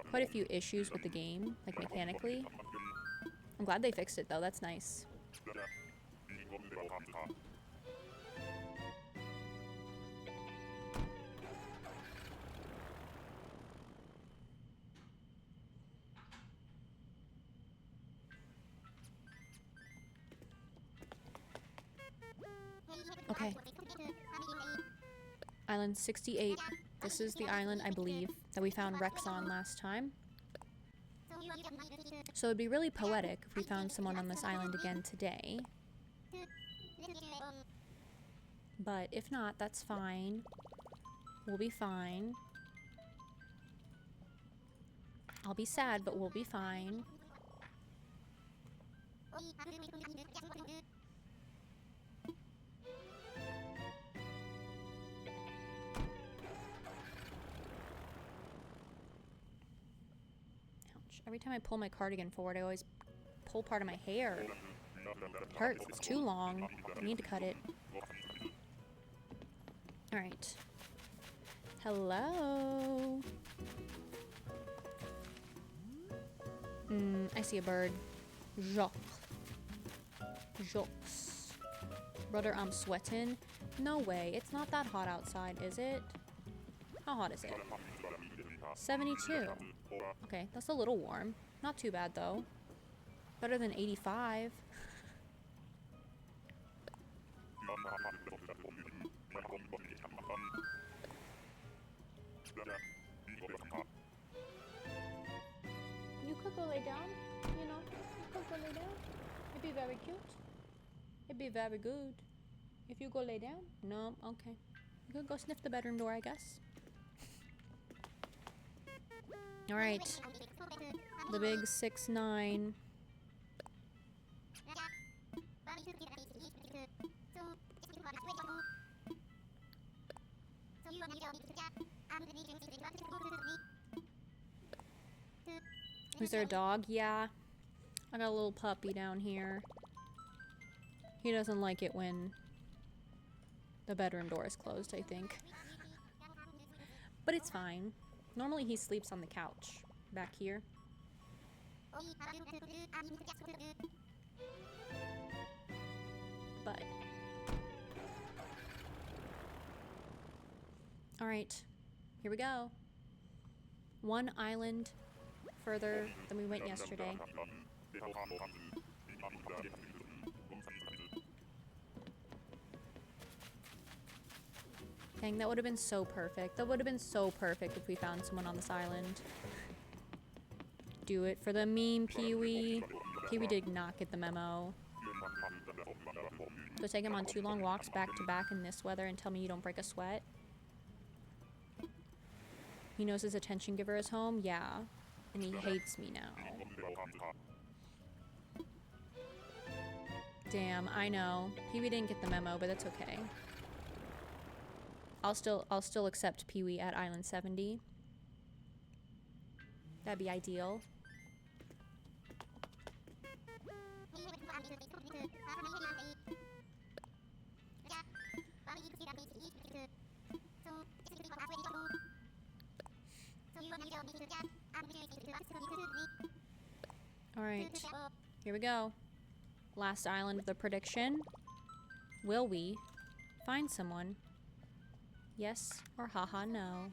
quite a few issues with the game, like mechanically. I'm glad they fixed it though, that's nice. Okay. Island 68. This is the island, I believe, that we found Rex on last time. So it'd be really poetic if we found someone on this island again today. But if not, that's fine. We'll be fine. I'll be sad, but we'll be fine. Every time I pull my cardigan forward, I always pull part of my hair. It hurts. It's too long. I need to cut it. Alright. Hello? I see a bird. Jacques. Jacques. Brother, I'm sweating. No way. It's not that hot outside, is it? How hot is it? 72. Okay, that's a little warm. Not too bad, though. Better than 85. You could go lay down, you know. You could go lay down. It'd be very cute. It'd be very good. If you go lay down? No, okay. You could go sniff the bedroom door, I guess. Alright. The big 6'9". Is there a dog? Yeah. I got a little puppy down here. He doesn't like it when The bedroom door is closed, I think. But it's fine. Normally he sleeps on the couch back here. But all right, here we go. One island further than we went yesterday. Dang, that would have been so perfect. That would have been so perfect if we found someone on this island. Do it for the meme, Pee-wee. Pee-wee did not get the memo. So take him on 2 long walks back to back in this weather and tell me you don't break a sweat. He knows his attention giver is home? Yeah. And he hates me now. Damn, I know. Pee-wee didn't get the memo, but that's okay. I'll still accept Pee-wee at Island 70. That'd be ideal. Alright, here we go. Last island of the prediction. Will we find someone? Yes or haha no?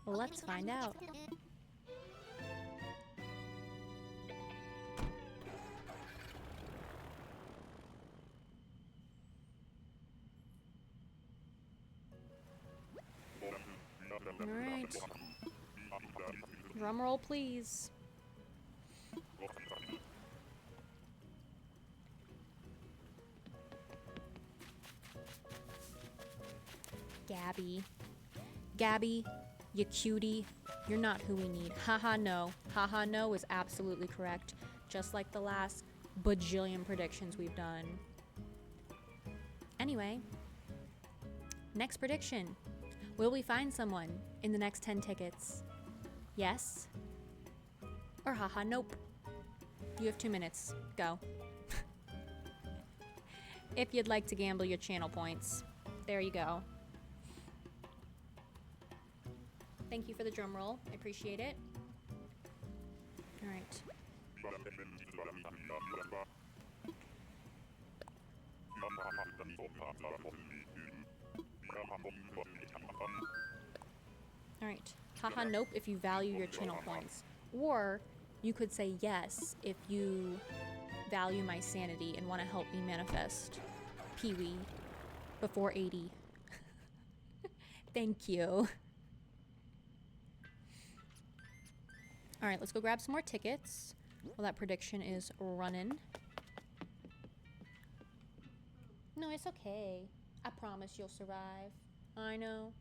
Let's find out. Alright. Drum roll, please. Gabby. Gabby, you cutie. You're not who we need. Haha no. Haha no is absolutely correct. Just like the last bajillion predictions we've done. Anyway. Next prediction. Will we find someone in the next 10 tickets? Yes? Or haha nope. You have 2 minutes. Go. If you'd like to gamble your channel points. There you go. Thank you for the drum roll. I appreciate it. All right. All right. Haha nope if you value your channel points. Or you could say yes if you value my sanity and want to help me manifest Pee-wee before 80. Thank you. All right, let's go grab some more tickets while that prediction is running. No, it's okay. I promise you'll survive. I know.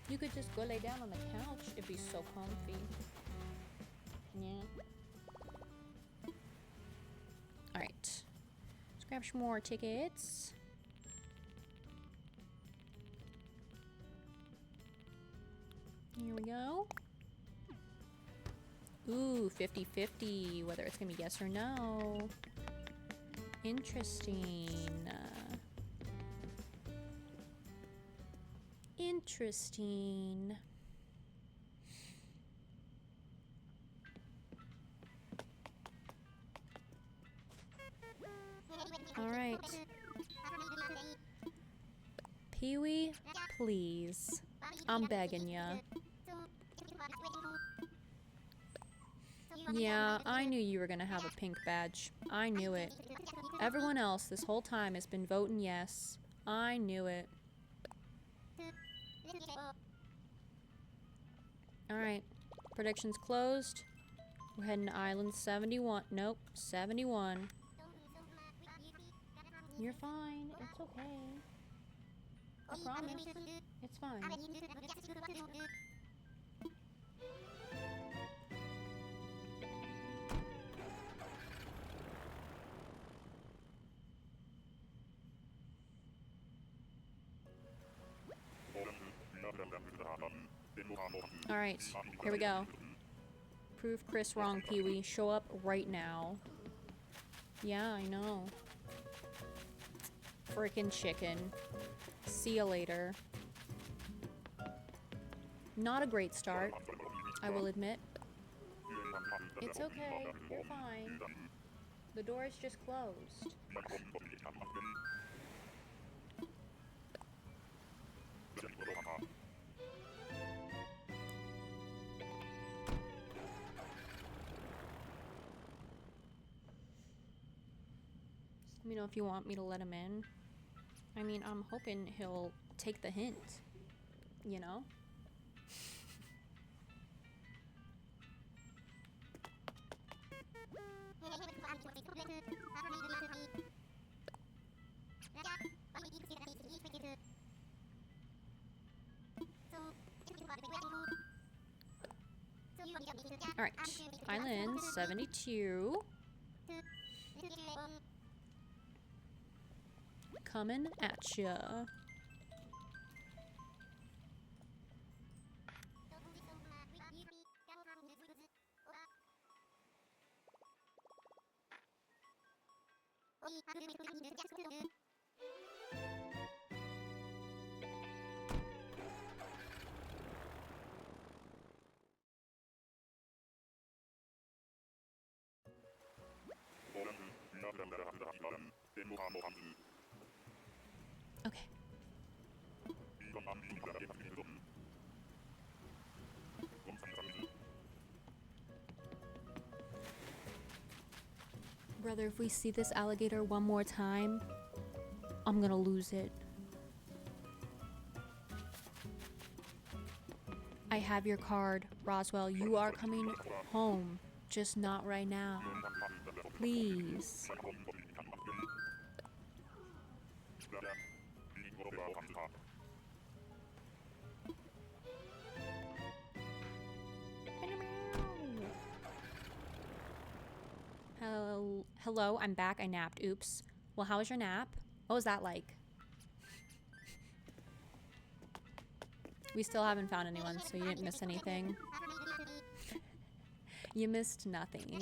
You could just go lay down on the couch. It'd be so comfy. Yeah. All right. Let's grab some more tickets. Here we go. Ooh, 50-50, whether it's gonna be yes or no. Interesting. Interesting. All right. Pee-wee, please. I'm begging ya. Yeah, I knew you were gonna have a pink badge. I knew it. Everyone else this whole time has been voting yes. I knew it. Alright. Predictions closed. We're heading to Island 71. Nope, 71. You're fine. It's okay. I promise. It's fine. Alright, here we go. Prove Chris wrong, Pee-wee. Show up right now. Yeah, I know. Frickin' chicken. See ya later. Not a great start, I will admit. It's okay. You're fine. The door is just closed. Let me know if you want me to let him in. I mean, I'm hoping he'll take the hint, you know? Alright, Island 72. Coming at ya. Okay. Brother, if we see this alligator one more time, I'm gonna lose it. I have your card, Roswell. You are coming home, just not right now. Please. Hello, I'm back. I napped. Oops. Well, how was your nap? What was that like? We still haven't found anyone, so you didn't miss anything. You missed nothing.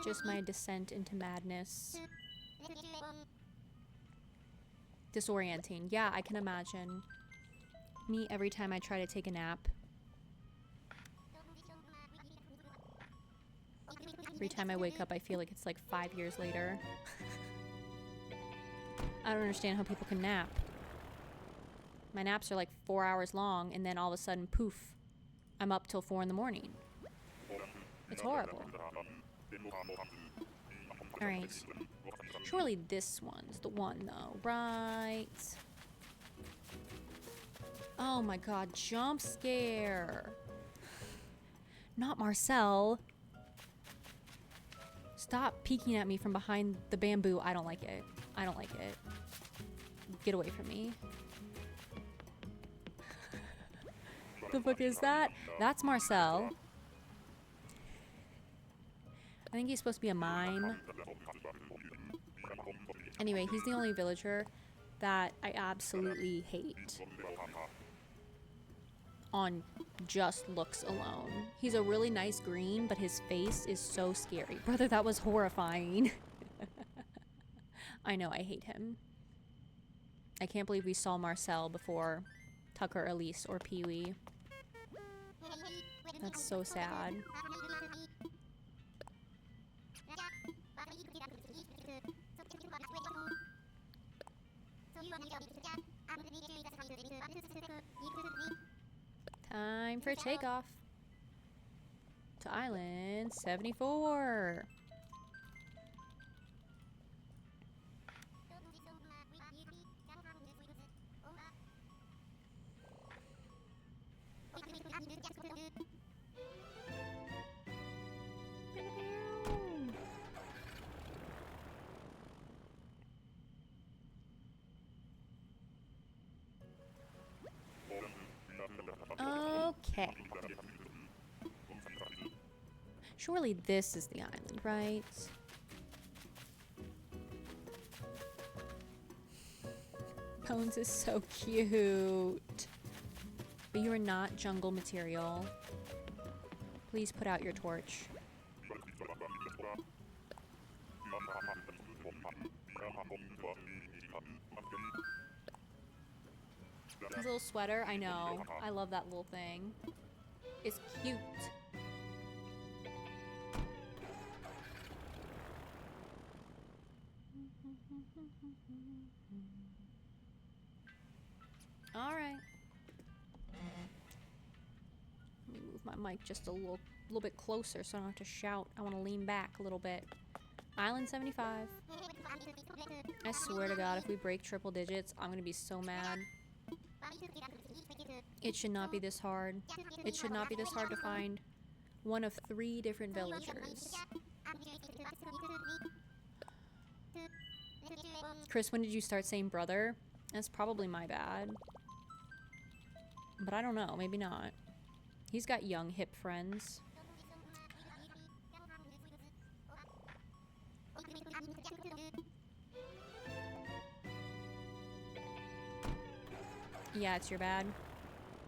Just my descent into madness. Disorienting. Yeah, I can imagine. Me every time I try to take a nap. Every time I wake up, I feel like it's like 5 years later. I don't understand how people can nap. My naps are like 4 hours long, and then all of a sudden, poof, I'm up till 4 in the morning. It's horrible. Alright. Surely this one's the one, though, right? Oh my god, jump scare. Not Marcel. Stop peeking at me from behind the bamboo. I don't like it. I don't like it. Get away from me. The fuck is that? That's Marcel. I think he's supposed to be a mime. Anyway, he's the only villager that I absolutely hate. On just looks alone. He's a really nice green, but his face is so scary. Brother, that was horrifying. I know, I hate him. I can't believe we saw Marcel before Tucker, Elise, or Pee-wee. That's so sad. Time for takeoff to Island 74. Okay. Surely this is the island, right? Bones is so cute. But you are not jungle material. Please put out your torch. His little sweater, I know. I love that little thing. It's cute. All right. Let me move my mic just a little bit closer so I don't have to shout. I want to lean back a little bit. Island 75. I swear to God, if we break triple digits, I'm gonna be so mad. It should not be this hard. It should not be this hard to find one of 3 different villagers. Chris, when did you start saying brother? That's probably my bad. But I don't know, maybe not. He's got young, hip friends. Yeah, it's your bad.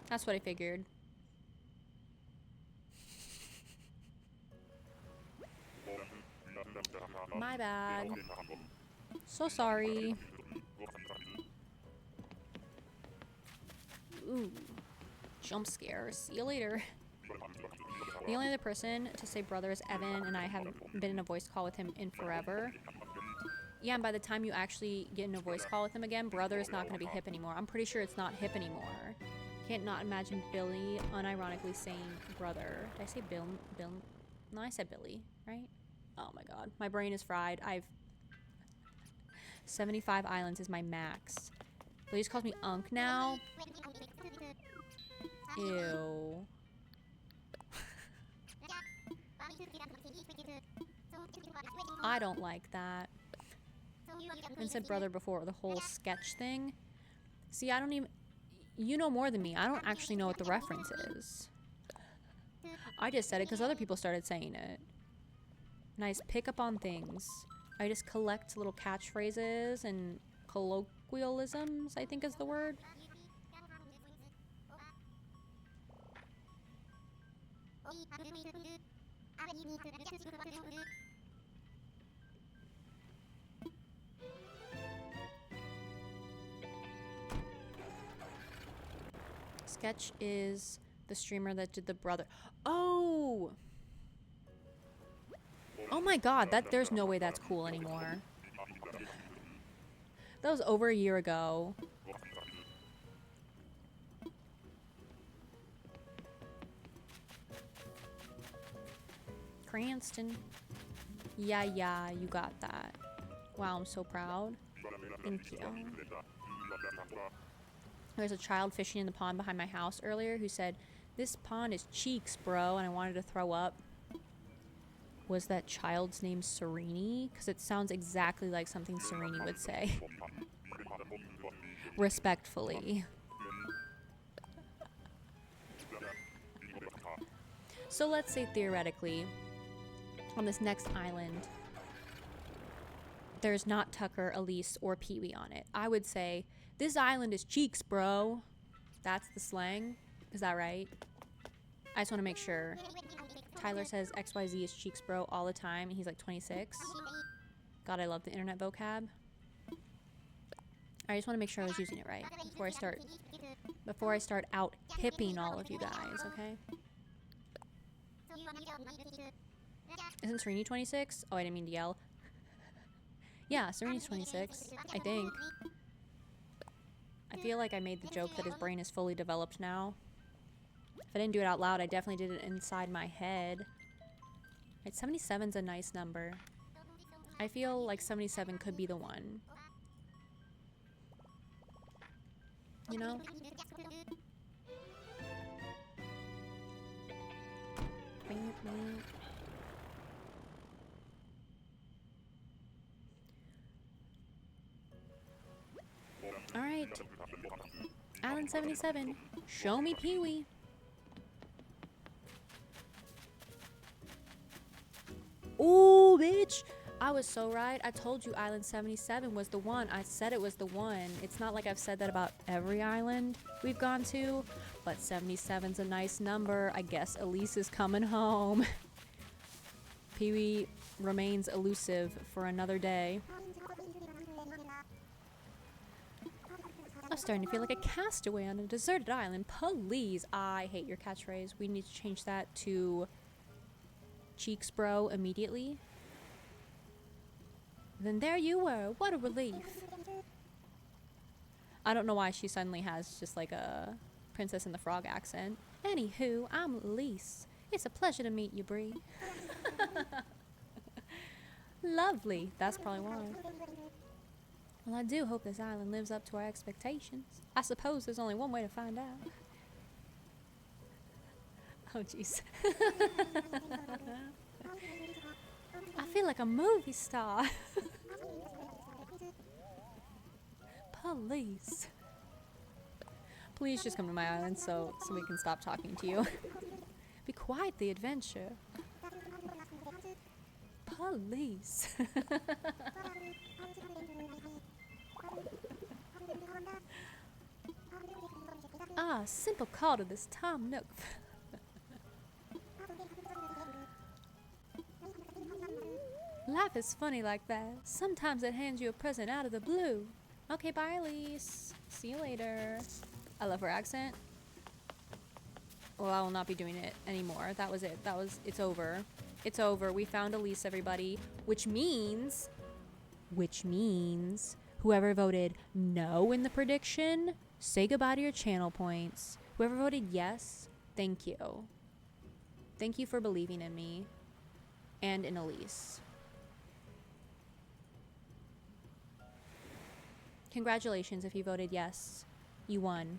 That's what I figured. My bad. So sorry. Ooh. Jump scare. See you later. The only other person to say brother is Evan, and I haven't been in a voice call with him in forever. Yeah, and by the time you actually get in a voice call with him again, brother is not going to be hip anymore. I'm pretty sure it's not hip anymore. Can't not imagine Billy unironically saying brother. Did I say Bill? No, I said Billy, right? Oh my god. My brain is fried. 75 islands is my max. Billy just calls me Unk now. Ew. I don't like that. And said brother before, the whole sketch thing. See, I don't even... You know more than me. I don't actually know what the reference is. I just said it because other people started saying it. And I just pick up on things. I just collect little catchphrases and colloquialisms, I think is the word. Sketch is the streamer that did the brother. Oh! Oh my god, there's no way that's cool anymore. That was over a year ago. Cranston. Yeah, you got that. Wow, I'm so proud. Thank you. There's a child fishing in the pond behind my house earlier who said, "This pond is cheeks, bro," and I wanted to throw up. Was that child's name Serini? Because it sounds exactly like something Serini would say. Respectfully. So let's say theoretically, on this next island, there's not Tucker, Elise, or Pee-wee on it. I would say, this island is cheeks, bro. That's the slang. Is that right? I just want to make sure. Tyler says XYZ is cheeks, bro, all the time, and he's like 26. God, I love the internet vocab. I just want to make sure I was using it right before I start out hipping all of you guys, okay? Isn't Serini 26? Oh, I didn't mean to yell. Yeah, Sereni's 26, I think. I feel like I made the joke that his brain is fully developed now. If I didn't do it out loud, I definitely did it inside my head. Right, 77's a nice number. I feel like 77 could be the one. You know? Alright. Island 77. Show me Pee-wee. Ooh, bitch. I was so right. I told you Island 77 was the one. I said it was the one. It's not like I've said that about every island we've gone to, but 77's a nice number. I guess Elise is coming home. Pee-wee remains elusive for another day. I'm starting to feel like a castaway on a deserted island. Please. I hate your catchphrase. We need to change that to cheeks, bro, immediately. Then there you were. What a relief. I don't know why she suddenly has just like a Princess and the Frog accent. Anywho, I'm Elise. It's a pleasure to meet you, Bree. Lovely. That's probably why. Well, I do hope this island lives up to our expectations. I suppose there's only one way to find out. Oh, jeez. I feel like a movie star. Police. Please just come to my island so we can stop talking to you. Be quite the adventure. Police. Ah, simple call to this Tom Nook. Life is funny like that. Sometimes it hands you a present out of the blue. Okay, bye, Elise. See you later. I love her accent. Well, I will not be doing it anymore. That was it. It's over. It's over. We found Elise, everybody. Which means whoever voted no in the prediction, say goodbye to your channel points. Whoever voted yes, thank you. Thank you for believing in me and in Elise. Congratulations if you voted yes. You won.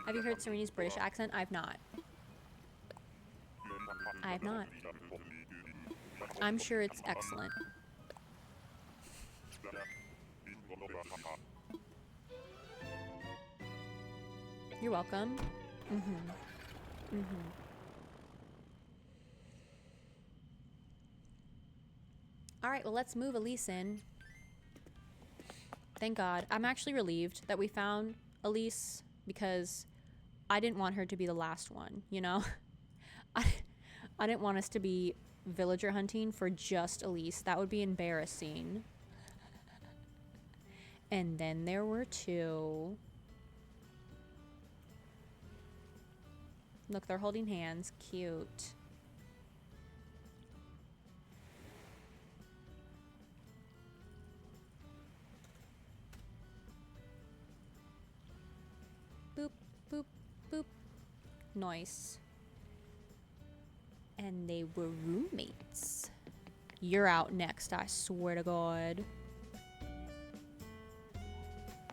Have you heard Serena's British accent? I've not. I have not. I'm sure it's excellent. You're welcome. Alright, well, let's move Elise in. Thank God. I'm actually relieved that we found Elise because I didn't want her to be the last one, you know? I didn't want us to be villager hunting for just Elise. That would be embarrassing. And then there were two. Look, they're holding hands. Cute. Boop, boop, boop. Nice. And they were roommates. You're out next, I swear to God.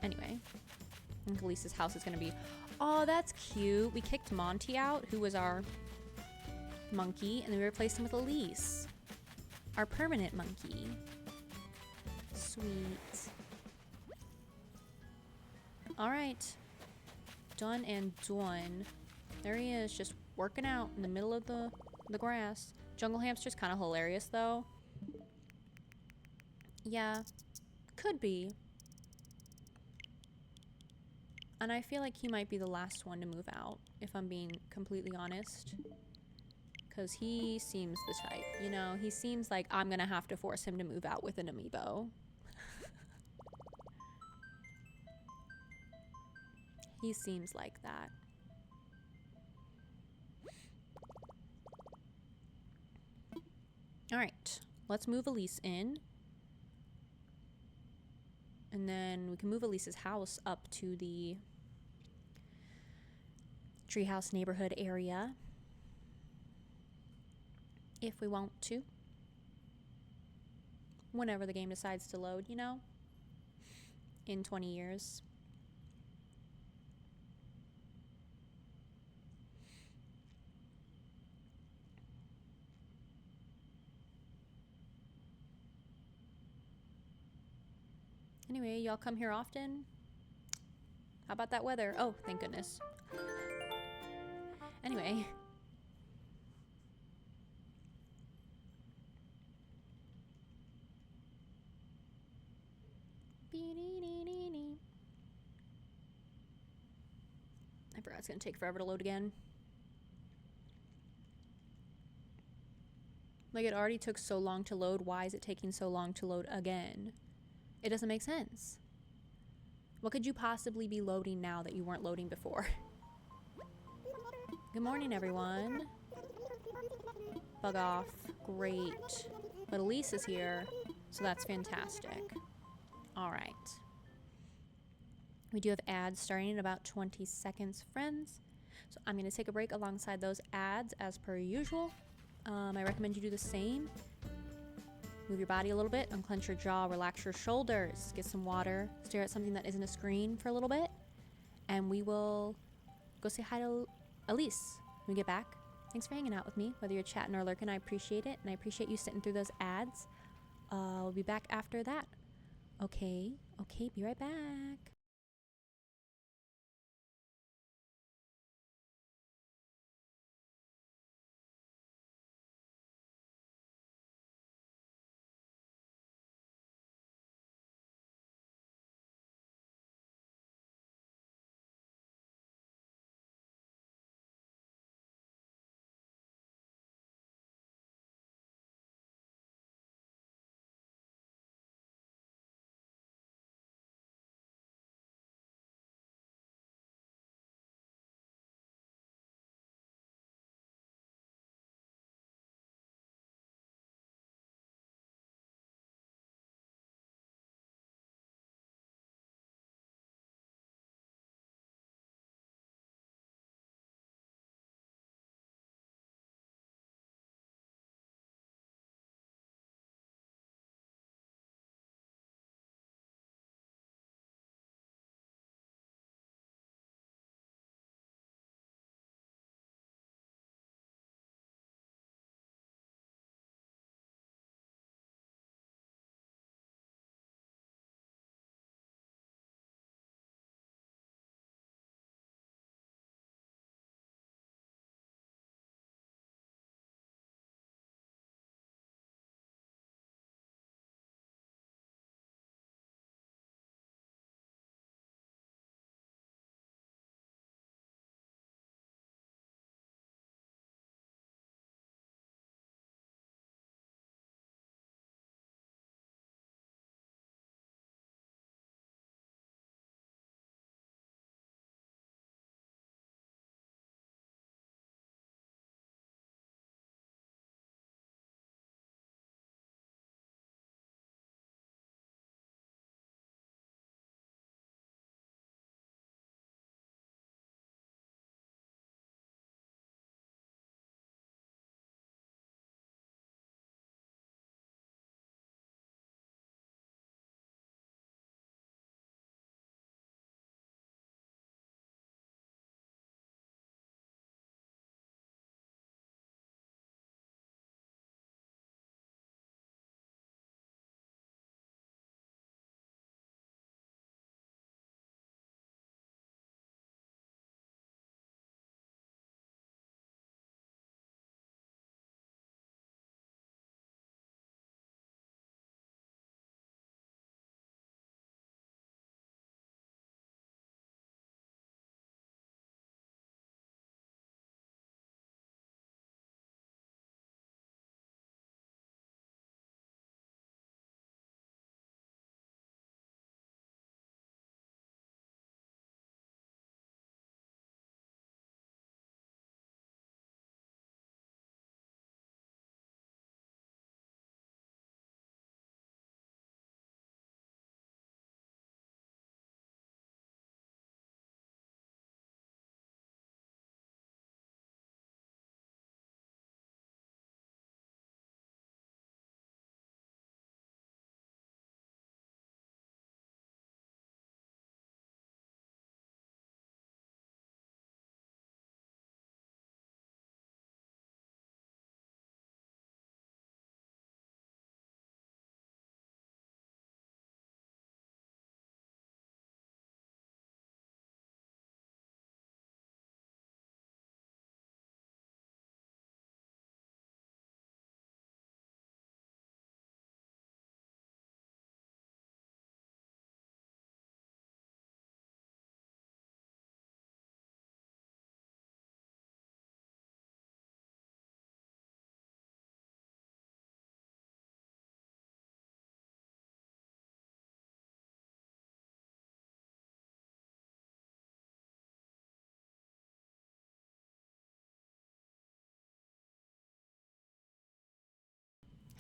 Anyway, I think Elise's house is gonna be... Oh, that's cute. We kicked Monty out, who was our monkey, and then we replaced him with Elise, our permanent monkey. Sweet. All right. Done and done. There he is, just working out in the middle of the grass. Jungle hamster's kind of hilarious, though. Yeah, could be. And I feel like he might be the last one to move out, if I'm being completely honest. Because he seems the type, you know? He seems like I'm going to have to force him to move out with an amiibo. He seems like that. Alright, let's move Elise in. And then we can move Elise's house up to the treehouse neighborhood area. If we want to. Whenever the game decides to load, you know? In 20 years. Anyway, y'all come here often? How about that weather? Oh, thank goodness. Anyway. It's gonna take forever to load again. Like, it already took so long to load. Why is it taking so long to load again? It doesn't make sense. What could you possibly be loading now that you weren't loading before? Good morning, everyone. Bug off. Great. But Elise is here, so that's fantastic. All right. We do have ads starting in about 20 seconds, friends. So I'm going to take a break alongside those ads as per usual. I recommend you do the same. Move your body a little bit, unclench your jaw, relax your shoulders, get some water, stare at something that isn't a screen for a little bit, and we will go say hi to Elise when we get back. Thanks for hanging out with me, whether you're chatting or lurking. I appreciate it, and I appreciate you sitting through those ads. We'll be back after that. Okay, be right back.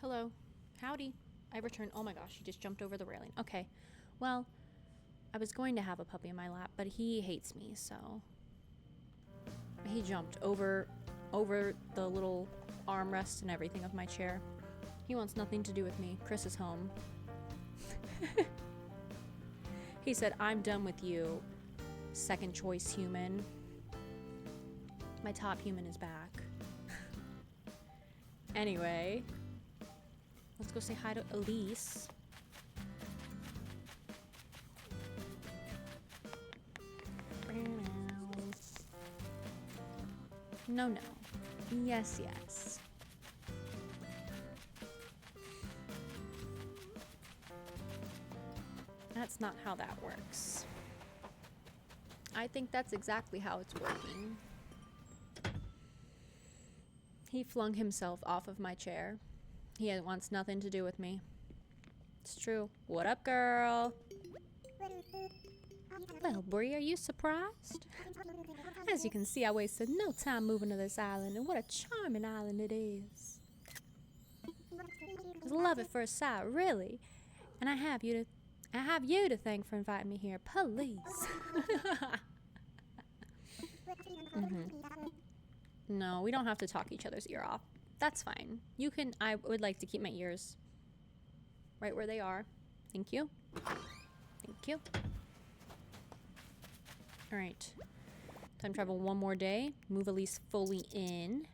Hello. Howdy. I returned. Oh my gosh, he just jumped over the railing. Okay. Well, I was going to have a puppy in my lap, but he hates me, so he jumped over the little armrest and everything of my chair. He wants nothing to do with me. Chris is home. He said, "I'm done with you, second choice human. My top human is back." Anyway, let's go say hi to Elise. No, no. Yes, yes. That's not how that works. I think that's exactly how it's working. He flung himself off of my chair. He wants nothing to do with me. It's true. What up, girl? Well, Brie, are you surprised? As you can see, I wasted no time moving to this island, and what a charming island it is. It's love at first sight, really. And I have you to thank for inviting me here. Police. No, we don't have to talk each other's ear off. That's fine. You can. I would like to keep my ears right where they are. Thank you. Thank you. All right. Time travel one more day. Move Elise fully in.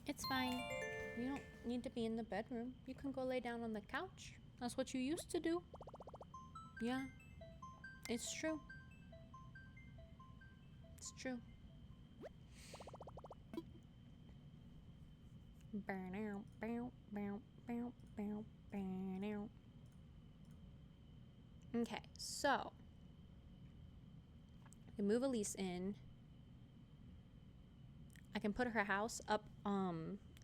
It's fine. You don't need to be in the bedroom. You can go lay down on the couch. That's what you used to do. Yeah. It's true. It's true. Okay, so we move Elise in. I can put her house up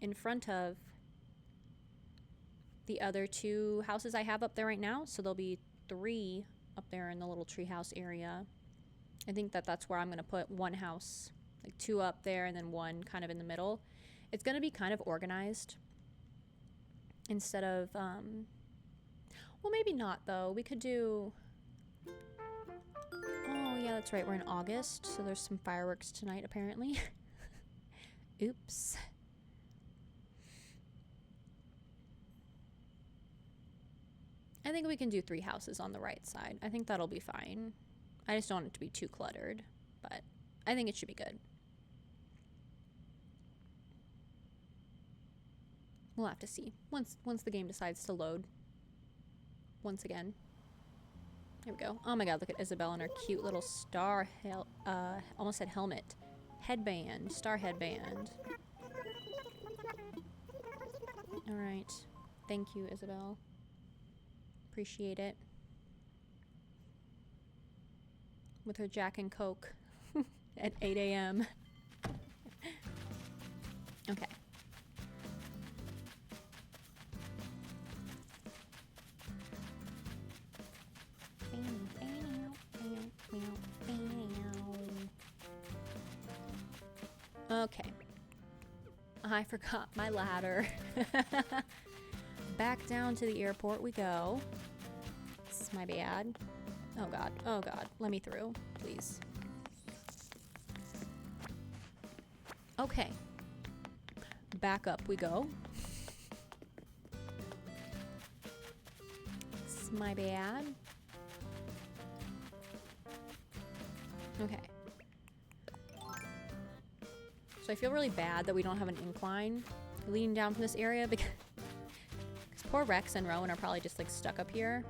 in front of the other two houses I have up there right now, so there'll be 3 up there in the little treehouse area. I think that's where I'm gonna put one house, like 2 up there and then 1 kind of in the middle. It's gonna be kind of organized instead of well, maybe not though. We could do, oh yeah, that's right, we're in August, so there's some fireworks tonight apparently. Oops. I think we can do 3 houses on the right side. I think that'll be fine. I just don't want it to be too cluttered, but I think it should be good. We'll have to see once the game decides to load once again. Here we go. Oh my god, look at Isabel and her cute little star almost said helmet. Headband. Star headband. Alright. Thank you, Isabel. Appreciate it. With her Jack and Coke at 8 a.m. Okay. Okay. I forgot my ladder. Back down to the airport we go. It's my bad. Oh god. Oh god. Let me through, please. Okay. Back up we go. It's my bad. Okay. So I feel really bad that we don't have an incline leading down from this area because poor Rex and Rowan are probably just like stuck up here.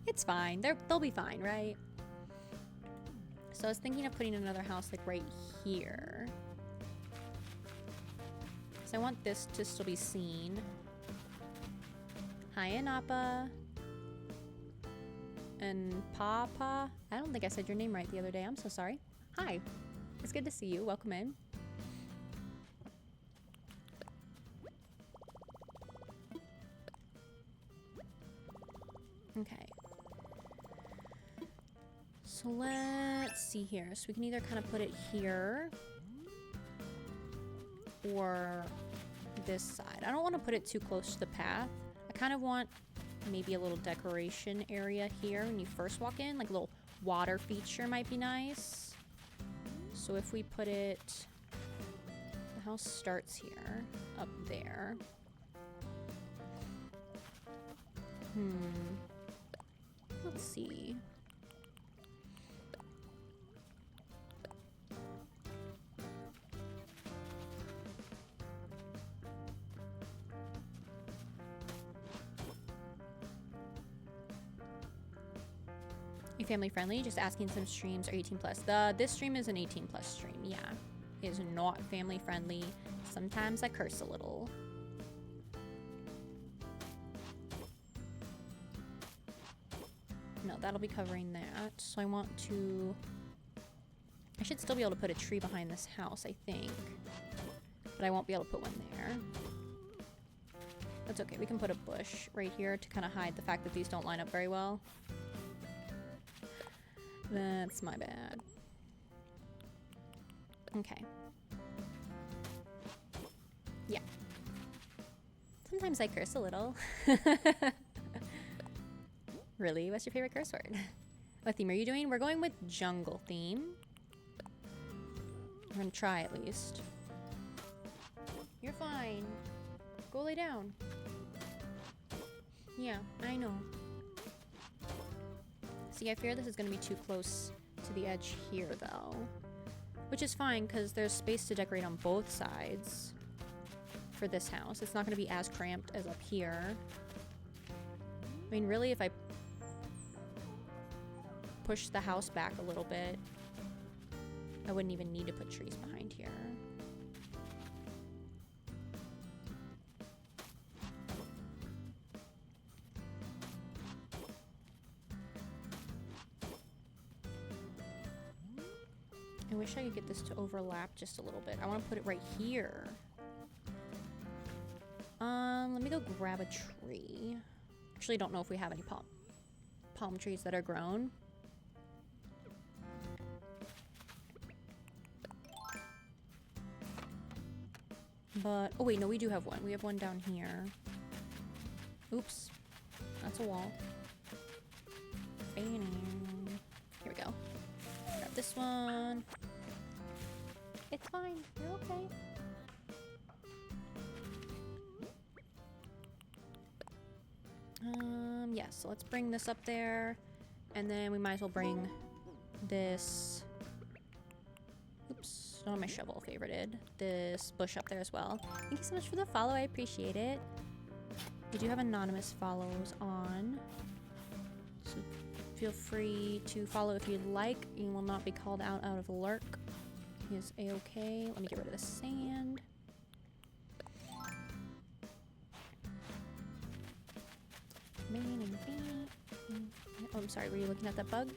It's fine. They'll be fine, right? So I was thinking of putting another house like right here. So I want this to still be seen. Hi, Anapa. And Papa. I don't think I said your name right the other day. I'm so sorry. Hi. It's good to see you. Welcome in. Okay. So let's see here. So we can either kind of put it here or this side. I don't want to put it too close to the path. I kind of want maybe a little decoration area here when you first walk in, like a little water feature might be nice. So if we put it, the house starts here, up there. Let's see. You family friendly? Just asking, some streams are 18 plus. This stream is an 18 plus stream. Yeah, it is not family friendly. Sometimes I curse a little. No, that'll be covering that. So I want to... I should still be able to put a tree behind this house, I think. But I won't be able to put one there. That's okay. We can put a bush right here to kind of hide the fact that these don't line up very well. That's my bad. Okay. Yeah. Sometimes I curse a little. Really? What's your favorite curse word? What theme are you doing? We're going with jungle theme. We're gonna try at least. You're fine. Go lay down. Yeah, I know. See, I fear this is gonna be too close to the edge here though. Which is fine because there's space to decorate on both sides for this house. It's not gonna be as cramped as up here. I mean, really, if I push the house back a little bit, I wouldn't even need to put trees behind here. I wish I could get this to overlap just a little bit. I want to put it right here. Let me go grab a tree. Actually, don't know if we have any palm trees that are grown. But, oh wait, no, we do have one. We have one down here. Oops. That's a wall. Here we go. Grab this one. It's fine. You're okay. Yeah, so let's bring this up there. And then we might as well bring this... Oops. Not my shovel favorited. This bush up there as well. Thank you so much for the follow. I appreciate it. We do have anonymous follows on. So feel free to follow if you'd like. You will not be called out of lurk. He is a-okay. Let me get rid of the sand. Oh, I'm sorry. Were you looking at that bug?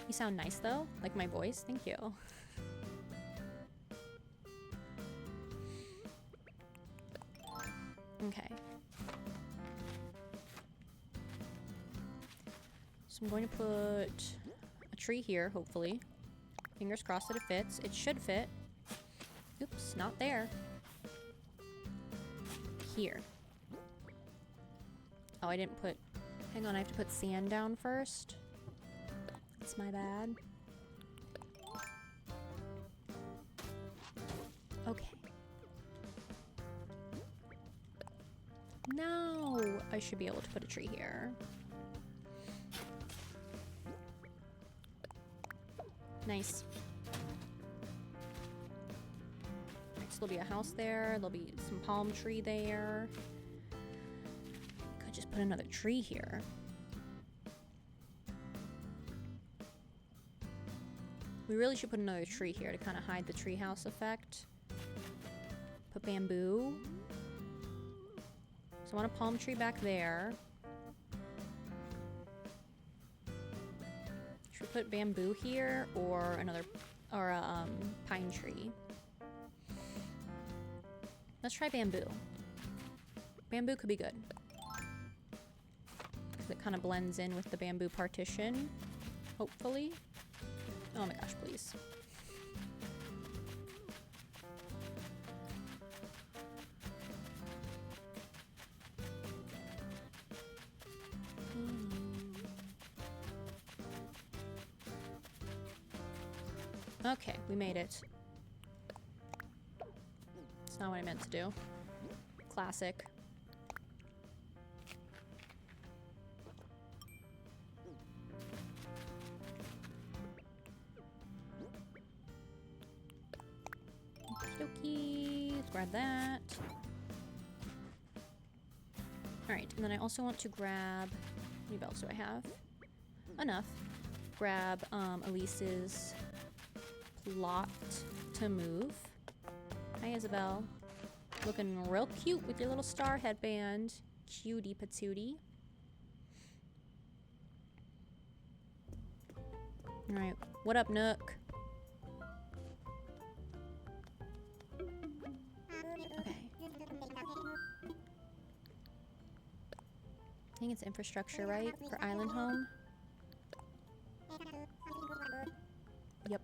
You sound nice though, like my voice. Thank you. Okay. So I'm going to put a tree here, hopefully. Fingers crossed that it fits. It should fit. Oops, not there. Here. Oh, I didn't put... Hang on, I have to put sand down first. That's my bad. Okay. No! I should be able to put a tree here. Nice. So there'll be a house there. There'll be some palm tree there. Could just put another tree here. We really should put another tree here to kind of hide the treehouse effect. Put bamboo. So I want a palm tree back there. Should we put bamboo here or another, or a pine tree? Let's try bamboo. Bamboo could be good. because it kind of blends in with the bamboo partition, hopefully. Oh my gosh, please. Okay, we made it. It's not what I meant to do. Classic. Okey-dokey. Let's grab that. Alright, and then I also want to grab... How many bells do I have? Enough. Grab Elise's plot to move. Hi, Isabel. Looking real cute with your little star headband. Cutie patootie. Alright, what up, Nook? Okay. I think it's infrastructure, right? For Island Home? Yep.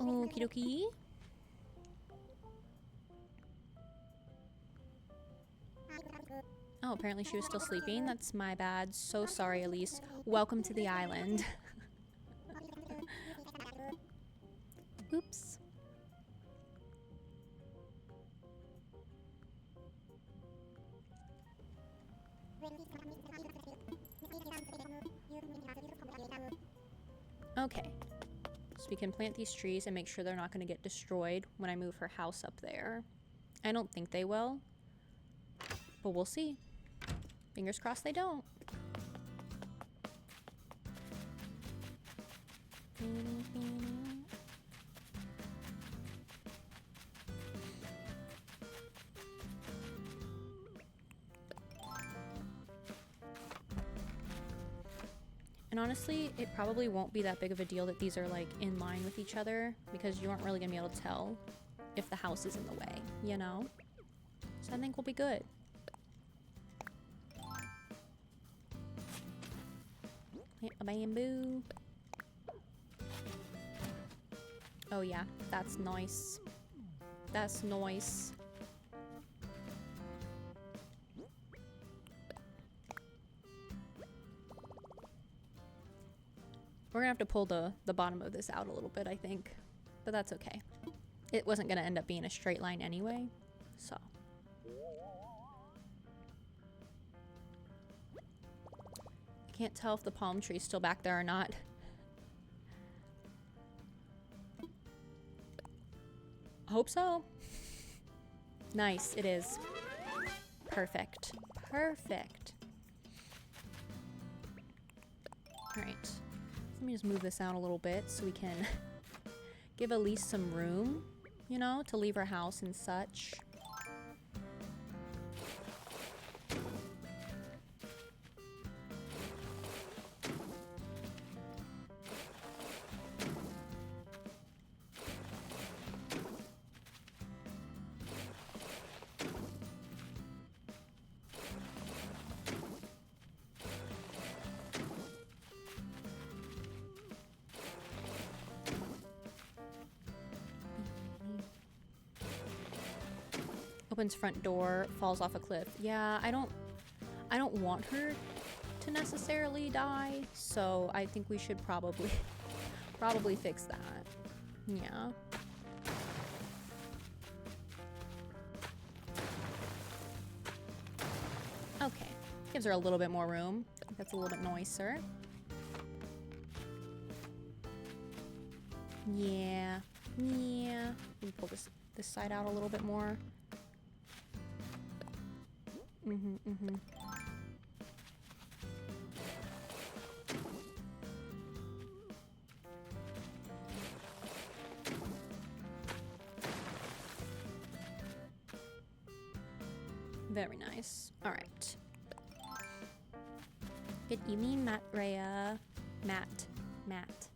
Okie dokie. Oh, apparently she was still sleeping. That's my bad. So sorry, Elise. Welcome to the island. Oops. Okay. So we can plant these trees and make sure they're not going to get destroyed when I move her house up there. I don't think they will, but we'll see. Fingers crossed they don't. And honestly, it probably won't be that big of a deal that these are like in line with each other, because you aren't really gonna be able to tell if the house is in the way, you know? So I think we'll be good. Plant a bamboo. Oh yeah, that's nice. That's nice. We're gonna have to pull the bottom of this out a little bit, I think. But that's okay. It wasn't gonna end up being a straight line anyway, so. I can't tell if the palm tree's still back there or not. I hope so. Nice, it is. Perfect. Perfect. Alright. Let me just move this out a little bit so we can give Elise some room, you know, to leave her house and such. Opens front door, falls off a cliff. Yeah, I don't want her to necessarily die, so I think we should probably fix that. Yeah. Okay. Gives her a little bit more room. That's a little bit nicer. Yeah. Yeah. Let me pull this side out a little bit more. Very nice. All right. Good evening, Matt Rhea. Matt Matt.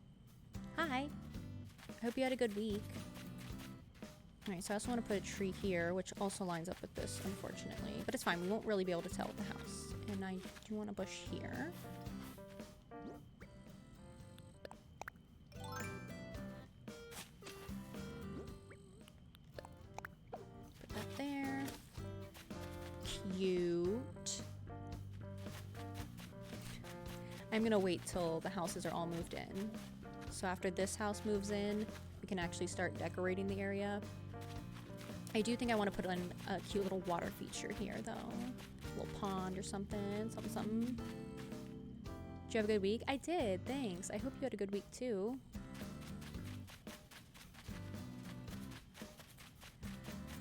Hi. I hope you had a good week. Alright, so I also want to put a tree here, which also lines up with this, unfortunately. But it's fine, we won't really be able to tell with the house. And I do want a bush here. Put that there. Cute. I'm gonna wait till the houses are all moved in. So after this house moves in, we can actually start decorating the area. I do think I want to put in a cute little water feature here, though. A little pond or something, something. Did you have a good week? I did, thanks. I hope you had a good week, too.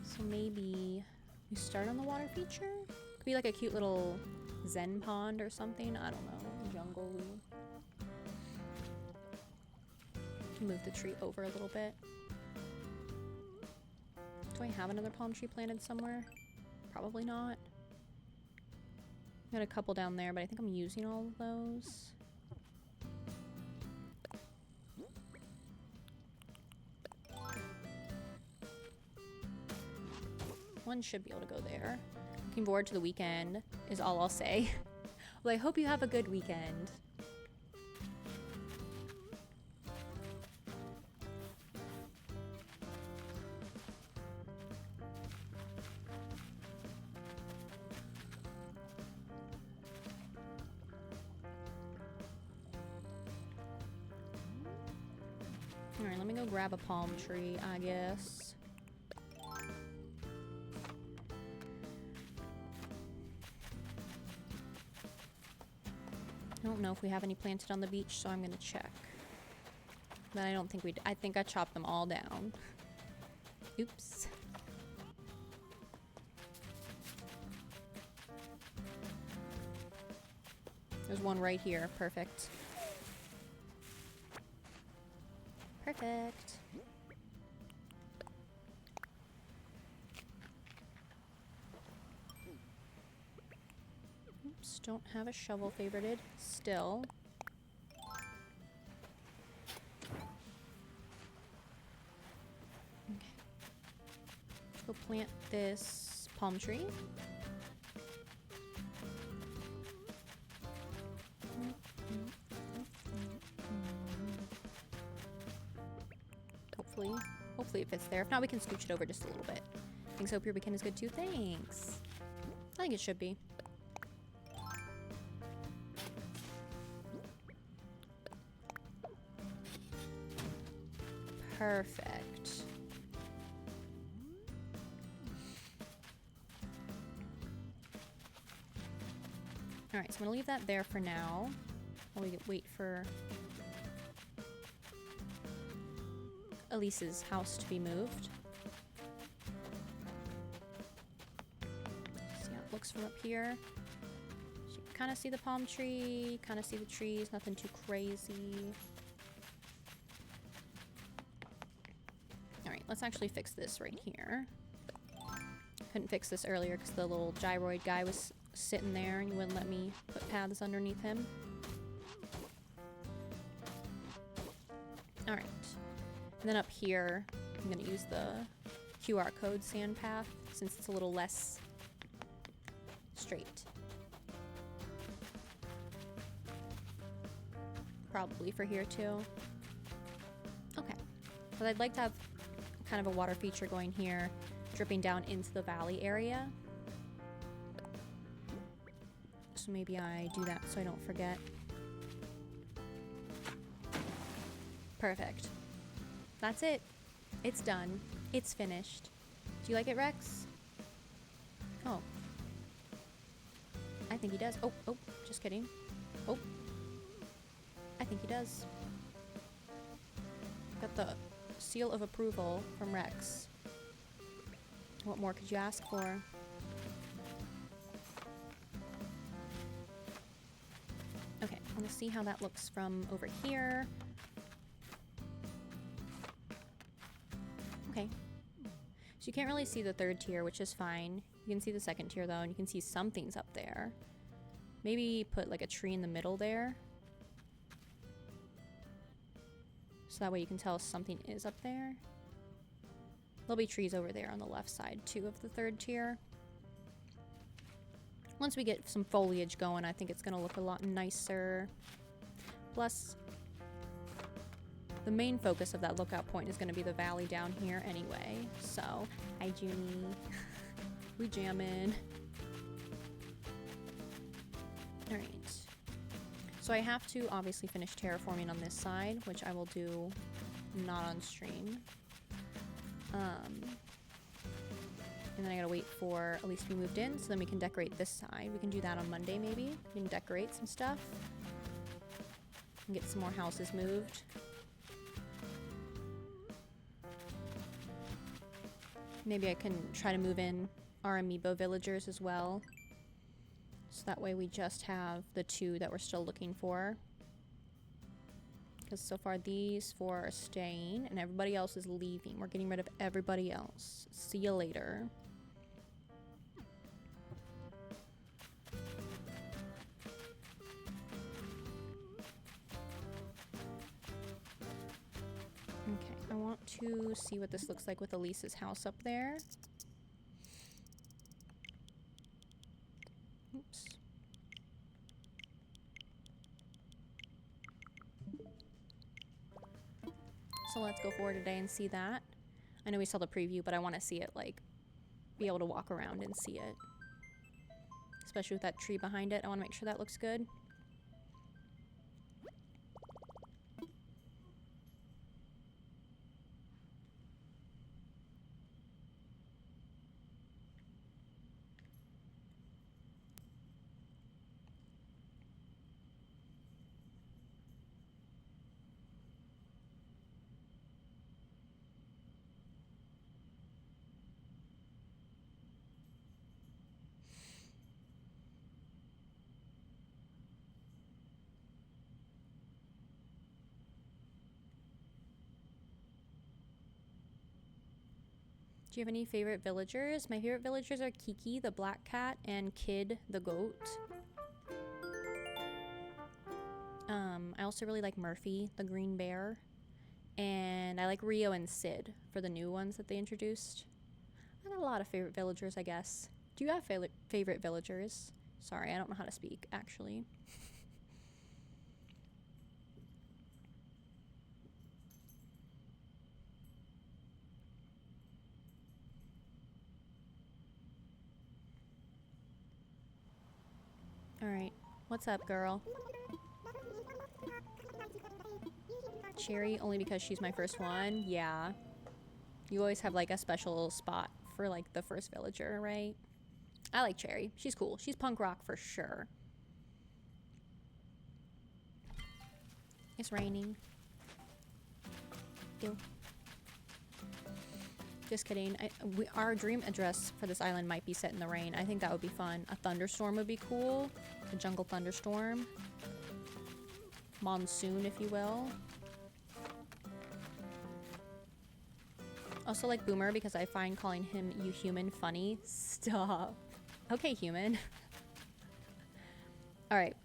So maybe we start on the water feature? Could be like a cute little zen pond or something. I don't know. Jungle-y. Move the tree over a little bit. Do I have another palm tree planted somewhere? Probably not. Got a couple down there, but I think I'm using all of those. One should be able to go there. Looking forward to the weekend is all I'll say. Well, I hope you have a good weekend. Alright, let me go grab a palm tree, I guess. I don't know if we have any planted on the beach, so I'm gonna check. But I don't think we I think I chopped them all down. Oops. There's one right here. Perfect. Perfect. Oops, don't have a shovel favorited still. Okay. Let's go plant this palm tree. Hopefully it fits there. If not, we can scooch it over just a little bit. Thanks. Hope your weekend is good too. Thanks. I think it should be. Perfect. Alright, so I'm gonna leave that there for now. While we wait for Elise's house to be moved. See how it looks from up here. So you can kind of see the palm tree, kind of see the trees, nothing too crazy. Alright, let's actually fix this right here. Couldn't fix this earlier because the little gyroid guy was sitting there and you wouldn't let me put paths underneath him. Alright. And then up here, I'm going to use the QR code sand path since it's a little less straight. Probably for here too. Okay. But I'd like to have kind of a water feature going here, dripping down into the valley area. So maybe I do that so I don't forget. Perfect. That's it. It's done. It's finished. Do you like it, Rex? Oh. I think he does. Oh, just kidding. Oh. I think he does. Got the seal of approval from Rex. What more could you ask for? Okay, I want to see how that looks from over here. Okay. So you can't really see the third tier, which is fine. You can see the second tier though, and you can see something's up there. Maybe put like a tree in the middle there. So that way you can tell something is up there. There'll be trees over there on the left side too of the third tier. Once we get some foliage going, I think it's going to look a lot nicer. Plus, the main focus of that lookout point is going to be the valley down here anyway. So, hi Junie. We jamming. Alright. So I have to obviously finish terraforming on this side, which I will do not on stream. And then I gotta wait for at least we moved in, so then we can decorate this side. We can do that on Monday maybe. We can decorate some stuff. And get some more houses moved. Maybe I can try to move in our amiibo villagers as well. So that way we just have the 2 that we're still looking for. Because so far these 4 are staying and everybody else is leaving. We're getting rid of everybody else. See you later. Okay, I want to see what this looks like with Elise's house up there. Oops. So let's go forward today and see that. I know we saw the preview, but I want to see it, like, be able to walk around and see it. Especially with that tree behind it. I want to make sure that looks good. Do you have any favorite villagers? My favorite villagers are Kiki, the black cat, and Kid, the goat. I also really like Murphy, the green bear. And I like Rio and Sid for the new ones that they introduced. I got a lot of favorite villagers, I guess. Do you have favorite villagers? Sorry, I don't know how to speak, actually. Alright, what's up, girl? Cherry, only because she's my first one? Yeah. You always have, like, a special spot for, like, the first villager, right? I like Cherry. She's cool. She's punk rock for sure. It's raining. Ew. Just kidding. Our dream address for this island might be set in the rain. I think that would be fun. A thunderstorm would be cool. A jungle thunderstorm. Monsoon, if you will. Also like Boomer because I find calling him you human funny. Stop. Okay, human. Alright.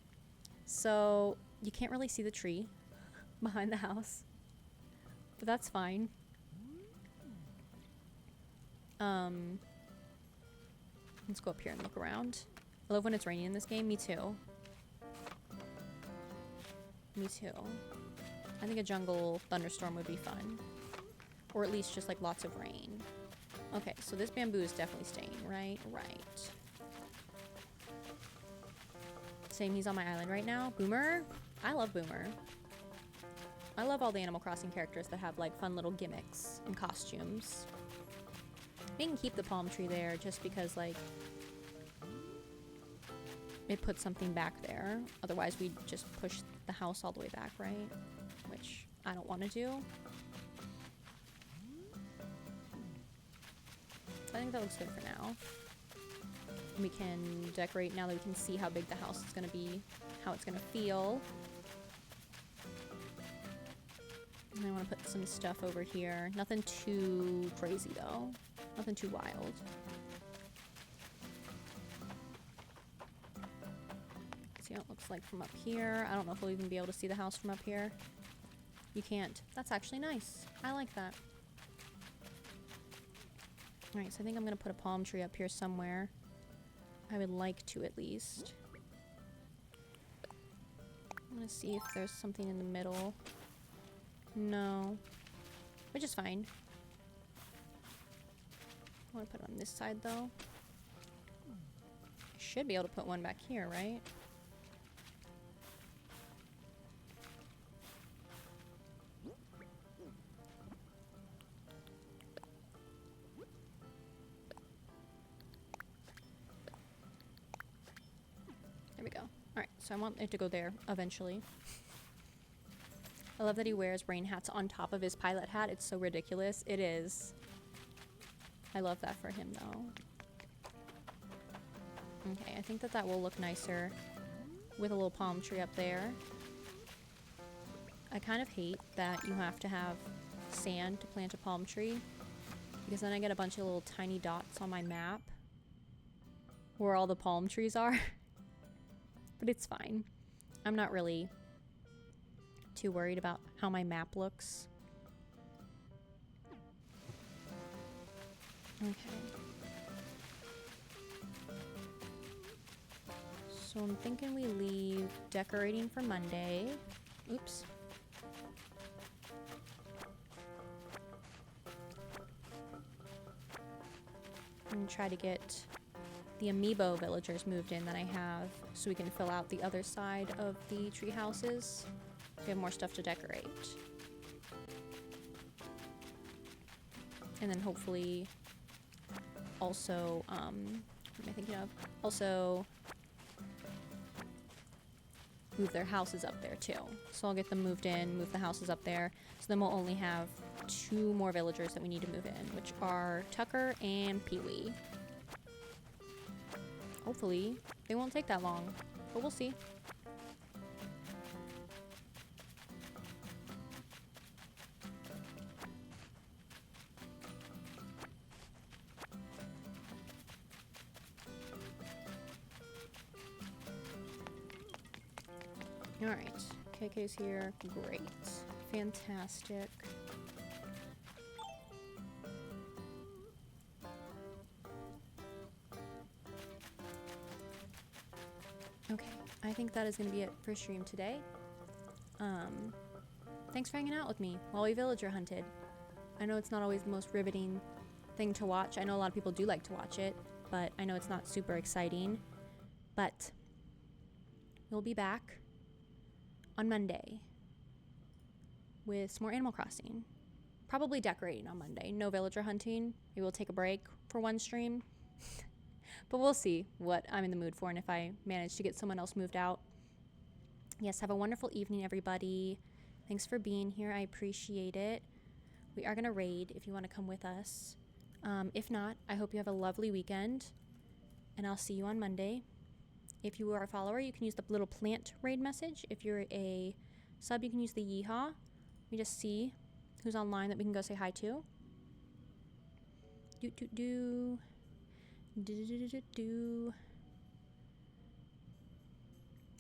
So, you can't really see the tree behind the house. But that's fine. Let's go up here and look around. I love when it's raining in this game. Me too. Me too. I think a jungle thunderstorm would be fun. Or at least just like lots of rain. Okay, so this bamboo is definitely staying, right? Right. Same, he's on my island right now. Boomer? I love Boomer. I love all the Animal Crossing characters that have like fun little gimmicks and costumes. We can keep the palm tree there just because like it puts something back there. Otherwise we'd just push the house all the way back, right? Which I don't want to do. I think that looks good for now. We can decorate now that we can see how big the house is going to be, how it's going to feel. And I want to put some stuff over here. Nothing too crazy though. Nothing too wild. See how it looks like from up here. I don't know if we'll even be able to see the house from up here. You can't. That's actually nice. I like that. Alright, so I think I'm going to put a palm tree up here somewhere. I would like to, at least. I'm going to see if there's something in the middle. No. Which is fine. I want to put it on this side, though. I should be able to put one back here, right? There we go. Alright, so I want it to go there eventually. I love that he wears rain hats on top of his pilot hat. It's so ridiculous. It is. I love that for him, though. Okay, I think that that will look nicer with a little palm tree up there. I kind of hate that you have to have sand to plant a palm tree, because then I get a bunch of little tiny dots on my map where all the palm trees are. But it's fine. I'm not really too worried about how my map looks. Okay. So I'm thinking we leave decorating for Monday. Oops. And try to get the amiibo villagers moved in that I have, so we can fill out the other side of the tree houses. We have more stuff to decorate. And then hopefully also, what am I thinking of? Also move their houses up there too. So I'll get them moved in, move the houses up there. So then we'll only have 2 more villagers that we need to move in, which are Tucker and Pee-wee. Hopefully they won't take that long, but we'll see. All right, KK's here. Great. Fantastic. Okay, I think that is going to be it for stream today. Thanks for hanging out with me while we villager hunted. I know it's not always the most riveting thing to watch. I know a lot of people do like to watch it, but I know it's not super exciting. But we'll be back on Monday with some more Animal Crossing. Probably decorating on Monday. No villager hunting. Maybe we'll take a break for one stream. But we'll see what I'm in the mood for and if I manage to get someone else moved out. Yes, have a wonderful evening, everybody. Thanks for being here. I appreciate it. We are going to raid if you want to come with us. If not, I hope you have a lovely weekend. And I'll see you on Monday. If you are a follower, you can use the little plant raid message. If you're a sub, you can use the yeehaw. Let me just see who's online that we can go say hi to.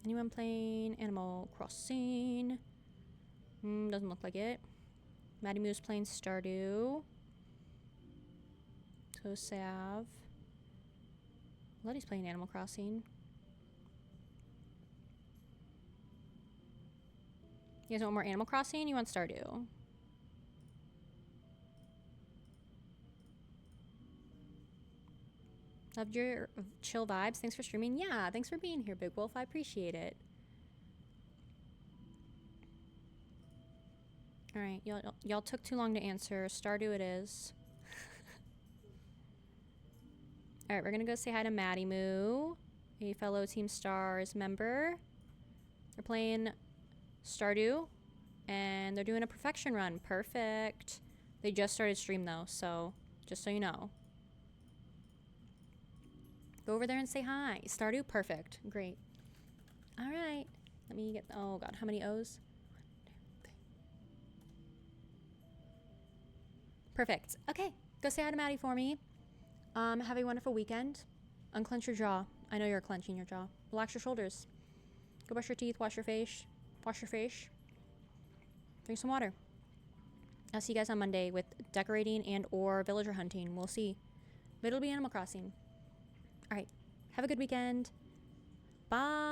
Anyone playing Animal Crossing? Doesn't look like it. Maddie Moo's playing Stardew. So Sav. Letty's playing Animal Crossing. You guys want more Animal Crossing? You want Stardew? Loved your chill vibes. Thanks for streaming. Yeah, thanks for being here, Big Wolf. I appreciate it. All right, y'all took too long to answer. Stardew it is. All right, we're gonna go say hi to Maddie Moo, a fellow Team Stars member. They're playing Stardew, and they're doing a perfection run. Perfect. They just started stream though, so just so you know. Go over there and say hi. Stardew, perfect. Great. All right. Let me get, oh God, how many O's? 1, 2, 3. Perfect. Okay, go say hi to Maddie for me. Have a wonderful weekend. Unclench your jaw. I know you're clenching your jaw. Relax your shoulders. Go brush your teeth, wash your face. Wash your face. Drink some water. I'll see you guys on Monday with decorating and or villager hunting. We'll see. But it'll be Animal Crossing. All right. Have a good weekend. Bye.